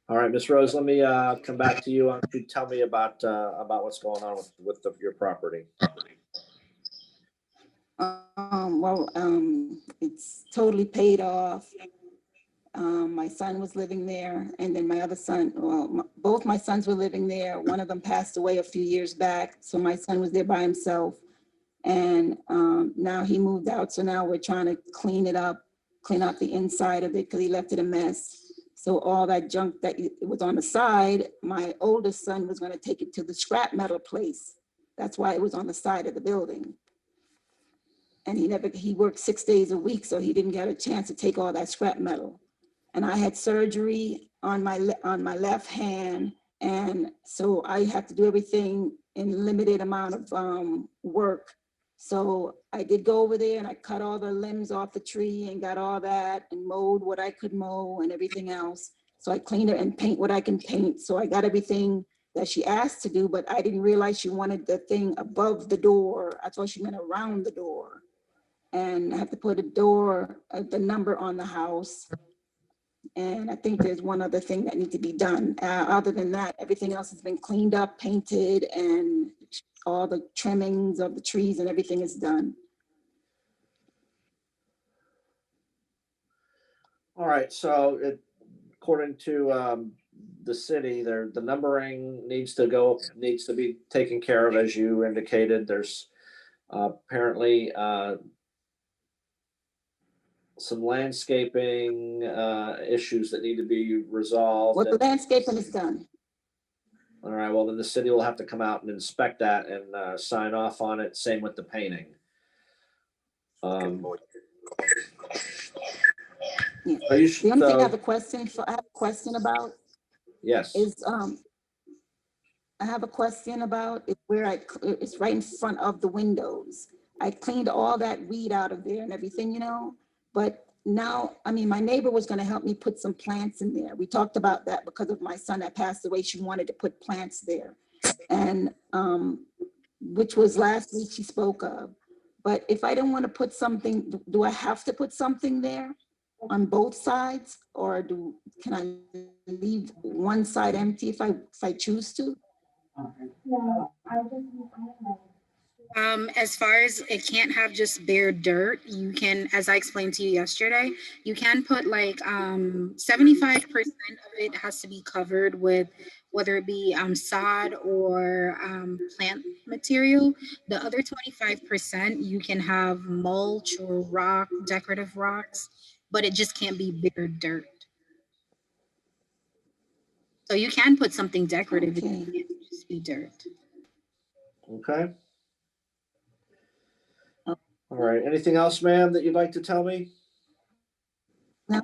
right, Miss Rose, let me come back to you. You tell me about what's going on with your property. It's totally paid off. My son was living there, and then my other son, both my sons were living there. One of them passed away a few years back, so my son was there by himself. And now he moved out, so now we're trying to clean it up, clean out the inside of it because he left it a mess. So all that junk that was on the side, my oldest son was going to take it to the scrap metal place. That's why it was on the side of the building. And he worked 6 days a week, so he didn't get a chance to take all that scrap metal. And I had surgery on my left hand, and so I had to do everything in limited amount of work. So I did go over there and I cut all the limbs off the tree and got all that and mowed what I could mow and everything else. So I cleaned it and paint what I can paint. So I got everything that she asked to do, but I didn't realize she wanted the thing above the door. I thought she meant around the door. And I have to put the number on the house. And I think there's one other thing that needs to be done. Other than that, everything else has been cleaned up, painted, and all the trimmings of the trees and everything is done. All right, so according to the city, the numbering needs to be taken care of, as you indicated. There's apparently some landscaping issues that need to be resolved. Well, the landscaping is done. All right, well, then the city will have to come out and inspect that and sign off on it. Same with the painting. Yeah. Are you, The only thing I have a question about yes. is I have a question about is where it's right in front of the windows. I cleaned all that weed out of there and everything, but now, I mean, my neighbor was going to help me put some plants in there. We talked about that because of my son that passed away. She wanted to put plants there, and which was last week she spoke of. But if I don't want to put something, do I have to put something there on both sides, or can I leave one side empty if I choose to? As far as it can't have just bare dirt, you can, as I explained to you yesterday, you can put like 75% of it has to be covered with whether it be sod or plant material. The other 25% you can have mulch or rock, decorative rocks, but it just can't be bare dirt. So you can put something decorative, it can't just be dirt. Okay. All right. Anything else, ma'am, that you'd like to tell me? No,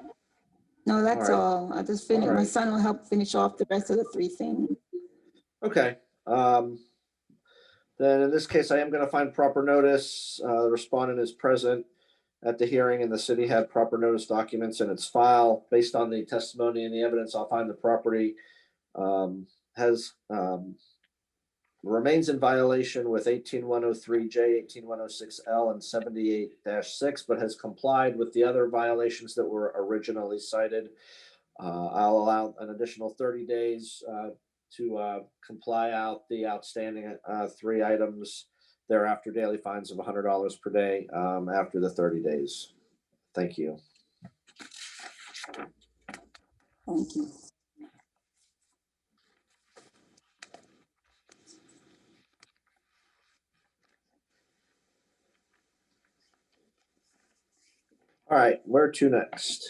no, that's right. all. I just finished. All My right. son will help finish off the rest of the 3 things. Okay. Then in this case, I am going to find proper notice. The respondent is present at the hearing and the city had proper notice documents in its file. Based on the testimony and the evidence, I'll find the property has remains in violation with 18103J, 18106L, and 78-6, but has complied with the other violations that were originally cited. I'll allow an additional 30 days to comply out the outstanding 3 items. Thereafter, daily fines of $100 per day after the 30 days. Thank you. Thank you. All right, where to next?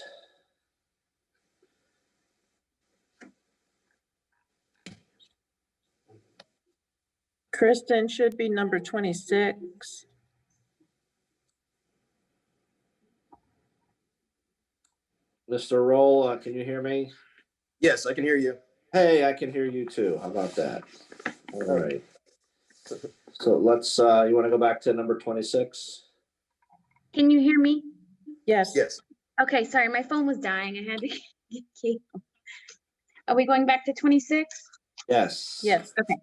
Kristen should be number 26. Mr. Roll, can you hear me? Yes, I can hear you. Hey, I can hear you too. How about that? All right. So let's, you want to go back to number 26? Can you hear me? Yes. Yes. Okay, sorry, my phone was dying. I had to get cable. Are we going back to 26? Yes. Yes. Okay.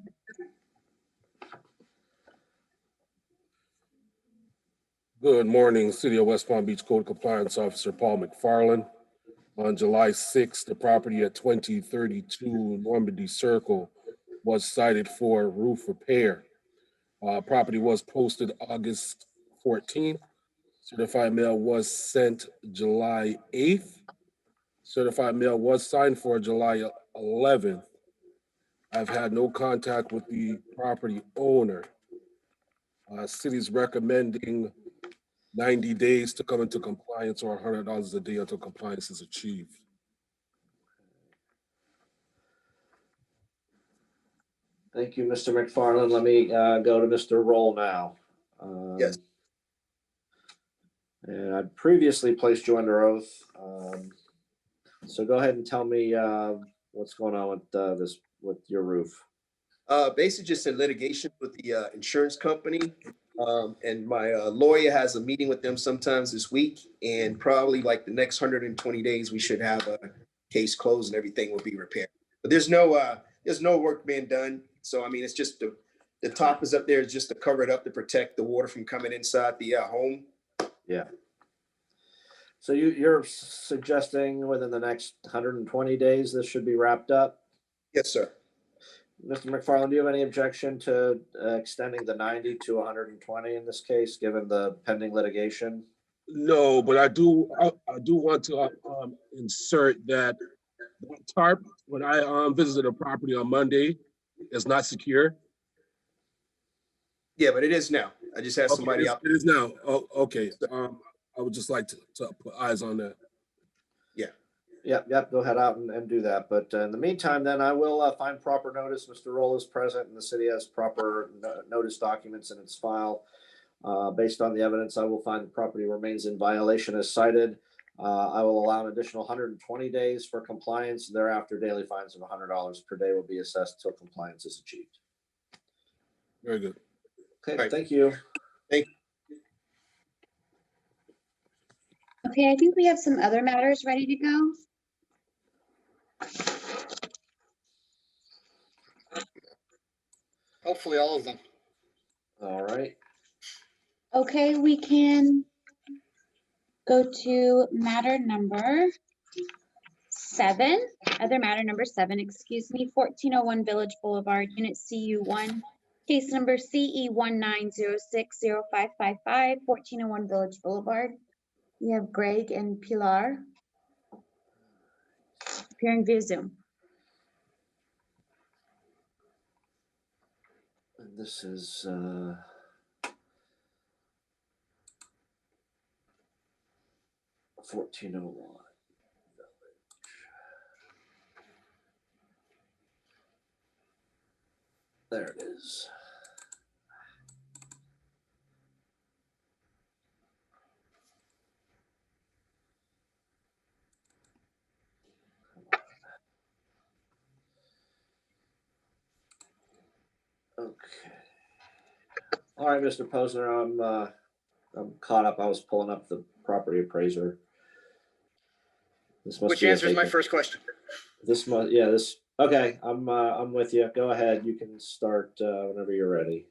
Good morning, City of West Palm Beach Code Compliance Officer Paul McFarland. On July 6th, the property at 2032 Normandy Circle was cited for roof repair. Property was posted August 14th. Certified mail was sent July 8th. Certified mail was signed for July 11th. I've had no contact with the property owner. City's recommending 90 days to come into compliance or $100 a day until compliance is achieved. Thank you, Mr. McFarland. Let me go to Mr. Roll now. Yes. And I previously placed you under oath. So go ahead and tell me what's going on with with your roof. Basically just in litigation with the insurance company. And my lawyer has a meeting with them sometimes this week, and probably like the next 120 days, we should have a case closed and everything will be repaired. But there's no work being done. So, I mean, it's just the top is up there just to cover it up to protect the water from coming inside the home. Yeah. So you're suggesting within the next 120 days, this should be wrapped up? Yes, sir. Mr. McFarland, do you have any objection to extending the 90 to 120 in this case, given the pending litigation? No, but I do want to insert that tarp, when I visited a property on Monday, is not secure. Yeah, but it is now. I just had somebody out. It is now. Oh, okay. I would just like to put eyes on that. Yeah. Yep. Go ahead out and do that. But in the meantime, then I will find proper notice. Mr. Roll is present and the city has proper notice documents in its file. Based on the evidence, I will find the property remains in violation as cited. I will allow an additional 120 days for compliance. Thereafter, daily fines of $100 per day will be assessed until compliance is achieved. Very good. Okay, right. Thank you. Thank you. Okay, I think we have some other matters ready to go. Hopefully all of them. All right. Okay, we can go to matter number 7, other matter number 7, excuse me, 1401 Village Boulevard, Unit CU1, Case number CE 19060555, 1401 Village Boulevard. We have Greg and Pilar appearing via Zoom. And this is 1401. There it is. Okay. All right, Mr. Posner, I'm caught up. I was pulling up the property appraiser. This must Which be a answers my vacant- first question. This must, yeah, this, okay, I'm with you. Go ahead. You can start whenever you're ready.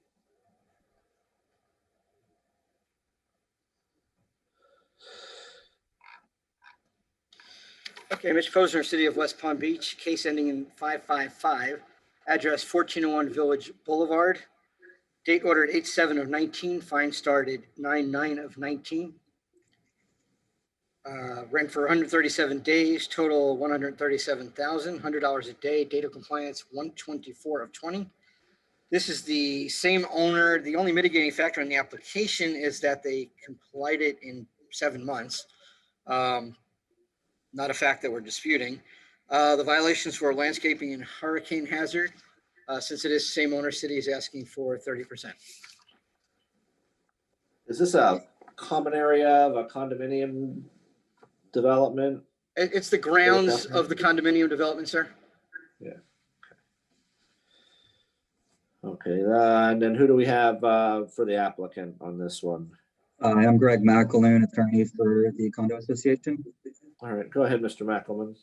Okay, Mitch Posner, City of West Palm Beach, case ending in 555, address 1401 Village Boulevard, date ordered 8/7 of 19, fine started 9/9 of 19. Rent for 137 days, total $137,000, $100 a day, date of compliance 1/24 of 20. This is the same owner. The only mitigating factor in the application is that they complied it in 7 months. Not a fact that we're disputing. The violations were landscaping and hurricane hazard. Since it is same owner, city is asking for 30%. Is this a common area of a condominium development? It's the grounds of the condominium development, sir. Yeah. Okay, and then who do we have for the applicant on this one? I'm Greg McAloon, attorney for the Condo Association. All right, go ahead, Mr. McElman.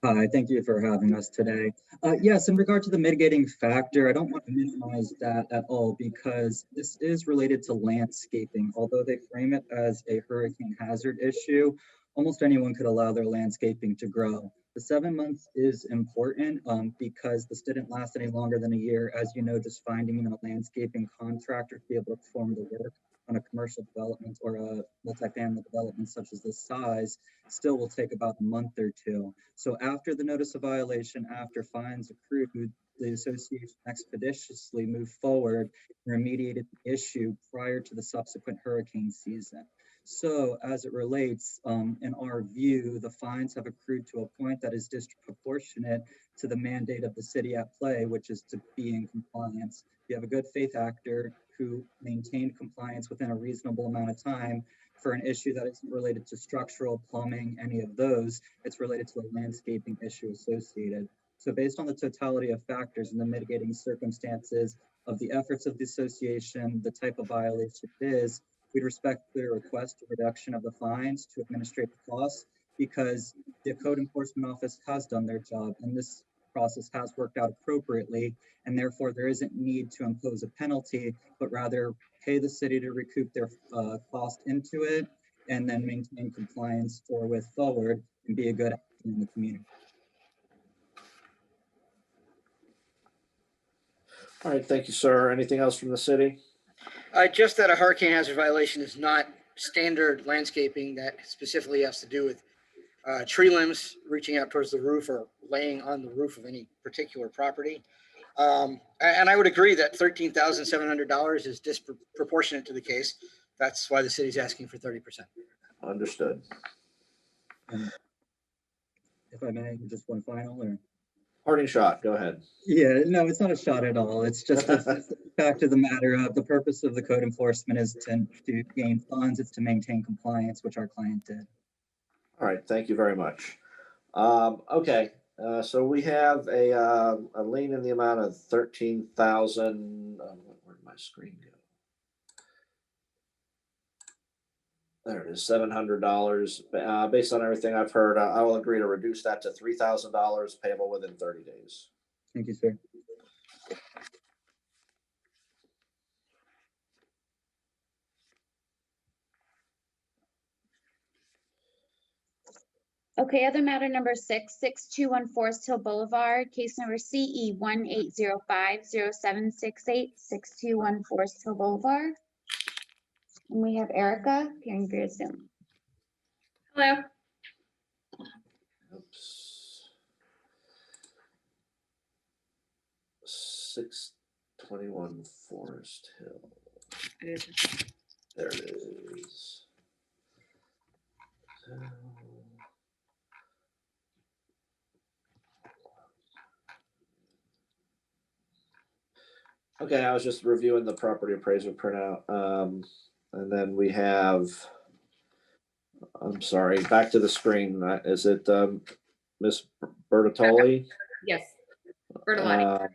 Hi, thank you for having us today. Yes, in regard to the mitigating factor, I don't want to minimize that at all because this is related to landscaping. Although they frame it as a hurricane hazard issue, almost anyone could allow their landscaping to grow. The 7 months is important because this didn't last any longer than a year. As you know, just finding a landscaping contractor to be able to perform the work on a commercial development or a multifamily development such as this size still will take about a month or two. So after the notice of violation, after fines accrued, the association expeditiously moved forward and remediated the issue prior to the subsequent hurricane season. So as it relates, in our view, the fines have accrued to a point that is disproportionate to the mandate of the city at play, which is to be in compliance. You have a good faith actor who maintained compliance within a reasonable amount of time for an issue that isn't related to structural, plumbing, any of those. It's related to a landscaping issue associated. So based on the totality of factors and the mitigating circumstances of the efforts of the association, the type of violation it is, we'd respectfully request a reduction of the fines to administrative costs because the code enforcement office has done their job and this process has worked out appropriately, and therefore there isn't need to impose a penalty, but rather pay the city to recoup their cost into it and then maintain compliance forward and be a good actor in the community. All right, thank you, sir. Anything else from the city? Just that a hurricane hazard violation is not standard landscaping that specifically has to do with tree limbs reaching out towards the roof or laying on the roof of any particular property. And I would agree that $13,700 is disproportionate to the case. That's why the city's asking for 30%. Understood. And if I may, just one final or? Parting shot, go ahead. Yeah, no, it's not a shot at all. It's just the fact of the matter of the purpose of the code enforcement is to gain funds. It's to maintain compliance, which our client did. All right, thank you very much. Okay, so we have a lien in the amount of 13,000. Where'd my screen go? There it is, $700. Based on everything I've heard, I will agree to reduce that to $3,000 payable within 30 days. Thank you, sir. Okay, other matter number 6, 6214 Hill Boulevard, case number CE 18050768, 6214 Hill Boulevard. And we have Erica appearing via Zoom. Hello. Oops. 621 Forest Hill. There it is. Okay, I was just reviewing the property appraiser printout. And then we have, I'm sorry, back to the screen. Is it Miss Bertolli? Yes. Bertolotti.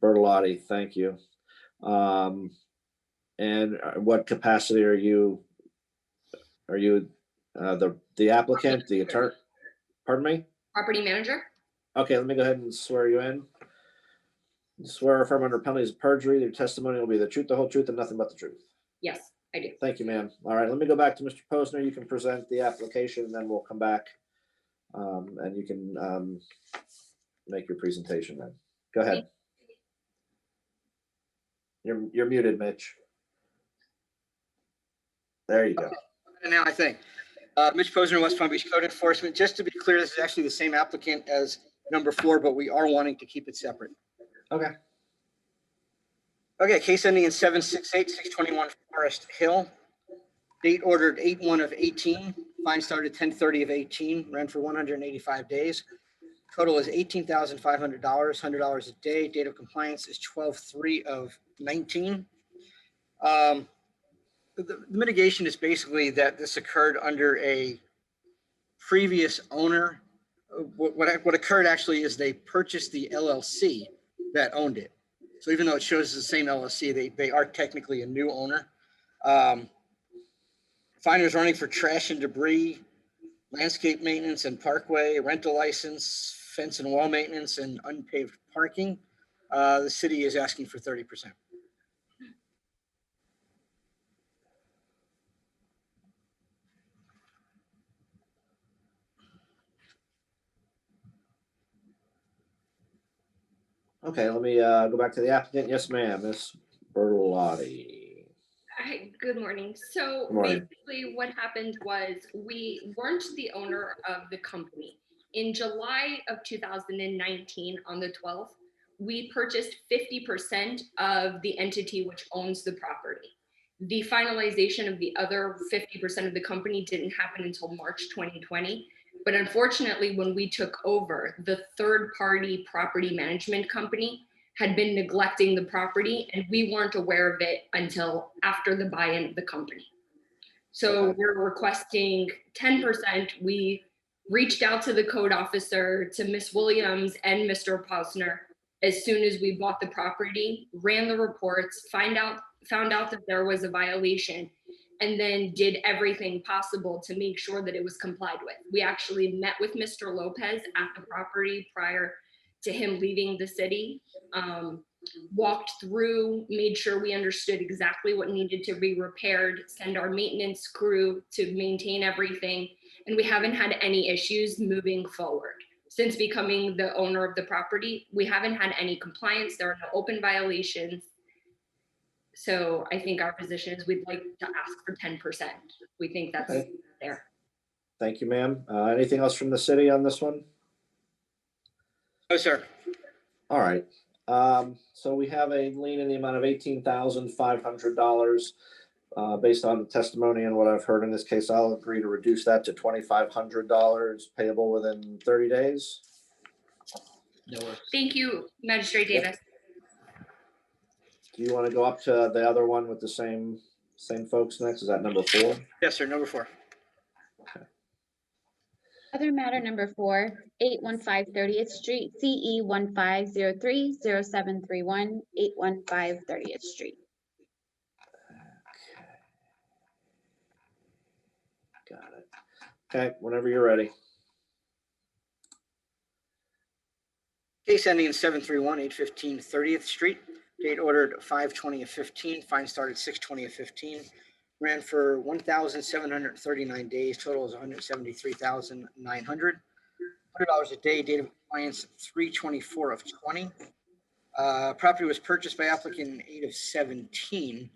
Bertolotti, thank you. And what capacity are you? Are you the applicant, the attorney? Pardon me? Property manager. Okay, let me go ahead and swear you in. Swear or affirm under penalties of perjury, your testimony will be the truth, the whole truth, and nothing but the truth. Yes, I do. Thank you, ma'am. All right, let me go back to Mr. Posner. You can present the application, and then we'll come back, and you can make your presentation then. Go ahead. You're muted, Mitch. There you go. And now I think, Mitch Posner, West Palm Beach Code Enforcement. Just to be clear, this is actually the same applicant as number 4, but we are wanting to keep it separate. Okay. Okay, case ending in 768, 621 Forest Hill. Date ordered 8/1 of 18. Fine started 10/30 of 18. Ran for 185 days. Total is $18,500, $100 a day. Date of compliance is 12/3 of 19. The mitigation is basically that this occurred under a previous owner. What occurred actually is they purchased the LLC that owned it. So even though it shows the same LLC, they are technically a new owner. Fine was running for trash and debris, landscape maintenance and parkway, rental license, fence and wall maintenance, and unpaved parking. The city is asking for 30%. Okay, let me go back to the applicant. Yes, ma'am, Miss Bertolotti. Hi, good morning. So Good morning. basically what happened was we weren't the owner of the company. In July of 2019, on the 12th, we purchased 50% of the entity which owns the property. The finalization of the other 50% of the company didn't happen until March 2020. But unfortunately, when we took over, the third-party property management company had been neglecting the property, and we weren't aware of it until after the buy-in of the company. So we're requesting 10%. We reached out to the code officer, to Ms. Williams and Mr. Posner as soon as we bought the property, ran the reports, found out that there was a violation, and then did everything possible to make sure that it was complied with. We actually met with Mr. Lopez at the property prior to him leaving the city, walked through, made sure we understood exactly what needed to be repaired, send our maintenance crew to maintain everything, and we haven't had any issues moving forward. Since becoming the owner of the property, we haven't had any compliance. There are no open violations. So I think our position is we'd like to ask for 10%. We think that's there. Thank you, ma'am. Anything else from the city on this one? No, sir. All right. So we have a lien in the amount of $18,500. Based on the testimony and what I've heard in this case, I'll agree to reduce that to $2,500 payable within 30 days. Thank you, Magistrate Davis. Do you want to go up to the other one with the same folks next? Is that number 4? Yes, sir. Number 4. Other matter number 4, 815 30th Street, CE 15030731, 815 30th Street. Got it. Okay, whenever you're ready. Case ending in 731, 815 30th Street. Date ordered 5/20 of 15. Fine started 6/20 of 15. Ran for 1,739 days. Total is 173,900. $100 a day, date of compliance 3/24 of 20. Property was purchased by applicant in 8 of 17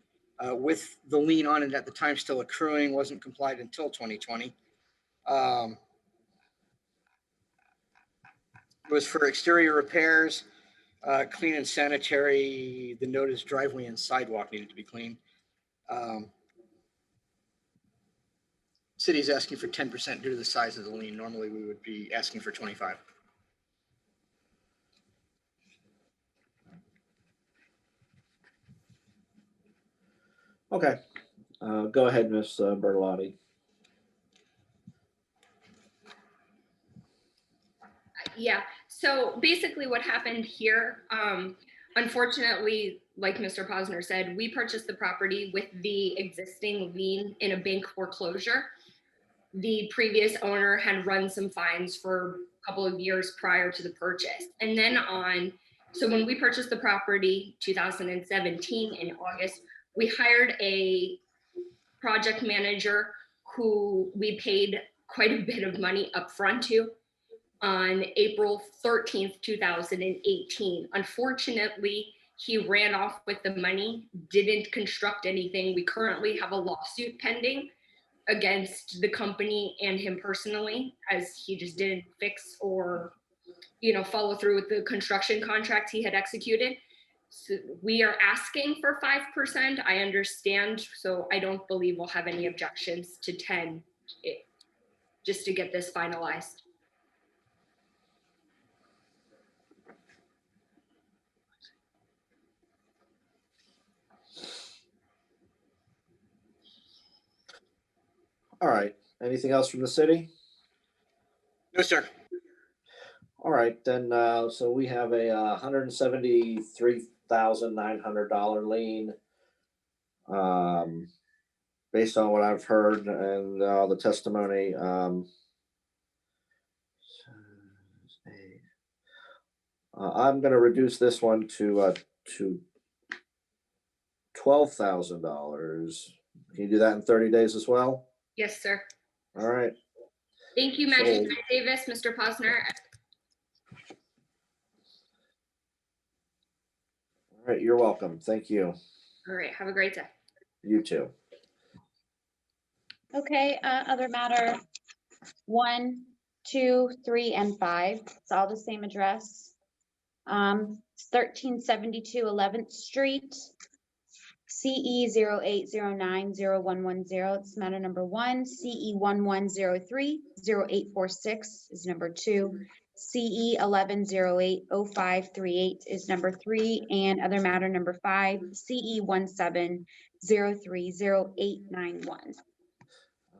with the lien on it at the time still accruing, wasn't complied until 2020. It was for exterior repairs, clean and sanitary. The note is driveway and sidewalk needed to be cleaned. City's asking for 10% due to the size of the lien. Normally, we would be asking for 25. Okay, go ahead, Ms. Bertolotti. Yeah, so basically what happened here, unfortunately, like Mr. Posner said, we purchased the property with the existing lien in a bank foreclosure. The previous owner had run some fines for a couple of years prior to the purchase. And then so when we purchased the property 2017 in August, we hired a project manager who we paid quite a bit of money upfront to on April 13th, 2018. Unfortunately, he ran off with the money, didn't construct anything. We currently have a lawsuit pending against the company and him personally, as he just didn't fix or, follow through with the construction contract he had executed. So we are asking for 5%. I understand, so I don't believe we'll have any objections to 10, just to get this finalized. All right, anything else from the city? No, sir. All right, then, so we have a $173,900 lien. Based on what I've heard and the testimony, I'm gonna reduce this one to $12,000. Can you do that in 30 days as well? Yes, sir. All right. Thank you, Magistrate Davis, Mr. Posner. All right, you're welcome. Thank you. All right, have a great day. You too. Okay, other matter 1, 2, 3, and 5. It's all the same address. It's 1372 11th Street, CE 08090110. It's matter number 1. CE 11030846 is number 2. CE 11080538 is number 3, and other matter number 5, CE 17030891.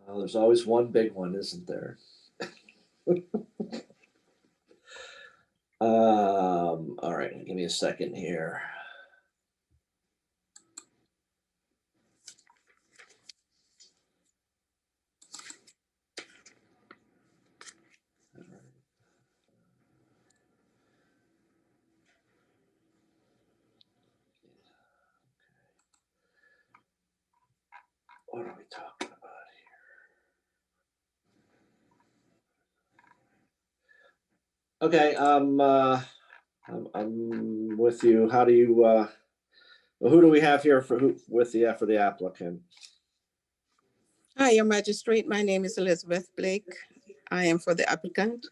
There's always one big one, isn't there? All right, give me a second here. What are we talking about here? Okay, I'm with you. How do you who do we have here for the applicant? Hi, your magistrate. My name is Elizabeth Blake. I am for the applicant.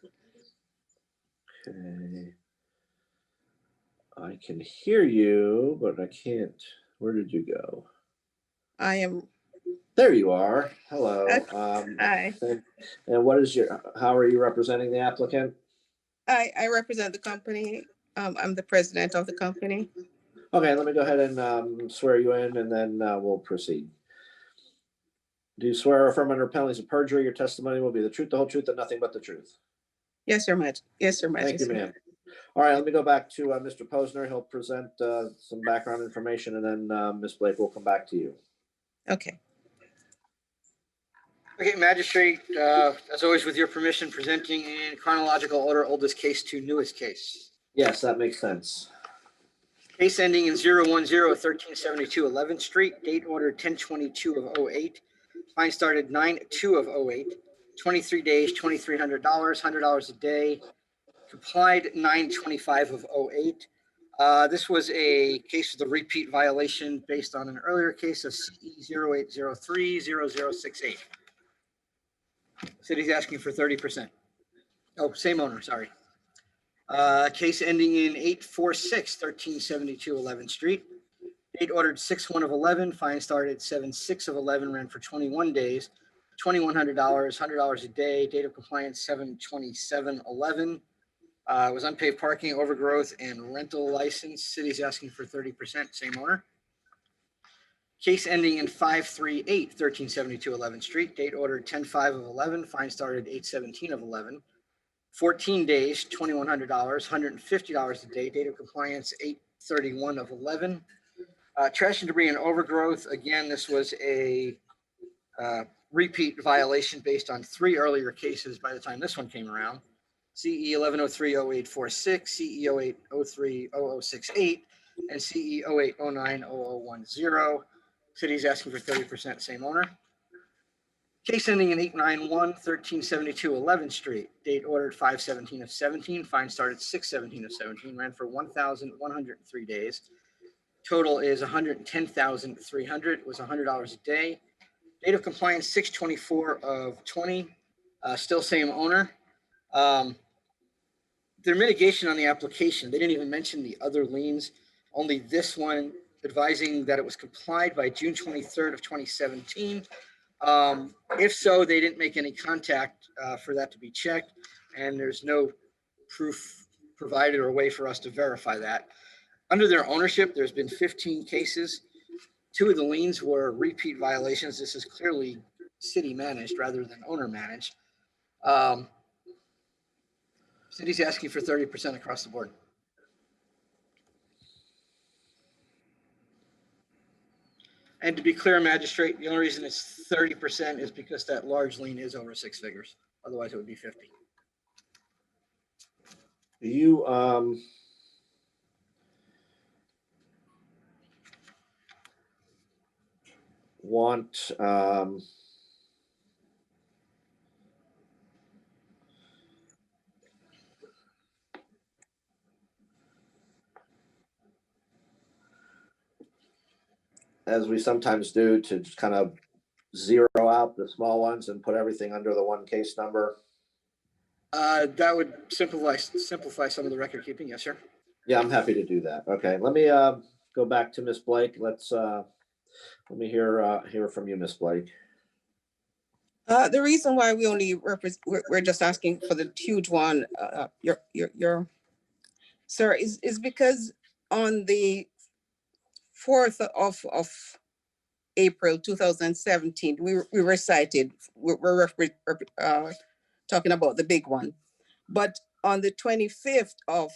Okay. I can hear you, but I can't. Where did you go? I am. There you are. Hello. Hi. And what is how are you representing the applicant? I represent the company. I'm the president of the company. Okay, let me go ahead and swear you in, and then we'll proceed. Do you swear or affirm under penalties of perjury your testimony will be the truth, the whole truth, and nothing but the truth? Yes, your majesty. Yes, your majesty. Thank you, ma'am. All right, let me go back to Mr. Posner. He'll present some background information, and then Ms. Blake will come back to you. Okay. Okay, Magistrate, as always, with your permission, presenting in chronological order, oldest case to newest case. Yes, that makes sense. Case ending in 010-1372 11th Street, date order 10/22 of 08. Fine started 9/2 of 08. 23 days, $2,300, $100 a day. Complied 9/25 of '08. This was a case of the repeat violation based on an earlier case of CE 08030068. City's asking for 30%. Oh, same owner, sorry. Case ending in 846, 1372 11th Street. Date ordered 6/1 of 11, fine started 7/6 of 11, ran for 21 days, $2,100, $100 a day, date of compliance 7/27/11. Was unpaved parking, overgrowth, and rental license. City's asking for 30%, same owner. Case ending in 538, 1372 11th Street, date ordered 10/5 of 11, fine started 8/17 of 11. 14 days, $2,100, $150 a day, date of compliance 8/31 of 11. Trash and debris and overgrowth, again, this was a repeat violation based on 3 earlier cases by the time this one came around. CE 11030846, CE 08030068, and CE 08090010. City's asking for 30%, same owner. Case ending in 891, 1372 11th Street, date ordered 5/17 of 17, fine started 6/17 of 17, ran for 1,103 days. Total is 110,300, was $100 a day. Date of compliance 6/24 of 20, still same owner. Their mitigation on the application, they didn't even mention the other liens, only this one advising that it was complied by June 23rd of 2017. If so, they didn't make any contact for that to be checked, and there's no proof provided or way for us to verify that. Under their ownership, there's been 15 cases. 2 of the liens were repeat violations. This is clearly city managed rather than owner managed. City's asking for 30% across the board. And to be clear, magistrate, the only reason it's 30% is because that large lien is over 6 figures. Otherwise, it would be 50. Do you, want, as we sometimes do, to just kind of zero out the small ones and put everything under the one case number? That would simplify some of the record keeping. Yes, sir. Yeah, I'm happy to do that. Okay, let me go back to Ms. Blake. Let me hear from you, Ms. Blake. The reason why we only we're just asking for the huge one, your sir, is because on the 4th of April 2017, we were cited. We're talking about the big one, but on the 25th of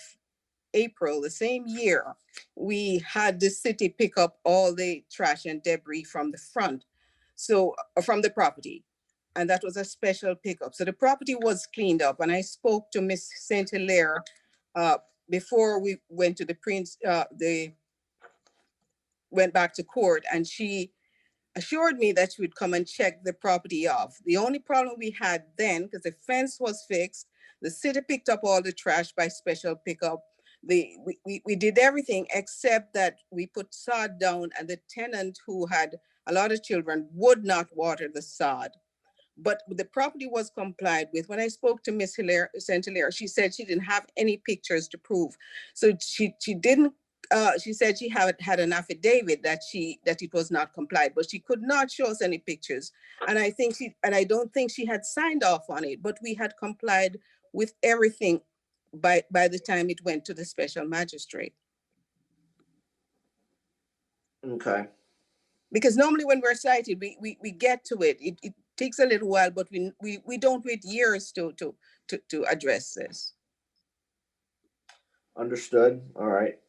April, the same year, we had the city pick up all the trash and debris from the front, so from the property. And that was a special pickup. So the property was cleaned up, and I spoke to Miss Saint Hilaire before we went to went back to court, and she assured me that she would come and check the property off. The only problem we had then, because the fence was fixed, the city picked up all the trash by special pickup. We did everything except that we put sod down, and the tenant, who had a lot of children, would not water the sod. But the property was complied with. When I spoke to Miss Saint Hilaire, she said she didn't have any pictures to prove. So she didn't. She said she had an affidavit that it was not complied, but she could not show us any pictures. And I don't think she had signed off on it, but we had complied with everything by the time it went to the special magistrate. Okay. Because normally when we're cited, we get to it. It takes a little while, but we don't wait years to address this. Understood. All right.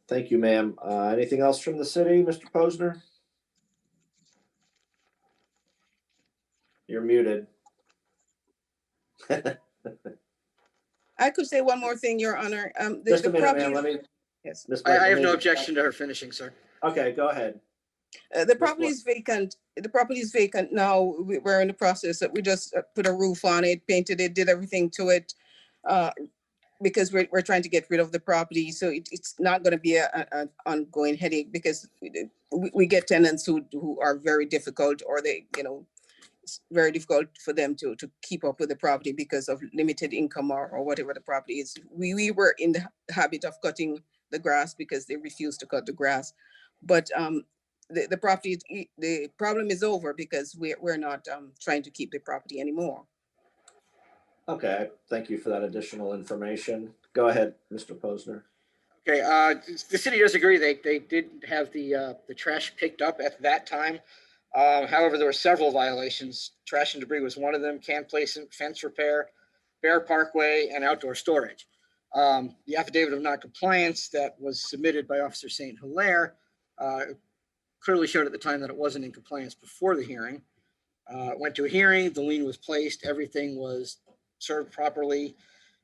Thank you, ma'am. Anything else from the city, Mr. Posner? You're muted. I could say one more thing, Your Honor. Just a minute, ma'am. Let me. Yes. Ms. Blake, I let have me- no objection to her finishing, sir. Okay, go ahead. The property is vacant. The property is vacant now. We're in the process that we just put a roof on it, painted it, did everything to it. Because we're trying to get rid of the property. So it's not going to be an ongoing headache because we get tenants who are very difficult, or they, it's very difficult for them to keep up with the property because of limited income or whatever the property is. We were in the habit of cutting the grass because they refused to cut the grass. But the property, the problem is over because we're not trying to keep the property anymore. Okay, thank you for that additional information. Go ahead, Mr. Posner. Okay, the city does agree. They did have the trash picked up at that time. However, there were several violations. Trash and debris was one of them, can placement, fence repair, Bear Parkway, and outdoor storage. The affidavit of non-compliance that was submitted by Officer St. Hilaire clearly showed at the time that it wasn't in compliance before the hearing. Went to a hearing, the lien was placed, everything was served properly.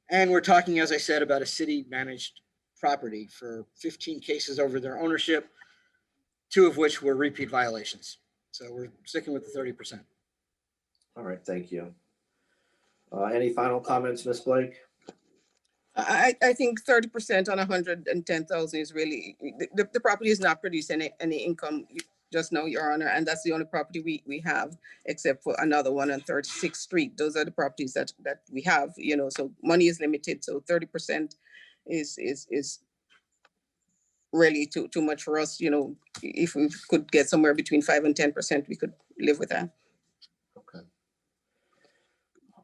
And we're talking, as I said, about a city-managed property for 15 cases over their ownership, 2 of which were repeat violations. So we're sticking with the 30%. All right, thank you. Any final comments, Ms. Blake? I think 30% on 110,000 is really, the property is not producing any income, just know, Your Honor, and that's the only property we have, except for another one on 36th Street. Those are the properties that we have, so money is limited. So 30% is really too much for us. If we could get somewhere between 5 and 10%, we could live with that. Okay.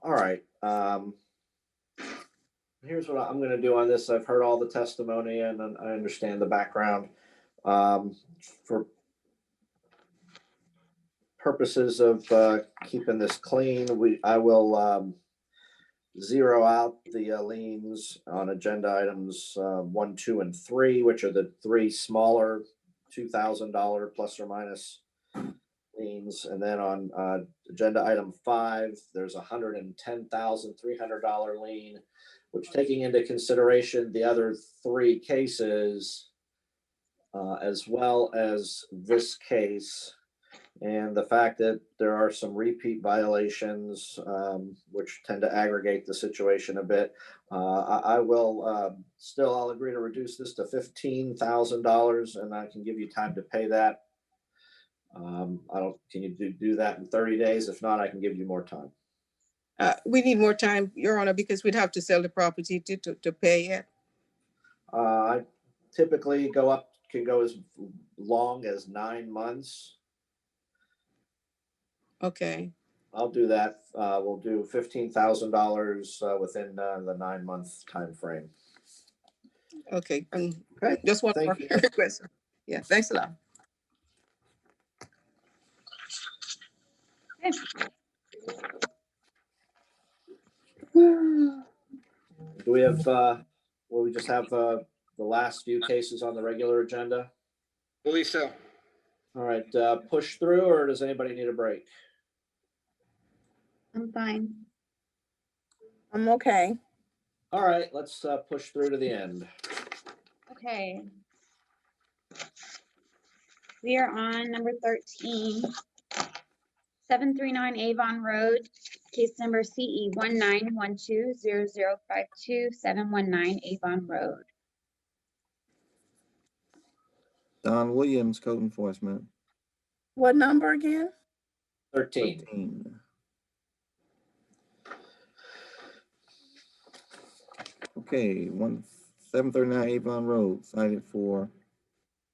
All right. Here's what I'm going to do on this. I've heard all the testimony and I understand the background. For purposes of keeping this clean, I will zero out the liens on agenda items 1, 2, and 3, which are the 3 smaller $2,000 plus or minus liens, and then on agenda item 5, there's $110,300 lien, which, taking into consideration the other 3 cases, as well as this case, and the fact that there are some repeat violations, which tend to aggregate the situation a bit, I will I'll agree to reduce this to $15,000, and I can give you time to pay that. Can you do that in 30 days? If not, I can give you more time. We need more time, Your Honor, because we'd have to sell the property to pay it. I typically can go as long as 9 months. Okay. I'll do that. We'll do $15,000 within the 9-month time frame. Okay. Okay. Just one more Thank you. request. Yeah. Thanks a lot. Do we have? Will we just have the last few cases on the regular agenda? Believe so. All right. Push through, or does anybody need a break? I'm fine. I'm okay. All right. Let's push through to the end. Okay. We are on number 13, 739 Avon Road, case number CE 19120052719 Avon Road. Don Williams, Code Enforcement. What number again? 13. Okay, 739 Avon Road, cited for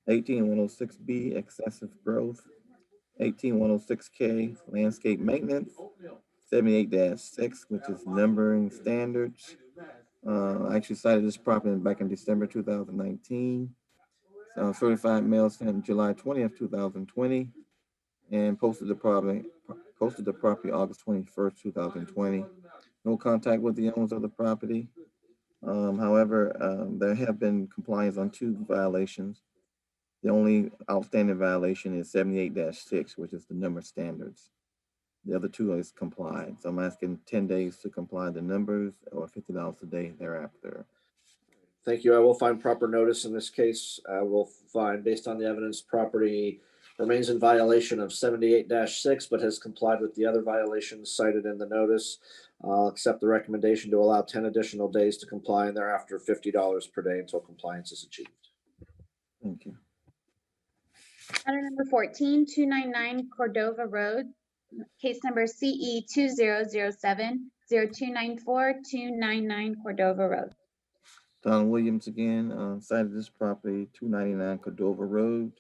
18106B, excessive growth, 18106K, landscape maintenance, 78-6, which is numbering standards. I actually cited this property back in December 2019. Certified mail sent July 20th, 2020, and posted the property August 21st, 2020. No contact with the owners of the property. However, there have been compliance on 2 violations. The only outstanding violation is 78-6, which is the number standards. The other 2 is complied. So I'm asking 10 days to comply the numbers, or $50 a day thereafter. Thank you. I will find proper notice in this case. I will find, based on the evidence, property remains in violation of 78-6, but has complied with the other violations cited in the notice. I'll accept the recommendation to allow 10 additional days to comply and thereafter $50 per day until compliance is achieved. Thank you. Matter number 14, 299 Cordova Road, case number CE 2007-0294-299 Cordova Road. Don Williams again, cited this property, 299 Cordova Road.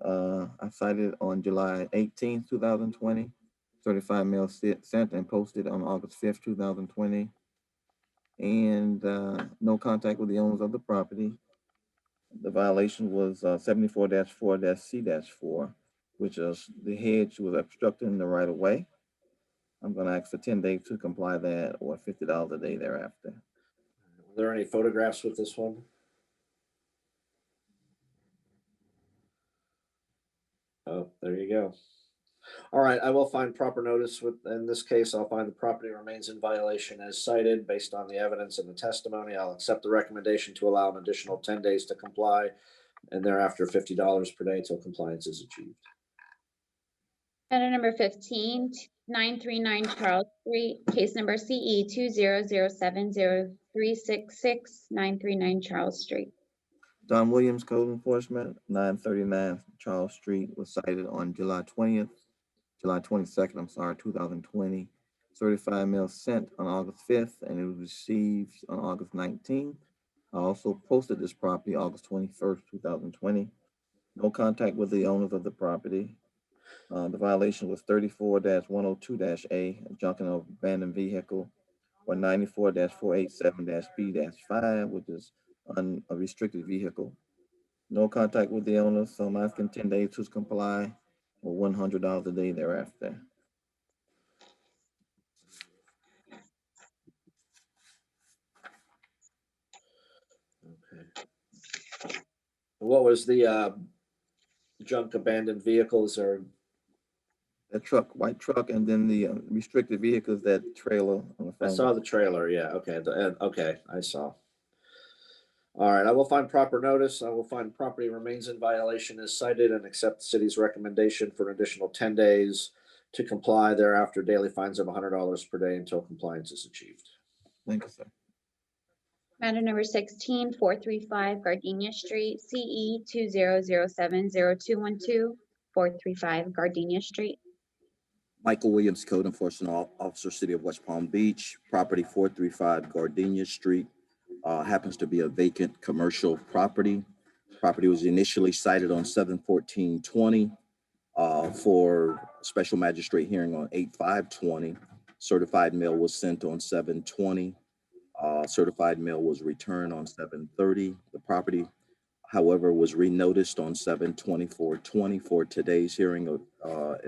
I cited it on July 18th, 2020. Certified mail sent and posted on August 5th, 2020. And no contact with the owners of the property. The violation was 74-4-C-4, which is the hedge was obstructing the right of way. I'm going to ask for 10 days to comply that or $50 a day thereafter. Are there any photographs with this one? Oh, there you go. All right, I will find proper notice in this case. I'll find the property remains in violation as cited based on the evidence and the testimony. I'll accept the recommendation to allow an additional 10 days to comply and thereafter $50 per day until compliance is achieved. Matter number 15, 939 Charles Street, case number CE 2007-0366-939 Charles Street. Don Williams, Code Enforcement, 939 Charles Street, was cited on July 22nd, 2020. Certified mail sent on August 5th, and it was received on August 19th. I also posted this property August 21st, 2020. No contact with the owners of the property. The violation was 34-102-A, junking of abandoned vehicle, or 94-487-B-5, which is a restricted vehicle. No contact with the owner, so I'm asking 10 days to comply or $100 a day thereafter. Okay. What was the junk abandoned vehicles or? The truck, white truck, and then the restricted vehicles, that trailer on the I front. saw the trailer. Yeah. Okay. Okay. I saw. All right. I will find proper notice. I will find property remains in violation as cited and accept the city's recommendation for an additional 10 days to comply. Thereafter, daily fines of $100 per day until compliance is achieved. Thank you, sir. Matter number 16, 435 Gardenia Street, CE 2007-0212-435 Gardenia Street. Michael Williams, Code Enforcement Officer, City of West Palm Beach. Property 435 Gardenia Street happens to be a vacant commercial property. Property was initially cited on 7/14/20 for special magistrate hearing on 8/5/20. Certified mail was sent on 7/20. Certified mail was returned on 7/30. The property, however, was renoticed on 7/24/20 for today's hearing at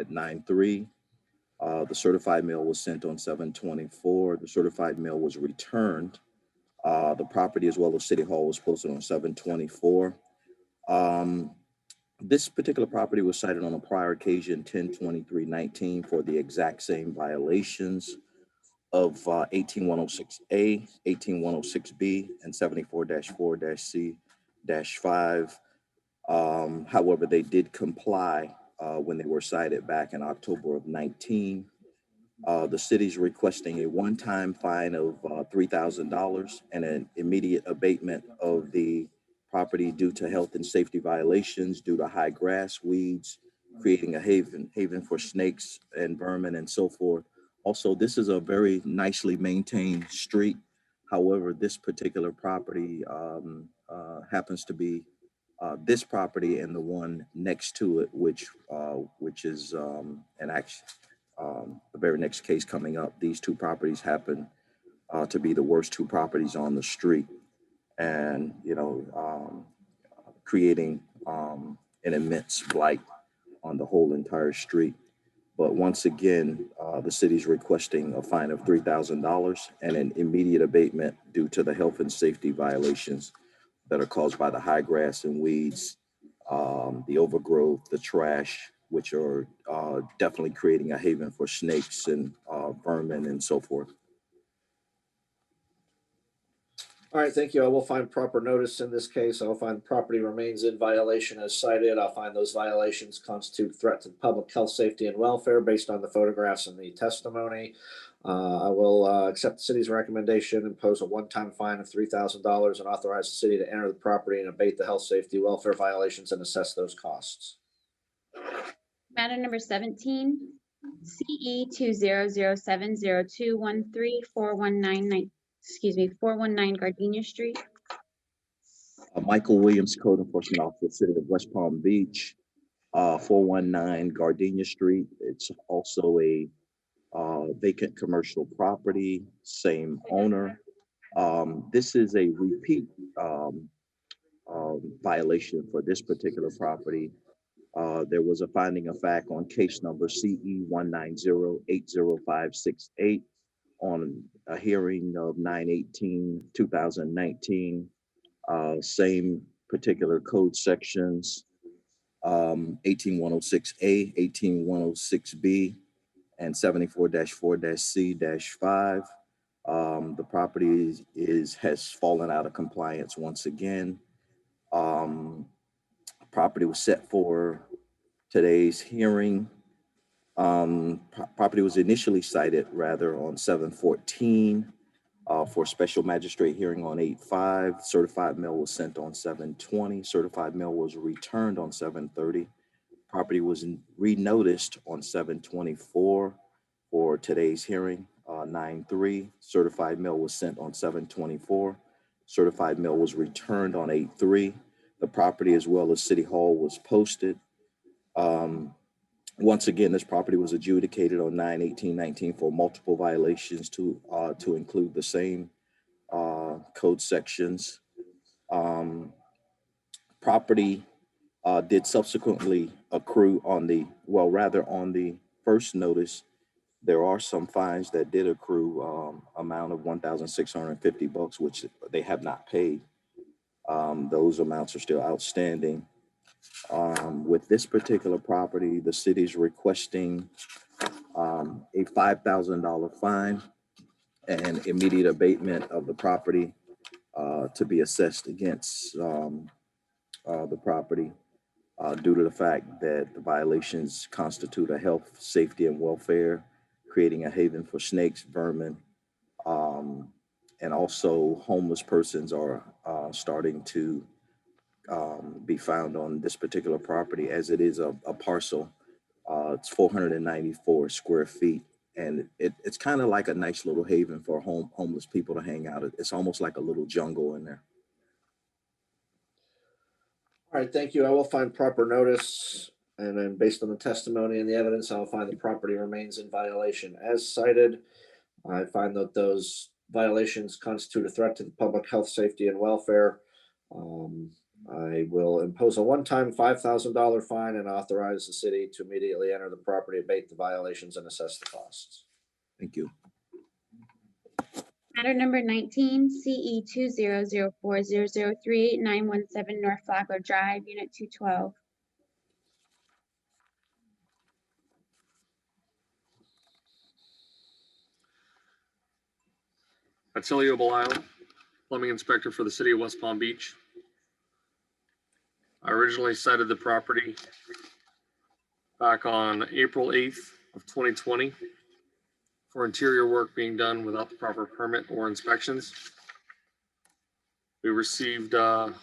9/3. The certified mail was sent on 7/24. The certified mail was returned. The property as well as City Hall was posted on 7/24. This particular property was cited on a prior occasion, 10/23/19, for the exact same violations of 18106A, 18106B, and 74-4-C-5. However, they did comply when they were cited back in October of 19. The city's requesting a one-time fine of $3,000 and an immediate abatement of the property due to health and safety violations, due to high grass, weeds, creating a haven for snakes and vermin and so forth. Also, this is a very nicely maintained street. However, this particular property happens to be this property and the one next to it, which is the very next case coming up. These two properties happen to be the worst two properties on the street, and creating an immense blight on the whole entire street. But once again, the city's requesting a fine of $3,000 and an immediate abatement due to the health and safety violations that are caused by the high grass and weeds, the overgrowth, the trash, which are definitely creating a haven for snakes and vermin and so forth. All right, thank you. I will find proper notice in this case. I'll find property remains in violation as cited. I'll find those violations constitute threat to public health, safety, and welfare based on the photographs and the testimony. I will accept the city's recommendation, impose a one-time fine of $3,000 and authorize the city to enter the property and abate the health, safety, welfare violations and assess those costs. Matter number 17, CE 419 Gardenia Street. Michael Williams, Code Enforcement Officer, City of West Palm Beach, 419 Gardenia Street. It's also a vacant commercial property, same owner. This is a repeat violation for this particular property. There was a finding of fact on case number CE 190-80568 on a hearing of 9/18/2019. Same particular code sections, 18106A, 18106B, and 74-4-C-5. The property has fallen out of compliance once again. Property was set for today's hearing. Property was initially cited rather on 7/14 for special magistrate hearing on 8/5. Certified mail was sent on 7/20. Certified mail was returned on 7/30. Property was re-noticed on 7/24 for today's hearing, 9/3. Certified mail was sent on 7/24. Certified mail was returned on 8/3. The property as well as City Hall was posted. Once again, this property was adjudicated on 9/18/19 for multiple violations to include the same code sections. Property did subsequently accrue on the first notice. There are some fines that did accrue, amount of $1,650, which they have not paid. Those amounts are still outstanding. With this particular property, the city's requesting a $5,000 fine and immediate abatement of the property to be assessed against the property due to the fact that the violations constitute a health, safety, and welfare, creating a haven for snakes, vermin, and also homeless persons are starting to be found on this particular property, as it is a parcel. It's 494 square feet, and it's kind of like a nice little haven for homeless people to hang out. It's almost like a little jungle in there. All right, thank you. I will find proper notice, and then based on the testimony and the evidence, I'll find the property remains in violation as cited. I find that those violations constitute a threat to the public health, safety, and welfare. I will impose a one-time $5,000 fine and authorize the city to immediately enter the property, abate the violations, and assess the costs. Thank you. Matter number 19, CE 20040038917 North Flagler Drive, Unit 212. Attilio Belisle, plumbing inspector for the city of West Palm Beach. I originally cited the property back on April 8th of 2020 for interior work being done without the proper permit or inspections. We received, we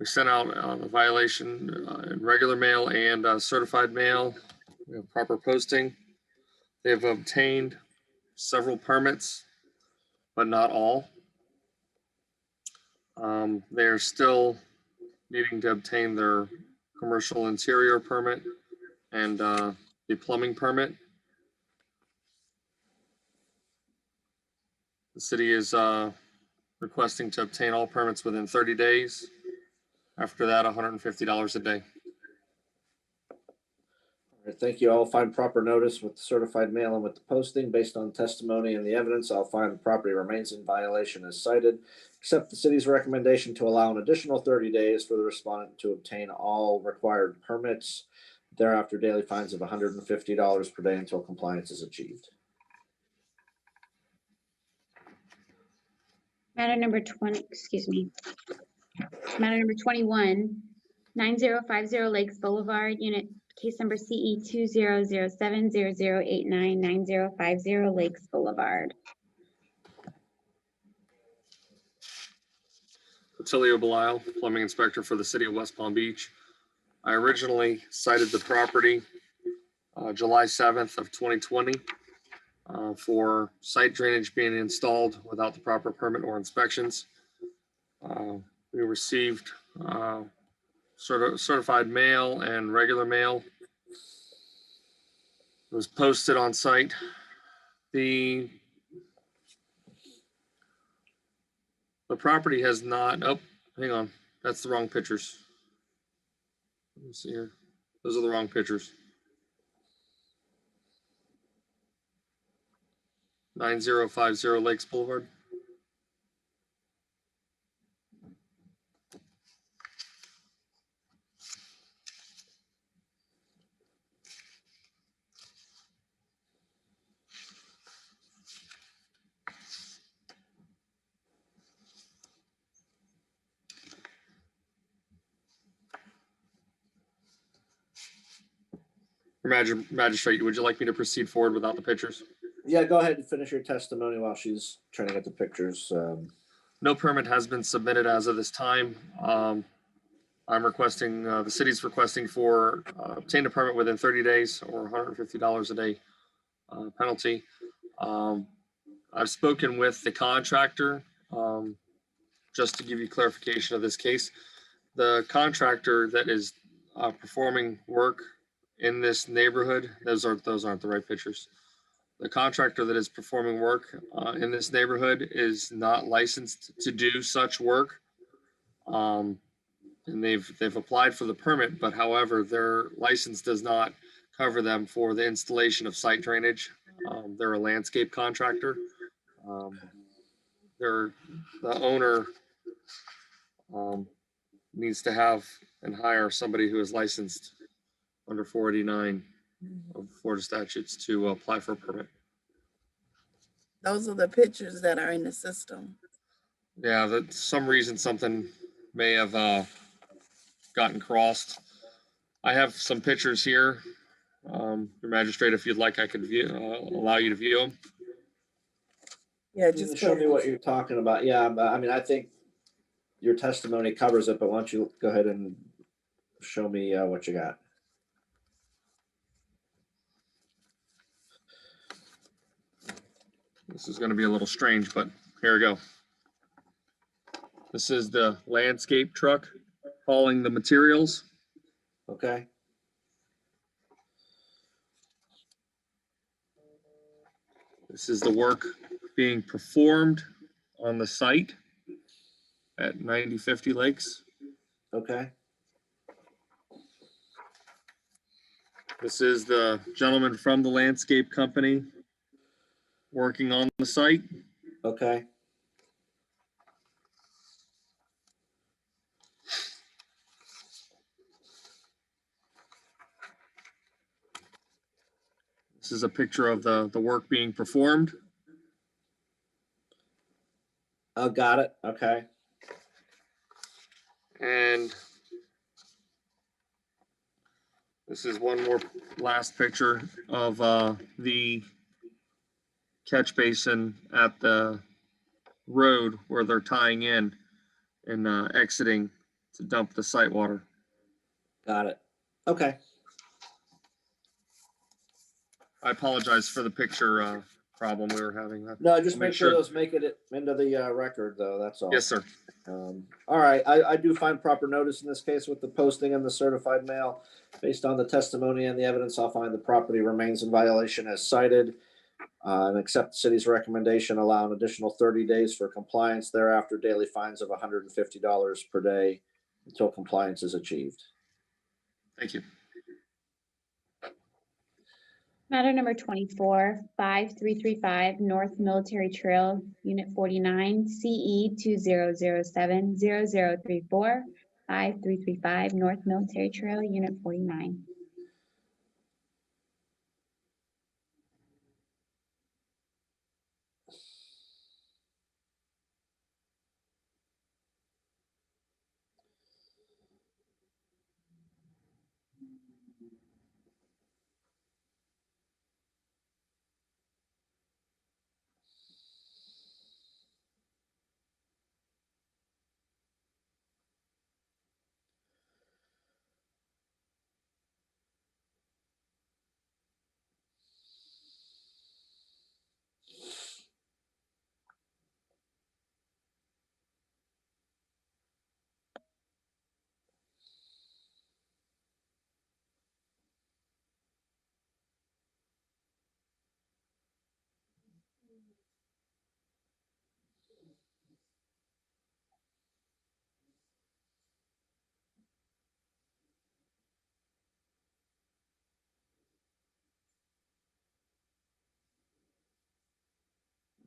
sent out the violation in regular mail and certified mail. We have proper posting. They have obtained several permits, but not all. They are still needing to obtain their commercial interior permit and the plumbing permit. The city is requesting to obtain all permits within 30 days. After that, $150 a day. All right, thank you. I'll find proper notice with the certified mail and with the posting. Based on testimony and the evidence, I'll find the property remains in violation as cited. Accept the city's recommendation to allow an additional 30 days for the respondent to obtain all required permits. Thereafter, daily fines of $150 per day until compliance is achieved. Matter number 20, excuse me. Matter number 21, 9050 Lakes Boulevard, unit case number CE 200700899050 Lakes Boulevard. Attilio Belisle, plumbing inspector for the city of West Palm Beach. I originally cited the property July 7th of 2020 for site drainage being installed without the proper permit or inspections. We received certified mail and regular mail. It was posted on site. The property has not, oh, hang on, that's the wrong pictures. Let me see here. Those are the wrong pictures. 9050 Lakes Boulevard. Magistrate, would you like me to proceed forward without the pictures? Yeah, go ahead and finish your testimony while she's trying to get the pictures. No permit has been submitted as of this time. I'm requesting, the city's requesting for obtain a permit within 30 days or $150 a day penalty. I've spoken with the contractor, just to give you clarification of this case. The contractor that is performing work in this neighborhood, those aren't the right pictures. The contractor that is performing work in this neighborhood is not licensed to do such work. And they've applied for the permit, but however, their license does not cover them for the installation of site drainage. They're a landscape contractor. The owner needs to have and hire somebody who is licensed under 489 of Florida statutes to apply for a permit. Those are the pictures that are in the system. Yeah, that some reason something may have gotten crossed. I have some pictures here. Your magistrate, if you'd like, I could view, allow you to view them. Yeah, Just show me what you're talking about. Yeah, but I mean, I think your testimony covers it, but why don't you go ahead and show me what you got? This is going to be a little strange, but here we go. This is the landscape truck hauling the materials. Okay. This is the work being performed on the site at 9050 Lakes. Okay. This is the gentleman from the landscape company working on the site. Okay. This is a picture of the work being performed. Oh, got it. Okay. And this is one more last picture of the catch basin at the road where they're tying in and exiting to dump the site water. Got it. Okay. I apologize for the picture problem we were having. No, just make sure those make it into the record, though. That's all. Yes, sir. All right. I do find proper notice in this case with the posting and the certified mail. Based on the testimony and the evidence, I'll find the property remains in violation as cited and accept the city's recommendation, allow an additional 30 days for compliance. Thereafter, daily fines of $150 per day until compliance is achieved. Thank you. Matter number 24, 5335 North Military Trail, Unit 49, CE 20070034, 5335 North Military Trail, Unit 49.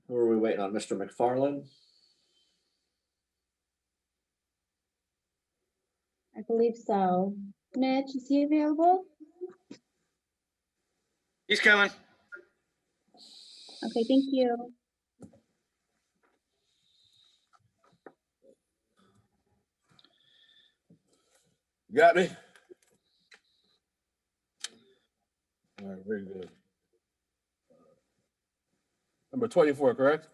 Who are we waiting on? Mr. McFarland? I believe so. Mitch, is he available? He's coming. Okay, thank you. You got me? All right, very good. Number 24, correct?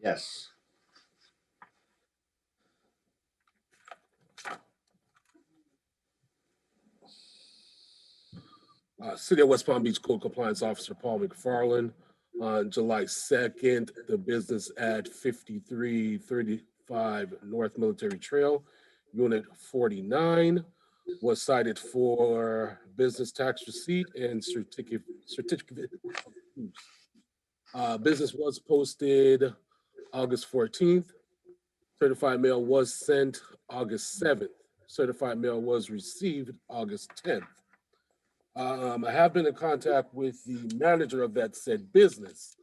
Yes. City of West Palm Beach Code Compliance Officer Paul McFarland. On July 2nd, the business at 5335 North Military Trail, Unit 49, was cited for business tax receipt and certificate. Business was posted August 14th. Certified mail was sent August 7th. Certified mail was received August 10th. I have been in contact with the manager of that said business.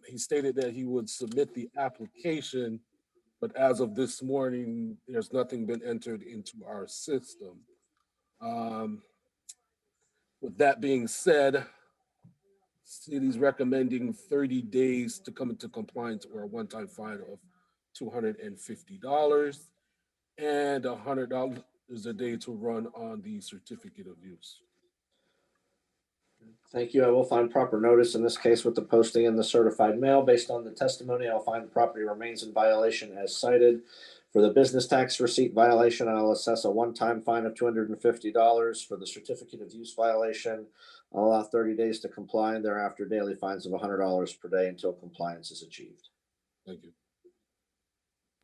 He stated that he would submit the application, but as of this morning, there's nothing been entered into our system. With that being said, city's recommending 30 days to come into compliance or a one-time fine of $250 and $100 a day to run on the certificate of use. Thank you. I will find proper notice in this case with the posting in the certified mail. Based on the testimony, I'll find the property remains in violation as cited. For the business tax receipt violation, I'll assess a one-time fine of $250. For the certificate of use violation, I'll allow 30 days to comply and thereafter daily fines of $100 per day until compliance is achieved. Thank you.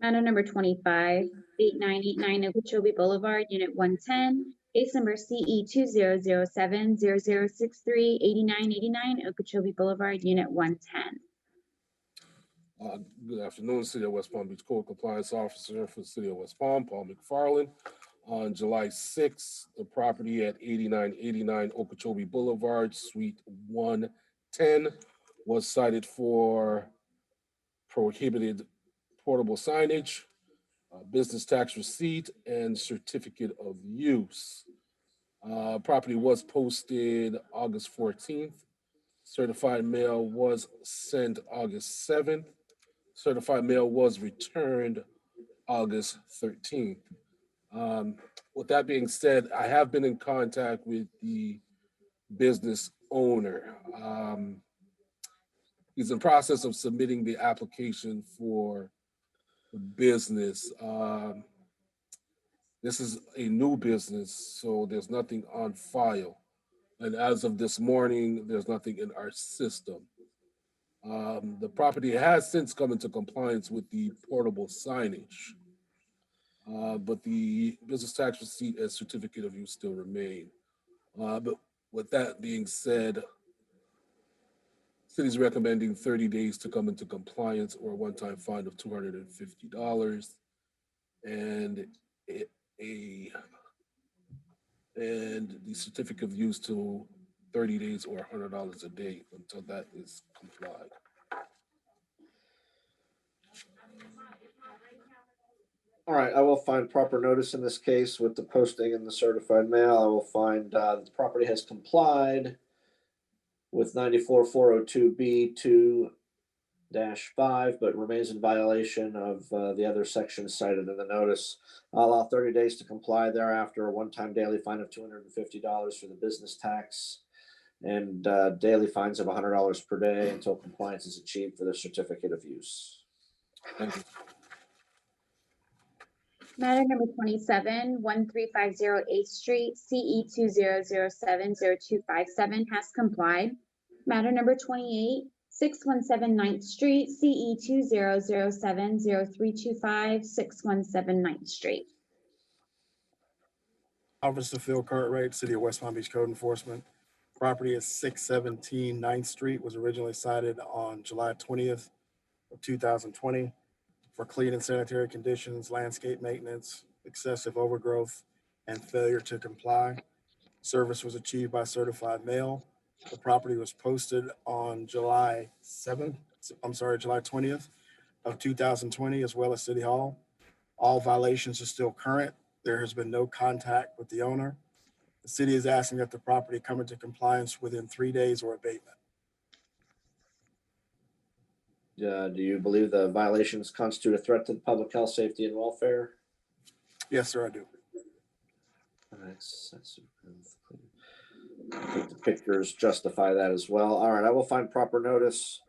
Matter number 25, 8989 Okeechobee Boulevard, Unit 110, case number CE 20070063, 8989 Okeechobee Boulevard, Unit 110. Good afternoon, City of West Palm Beach Code Compliance Officer for the City of West Palm, Paul McFarland. On July 6th, the property at 8989 Okeechobee Boulevard, Suite 110, was cited for prohibited portable signage, business tax receipt, and certificate of use. Property was posted August 14th. Certified mail was sent August 7th. Certified mail was returned August 13th. With that being said, I have been in contact with the business owner. He's in process of submitting the application for the business. This is a new business, so there's nothing on file. And as of this morning, there's nothing in our system. The property has since come into compliance with the portable signage, but the business tax receipt and certificate of use still remain. But with that being said, city's recommending 30 days to come into compliance or a one-time fine of $250 and the certificate of use to 30 days or $100 a day until that is complied. All right, I will find proper notice in this case with the posting in the certified mail. I will find the property has complied with 94402B to 5, but remains in violation of the other sections cited in the notice. I'll allow 30 days to comply thereafter, a one-time daily fine of $250 for the business tax, and daily fines of $100 per day until compliance is achieved for the certificate of use. Thank you. Matter number 27, 1350 8th Street, CE 20070257 has complied. Matter number 28, 617 9th Street, CE 20070325 617 9th Street. Officer Phil Cartwright, City of West Palm Beach Code Enforcement. Property is 617 9th Street, was originally cited on July 20th of 2020 for clean and sanitary conditions, landscape maintenance, excessive overgrowth, and failure to comply. Service was achieved by certified mail. The property was posted on July 20th of 2020, as well as City Hall. All violations are still current. There has been no contact with the owner. The city is asking that the property come into compliance within 3 days or abatement. Do you believe the violations constitute a threat to the public health, safety, and welfare? Yes, sir, I do. I think the pictures justify that as well. All right, I will find proper notice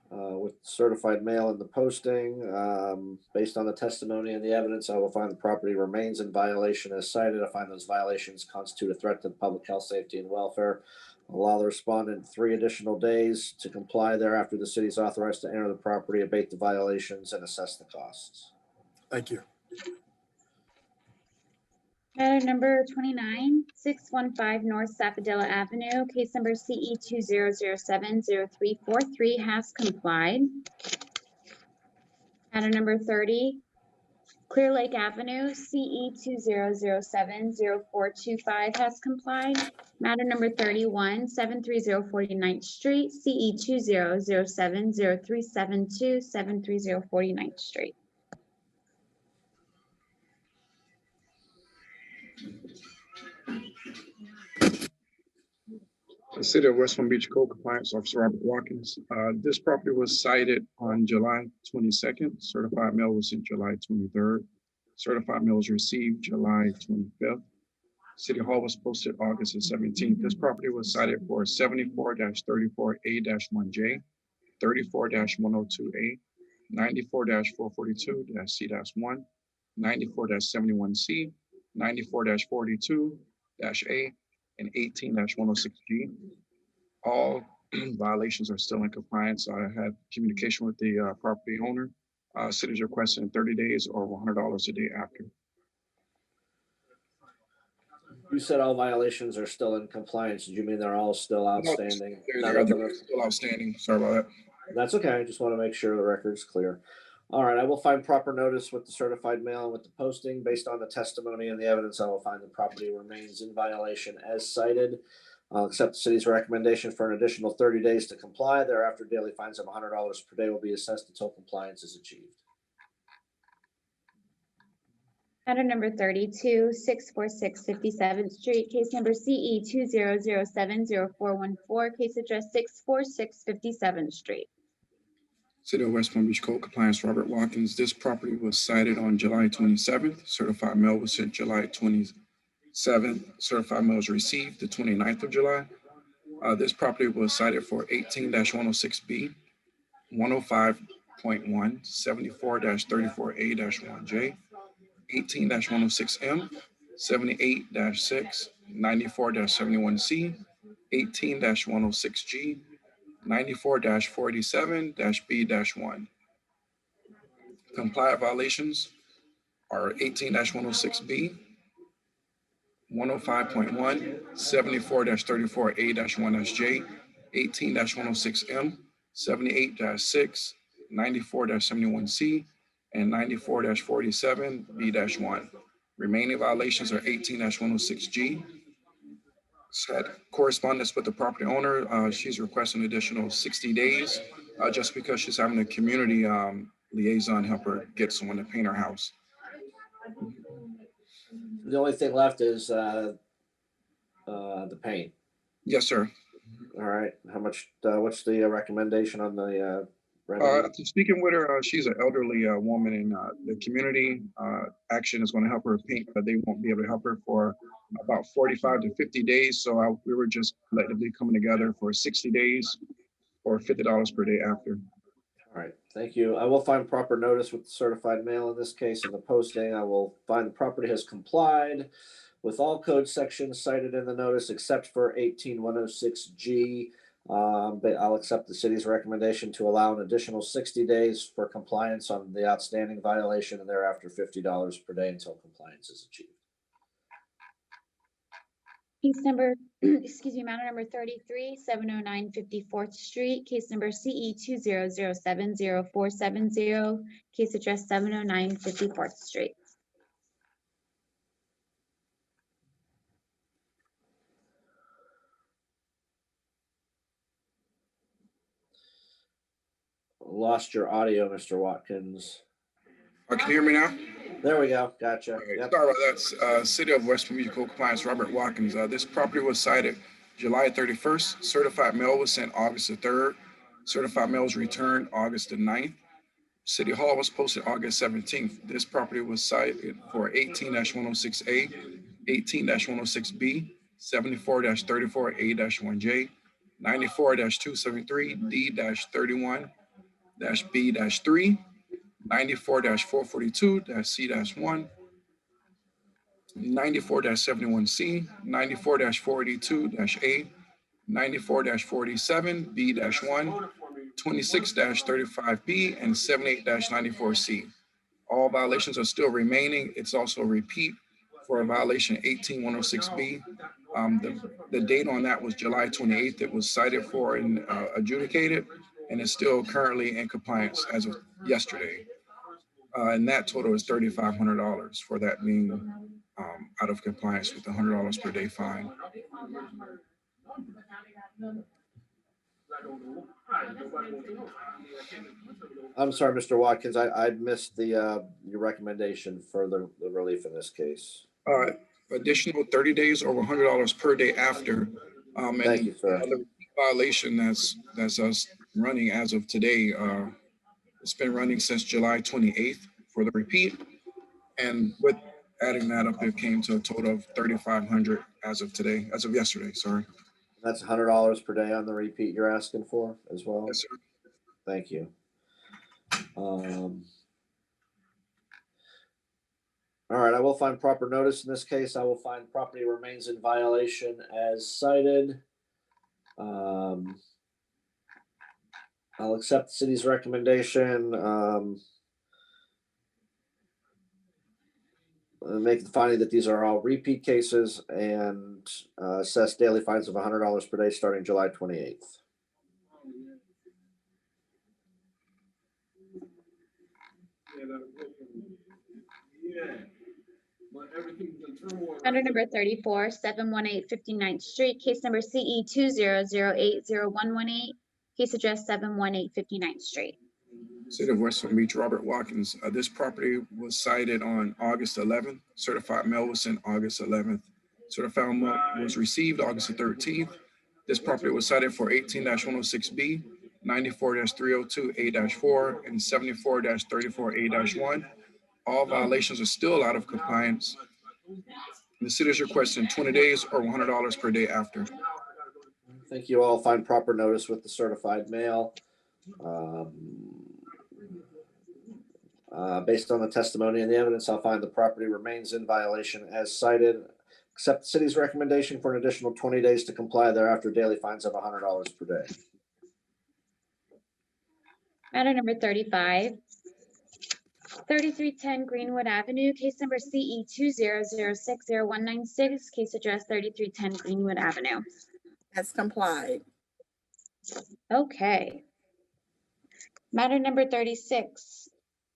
with certified mail in the posting. Based on the testimony and the evidence, I will find the property remains in violation as cited. I find those violations constitute a threat to the public health, safety, and welfare. Allow the respondent 3 additional days to comply. Thereafter, the city is authorized to enter the property, abate the violations, and assess the costs. Thank you. Matter number 29, 615 North Sapodilla Avenue, case number CE 20070343 has complied. Matter number 30, Clear Lake Avenue, CE 20070425 has complied. Matter number 31, 730 49th Street, CE 20070372 730 49th Street. The City of West Palm Beach Code Compliance Officer Robert Watkins. This property was cited on July 22nd. Certified mail was sent July 23rd. Certified mail was received July 25th. City Hall was posted August 17th. This property was cited for 74-34A-1J, 34-102A, 94-442-C-1, 94-71C, 94-42-A, and 18-106G. All violations are still in compliance. I had communication with the property owner. City's requesting 30 days or $100 a day after. You said all violations are still in compliance. Did you mean they're all still outstanding? They're still outstanding. Sorry about that. That's okay. I just want to make sure the record's clear. All right, I will find proper notice with the certified mail and with the posting. Based on the testimony and the evidence, I will find the property remains in violation as cited. I'll accept the city's recommendation for an additional 30 days to comply. Thereafter, daily fines of $100 per day will be assessed until compliance is achieved. Matter number 32, 646 57th Street, case number CE 20070414, case address 646 57th Street. City of West Palm Beach Code Compliance, Robert Watkins. This property was cited on July 27th. Certified mail was sent July 27th. Certified mail was received the 29th of July. This property was cited for 18-106B, 105.1, 74-34A-1J, 18-106M, 78-6, 94-71C, 18-106G, 94-47-B-1. Compliant violations are 18-106B, 105.1, 74-34A-1SJ, 18-106M, 78-6, 94-71C, and 94-47B-1. Remaining violations are 18-106G. Had correspondence with the property owner. She's requesting an additional 60 days just because she's having a community liaison help her get someone to paint her house. The only thing left is the paint. Yes, sir. All right. How much? What's the recommendation on the remedy? After speaking with her, she's an elderly woman, and the community action is going to help her paint, but they won't be able to help her for about 45 to 50 days. So we were just collectively coming together for 60 days or $50 per day after. All right, thank you. I will find proper notice with the certified mail in this case in the posting. I will find the property has complied with all code sections cited in the notice except for 18106G. But I'll accept the city's recommendation to allow an additional 60 days for compliance on the outstanding violation and thereafter $50 per day until compliance is achieved. Case number, excuse me, matter number 33, 709 54th Street, case number CE 200704770, case address 709 54th Street. Lost your audio, Mr. Watkins. Can you hear me now? There we go. Gotcha. Okay, Yep. sorry about that. City of West Palm Beach Code Compliance, Robert Watkins. This property was cited July 31st. Certified mail was sent August the 3rd. Certified mail was returned August the 9th. City Hall was posted August 17th. This property was cited for 18-106A, 18-106B, 74-34A-1J, 94-273D-31-B-3, 94-442-C-1, 94-71C, 94-482-A, 94-47B-1, 26-35B, and 78-94C. All violations are still remaining. It's also a repeat for a violation 18106B. The date on that was July 28th. It was cited for and adjudicated, and it's still currently in compliance as of yesterday. And that total is $3,500 for that being out of compliance with the $100 per day fine. I'm sorry, Mr. Watkins. I missed the your recommendation for the relief in this case. Additional 30 days over $100 per day after. Thank you, sir. The violation that's us running as of today. It's been running since July 28th for the repeat. And with adding that up, it came to a total of $3,500 as of today, as of yesterday, sorry. That's $100 per day on the repeat you're asking for as well? Yes, sir. Thank you. All right, I will find proper notice in this case. I will find property remains in violation as cited. I'll accept the city's recommendation. Make the finding that these are all repeat cases and assess daily fines of $100 per day starting July 28th. Matter number 34, 718 59th Street, case number CE 200801118, case address 718 59th Street. City of West Palm Beach, Robert Watkins. This property was cited on August 11th. Certified mail was sent August 11th. Certified mail was received August 13th. This property was cited for 18-106B, 94-302A-4, and 74-34A-1. All violations are still out of compliance. The city is requesting 20 days or $100 per day after. Thank you all. Find proper notice with the certified mail. Based on the testimony and the evidence, I'll find the property remains in violation as cited. Accept the city's recommendation for an additional 20 days to comply thereafter. Daily fines of $100 per day. Matter number 35, 3310 Greenwood Avenue, case number CE 2006016, case address 3310 Greenwood Avenue. Has complied. Okay. Matter number 36,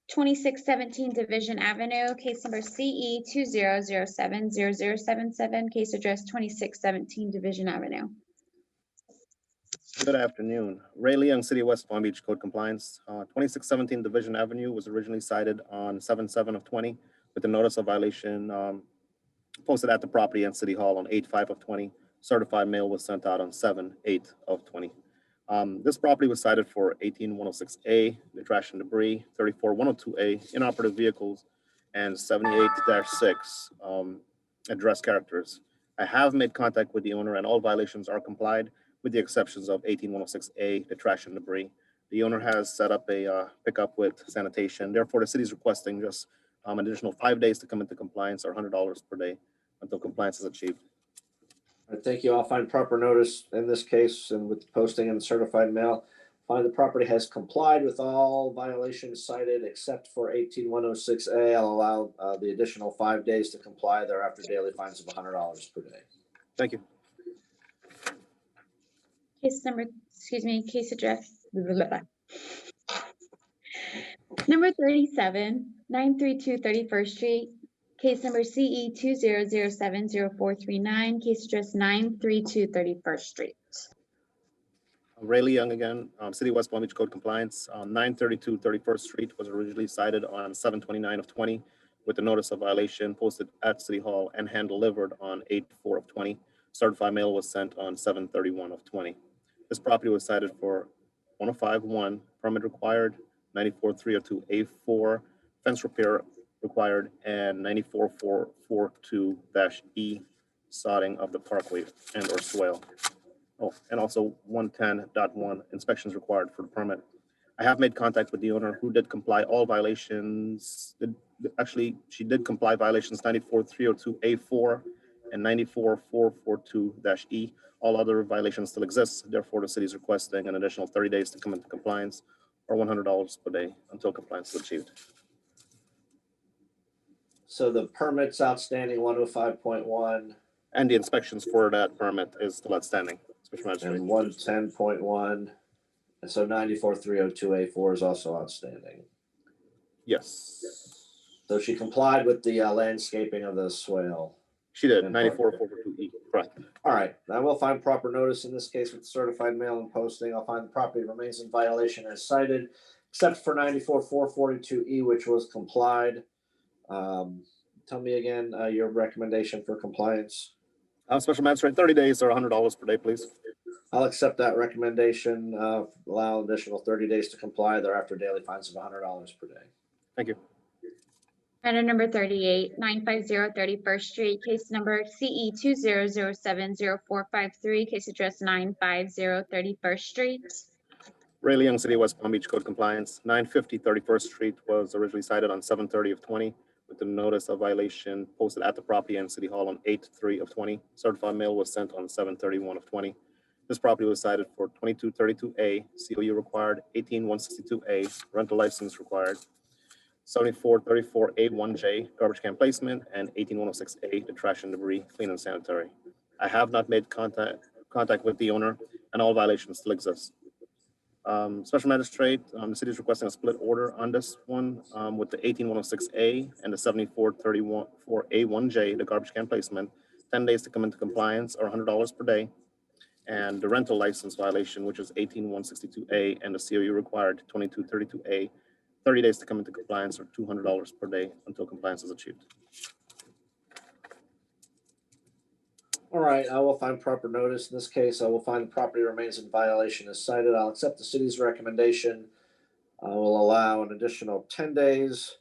2617 Division Avenue, case number CE 200700077, case address 2617 Division Avenue. Good afternoon. Ray Leong, City of West Palm Beach Code Compliance. 2617 Division Avenue was originally cited on 7/7/20 with a notice of violation posted at the property and City Hall on 8/5/20. Certified mail was sent out on 7/8/20. This property was cited for 18106A, the trash and debris, 34102A, inoperative vehicles, and 78-6 address characters. I have made contact with the owner and all violations are complied with the exceptions of 18106A, the trash and debris. The owner has set up a pickup with sanitation. Therefore, the city is requesting just an additional 5 days to come into compliance or $100 per day until compliance is achieved. All right, thank you. I'll find proper notice in this case and with the posting and certified mail. Find the property has complied with all violations cited except for 18106A. I'll allow the additional 5 days to comply. Thereafter, daily fines of $100 per day. Thank you. Case number, case address. Number 37, 932 31st Street. Case number CE 200700439. Case address 932 31st Street. Rayleigh Young again, City of West Palm Beach Code Compliance. 932 31st Street was originally cited on 7/29/20 with the notice of violation posted at City Hall and hand delivered on 8/4/20. Certified mail was sent on 7/31/20. This property was cited for 105-1, permit required, 94-302A4, fence repair required, and 94-442-E, sodding of the parkway and or swale. Oh, and also 110.1 inspections required for the permit. I have made contact with the owner who did comply all violations. Actually, she did comply violations 94-302A4 and 94-442-E. All other violations still exist. Therefore, the city is requesting an additional 30 days to come into compliance or $100 per day until compliance is achieved. So the permit's outstanding 105.1. And the inspections for that permit is still outstanding. And 110.1. And so 94-302A4 is also outstanding. Yes. So she complied with the landscaping of the swale. She did, 94-442E, correct. All right, I will find proper notice in this case with certified mail and posting. I'll find the property remains in violation as cited, except for 94-442E, which was complied. Tell me again your recommendation for compliance. Special magistrate, 30 days or $100 per day, please. I'll accept that recommendation. Allow additional 30 days to comply. Thereafter, daily fines of $100 per day. Thank you. Matter number 38, 950 31st Street. Case number CE 200700453. Case address 950 31st Street. Rayleigh Young, City of West Palm Beach Code Compliance. 950 31st Street was originally cited on 7/30/20 with the notice of violation posted at the property and City Hall on 8/3/20. Certified mail was sent on 7/31/20. This property was cited for 2232A, COU required, 18162A, rental license required, 7434A1J, garbage can placement, and 18106A, the trash and debris, clean and sanitary. I have not made contact with the owner, and all violations still exist. Special magistrate, the city is requesting a split order on this one with the 18106A and the 7434A1J, the garbage can placement, 10 days to come into compliance or $100 per day. And the rental license violation, which is 18162A, and the COU required 2232A, 30 days to come into compliance or $200 per day until compliance is achieved. All right, I will find proper notice. In this case, I will find the property remains in violation as cited. I'll accept the city's recommendation. I will allow an additional 10 days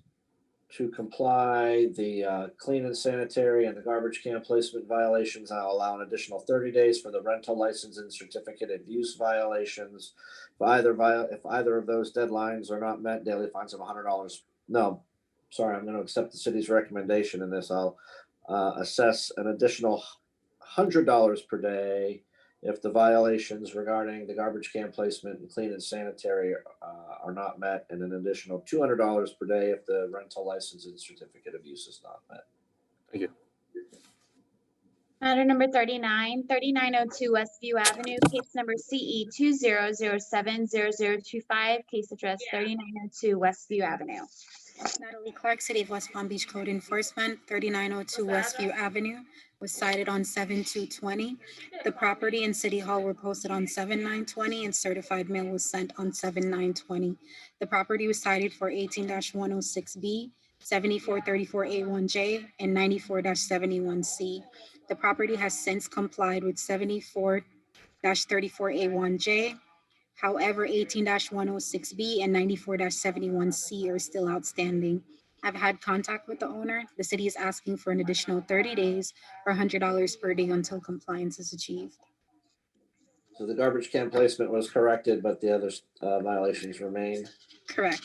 to comply. The clean and sanitary and the garbage can placement violations, I'll allow an additional 30 days for the rental license and certificate of use violations. If either of those deadlines are not met, daily fines of $100. No, sorry, I'm going to accept the city's recommendation in this. I'll assess an additional $100 per day if the violations regarding the garbage can placement and clean and sanitary are not met, and an additional $200 per day if the rental license and certificate of use is not met. Thank you. Matter number 39, 3902 Westview Avenue, case number CE 200700025, case address 3902 Westview Avenue. Natalie Clark, City of West Palm Beach Code Enforcement, 3902 Westview Avenue, was cited on 7/2/20. The property and City Hall were posted on 7/9/20 and certified mail was sent on 7/9/20. The property was cited for 18-106B, 7434A1J, and 94-71C. The property has since complied with 74-34A1J, However, 18-106B and 94-71C are still outstanding. I've had contact with the owner. The city is asking for an additional 30 days or $100 per day until compliance is achieved. So the garbage can placement was corrected, but the other violations remain. Correct.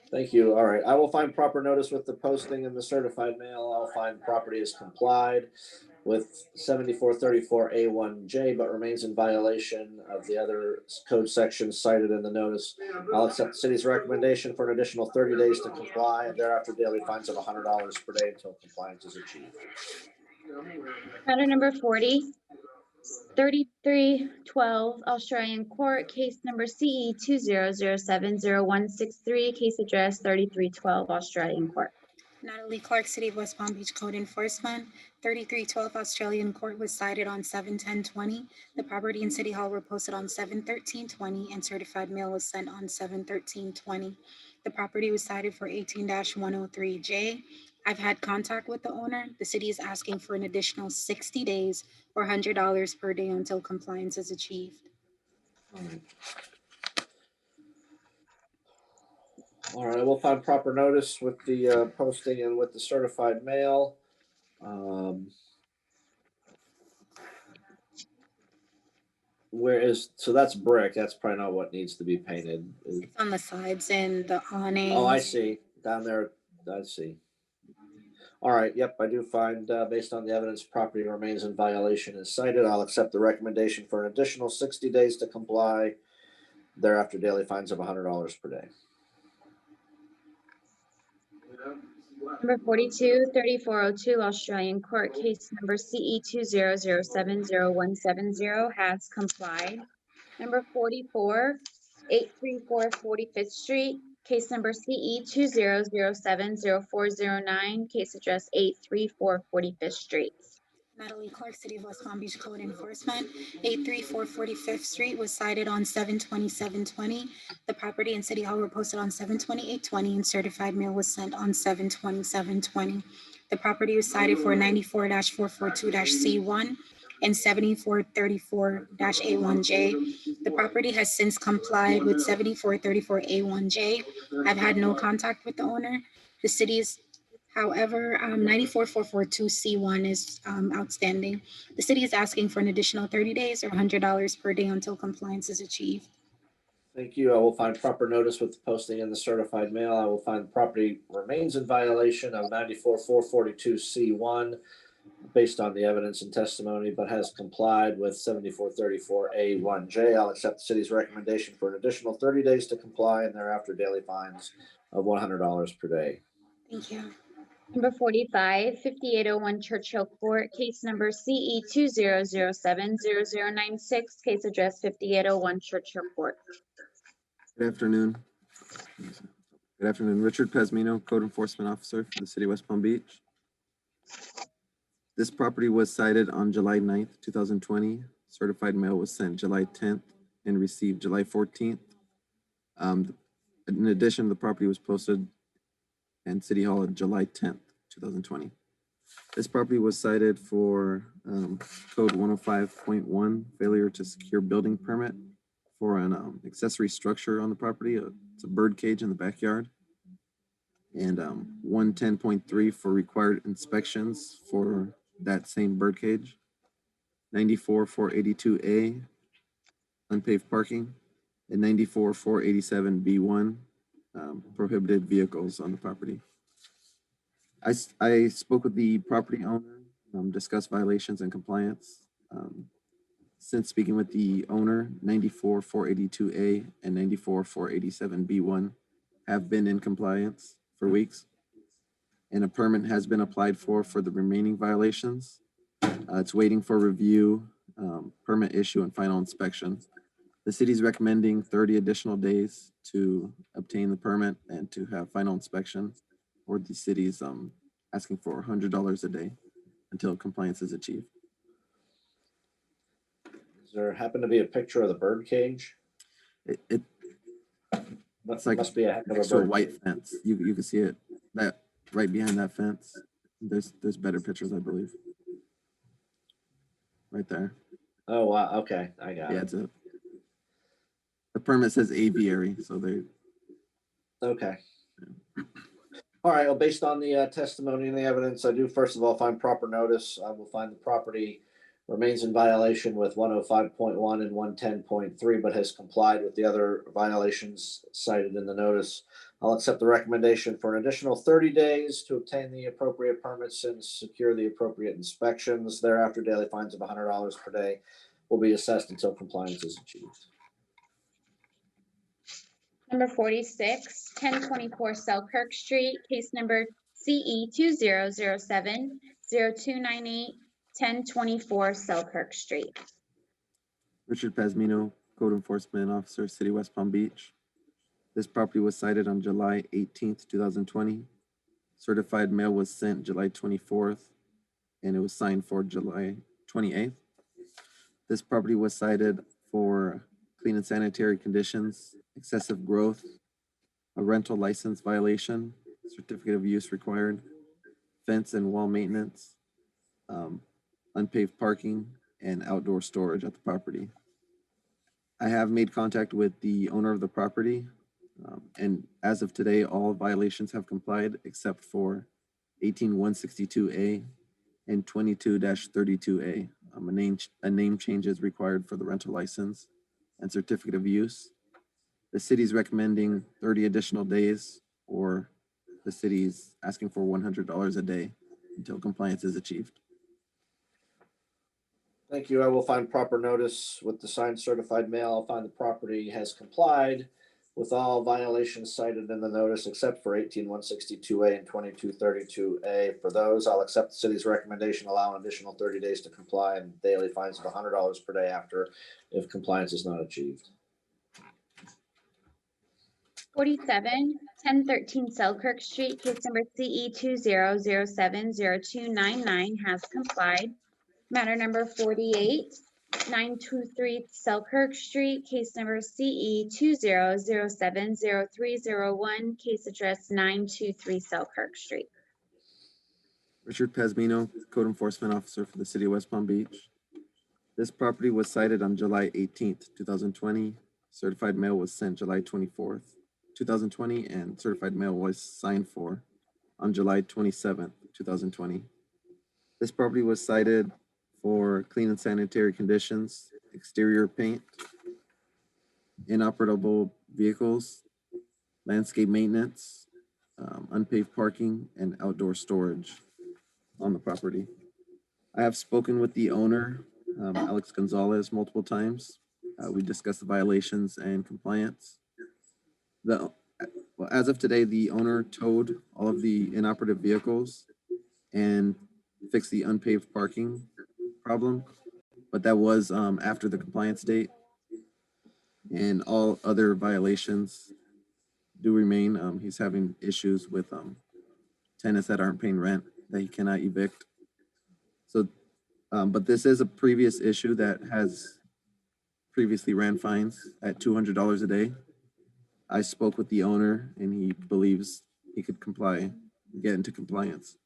Thank you. All right. I will find proper notice with the posting in the certified mail. I'll find property is complied with 7434A1J, but remains in violation of the other code sections cited in the notice. I'll accept the city's recommendation for an additional 30 days to comply, and thereafter daily fines of $100 per day until compliance is achieved. Matter number 40, 3312 Australian Court, case number CE 20070163, case address 3312 Australian Court. Natalie Clark, City of West Palm Beach Code Enforcement. 3312 Australian Court was cited on 7/10/20. The property and City Hall were posted on 7/13/20, and certified mail was sent on 7/13/20. The property was cited for 18-103J. I've had contact with the owner. The city is asking for an additional 60 days or $100 per day until compliance is achieved. All right, I will find proper notice with the posting and with the certified mail. So that's brick. That's probably not what needs to be painted. It's on the sides and the awning. Oh, I see. Down there, I see. All right, yep, I do find, based on the evidence, property remains in violation as cited. I'll accept the recommendation for an additional 60 days to comply. Thereafter, daily fines of $100 per day. Number 42, 3402 Australian Court, case number CE 20070170 has complied. Number 44, 834 45th Street, case number CE 20070409, case address 834 45th Street. Natalie Clark, City of West Palm Beach Code Enforcement. 834 45th Street was cited on 7/27/20. The property and City Hall were posted on 7/28/20, and certified mail was sent on 7/27/20. The property was cited for 94-442-C1 and 7434-A1J. The property has since complied with 7434A1J. I've had no contact with the owner. The city's However, 94-442-C1 is outstanding. The city is asking for an additional 30 days or $100 per day until compliance is achieved. Thank you. I will find proper notice with the posting in the certified mail. I will find the property remains in violation of 94-442-C1 based on the evidence and testimony, but has complied with 7434A1J. I'll accept the city's recommendation for an additional 30 days to comply, and thereafter daily fines of $100 per day. Thank you. Number 45, 5801 Churchill Court, case number CE 20070096, case address 5801 Churchill Court. Good afternoon. Good afternoon. Richard Pesmino, Code Enforcement Officer for the City of West Palm Beach. This property was cited on July 9th, 2020. Certified mail was sent July 10th and received July 14th. In addition, the property was posted in City Hall on July 10th, 2020. This property was cited for Code 105.1, failure to secure building permit for an accessory structure on the property. It's a bird cage in the backyard. And 110.3 for required inspections for that same bird cage. 94-482A, unpaved parking, and 94-487B1, prohibited vehicles on the property. I spoke with the property owner, discussed violations and compliance. Since speaking with the owner, 94-482A and 94-487B1 have been in compliance for weeks, and a permit has been applied for the remaining violations. It's waiting for review, permit issue, and final inspection. The city's recommending 30 additional days to obtain the permit and to have final inspection, or the city's asking for $100 a day until compliance is achieved. Does there happen to be a picture of the bird cage? It's like must be a heck of a next to a bird white cage. fence. You can see it that right behind that fence. There's better pictures, I believe. Right there. Oh wow, okay, I got Yeah, it. it's it. permit says aviary, so they, Okay. All right, well, based on the testimony and the evidence, I do first of all find proper notice. I will find the property remains in violation with 105.1 and 110.3, but has complied with the other violations cited in the notice. I'll accept the recommendation for an additional 30 days to obtain the appropriate permits and secure the appropriate inspections. Thereafter, daily fines of $100 per day will be assessed until compliance is achieved. Number 46, 1024 Selkirk Street, case number CE 2007-0298, 1024 Selkirk Street. Richard Pasmino, Code Enforcement Officer, City of West Palm Beach. This property was cited on July 18th, 2020. Certified mail was sent July 24th, and it was signed for July 28th. This property was cited for clean and sanitary conditions, excessive growth, a rental license violation, certificate of use required, fence and wall maintenance, unpaved parking, and outdoor storage at the property. I have made contact with the owner of the property, and as of today, all violations have complied except for 18162A and 22-32A. A name change is required for the rental license and certificate of use. The city's recommending 30 additional days, or the city's asking for $100 a day until compliance is achieved. Thank you. I will find proper notice with the signed certified mail. I'll find the property has complied with all violations cited in the notice except for 18162A and 2232A. For those, I'll accept the city's recommendation, allow an additional 30 days to comply, and daily fines of $100 per day after if compliance is not achieved. 47, 1013 Selkirk Street, case number CE 2007-0299 has complied. Matter number 48, 923 Selkirk Street, case number CE 2007-0301, case address 923 Selkirk Street. Richard Pasmino, Code Enforcement Officer for the City of West Palm Beach. This property was cited on July 18th, 2020. Certified mail was sent July 24th, 2020, and certified mail was signed for on July 27th, 2020. This property was cited for clean and sanitary conditions, exterior paint, inoperable vehicles, landscape maintenance, unpaved parking, and outdoor storage on the property. I have spoken with the owner, Alex Gonzalez, multiple times. We discussed the violations and compliance. Well, as of today, the owner towed all of the inoperative vehicles and fixed the unpaved parking problem, but that was after the compliance date, and all other violations do remain. He's having issues with tenants that aren't paying rent that he cannot evict. So, but this is a previous issue that has previously ran fines at $200 a day. I spoke with the owner and he believes he could comply, get into compliance.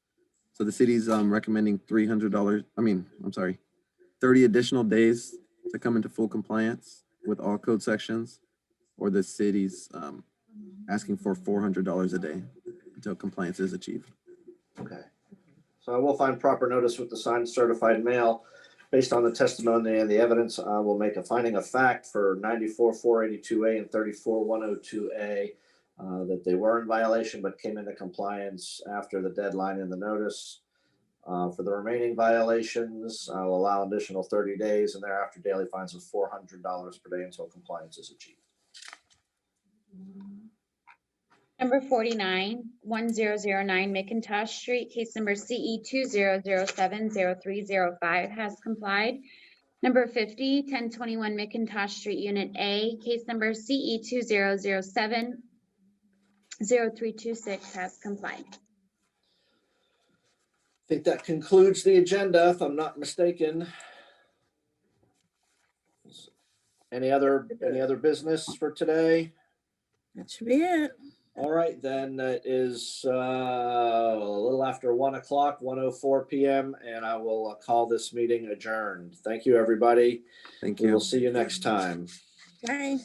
So the city's recommending $30 additional days to come into full compliance with all code sections, or the city's asking for $400 a day until compliance is achieved. Okay. So I will find proper notice with the signed certified mail. Based on the testimony and the evidence, I will make a finding of fact for 94-482A and 34-102A that they were in violation but came into compliance after the deadline in the notice. For the remaining violations, I'll allow additional 30 days and thereafter daily fines of $400 per day until compliance is achieved. Number 49, 1009 McIntosh Street, case number CE 2007-0305 has complied. Number 50, 1021 McIntosh Street, Unit A, case number CE 2007-0326 has complied. I think that concludes the agenda, if I'm not mistaken. Any other business for today? That should be it. All right, then it is a little after 1 o'clock, 1:04 p.m., and I will call this meeting adjourned. Thank you, everybody. Thank you. We'll see you next time. Bye.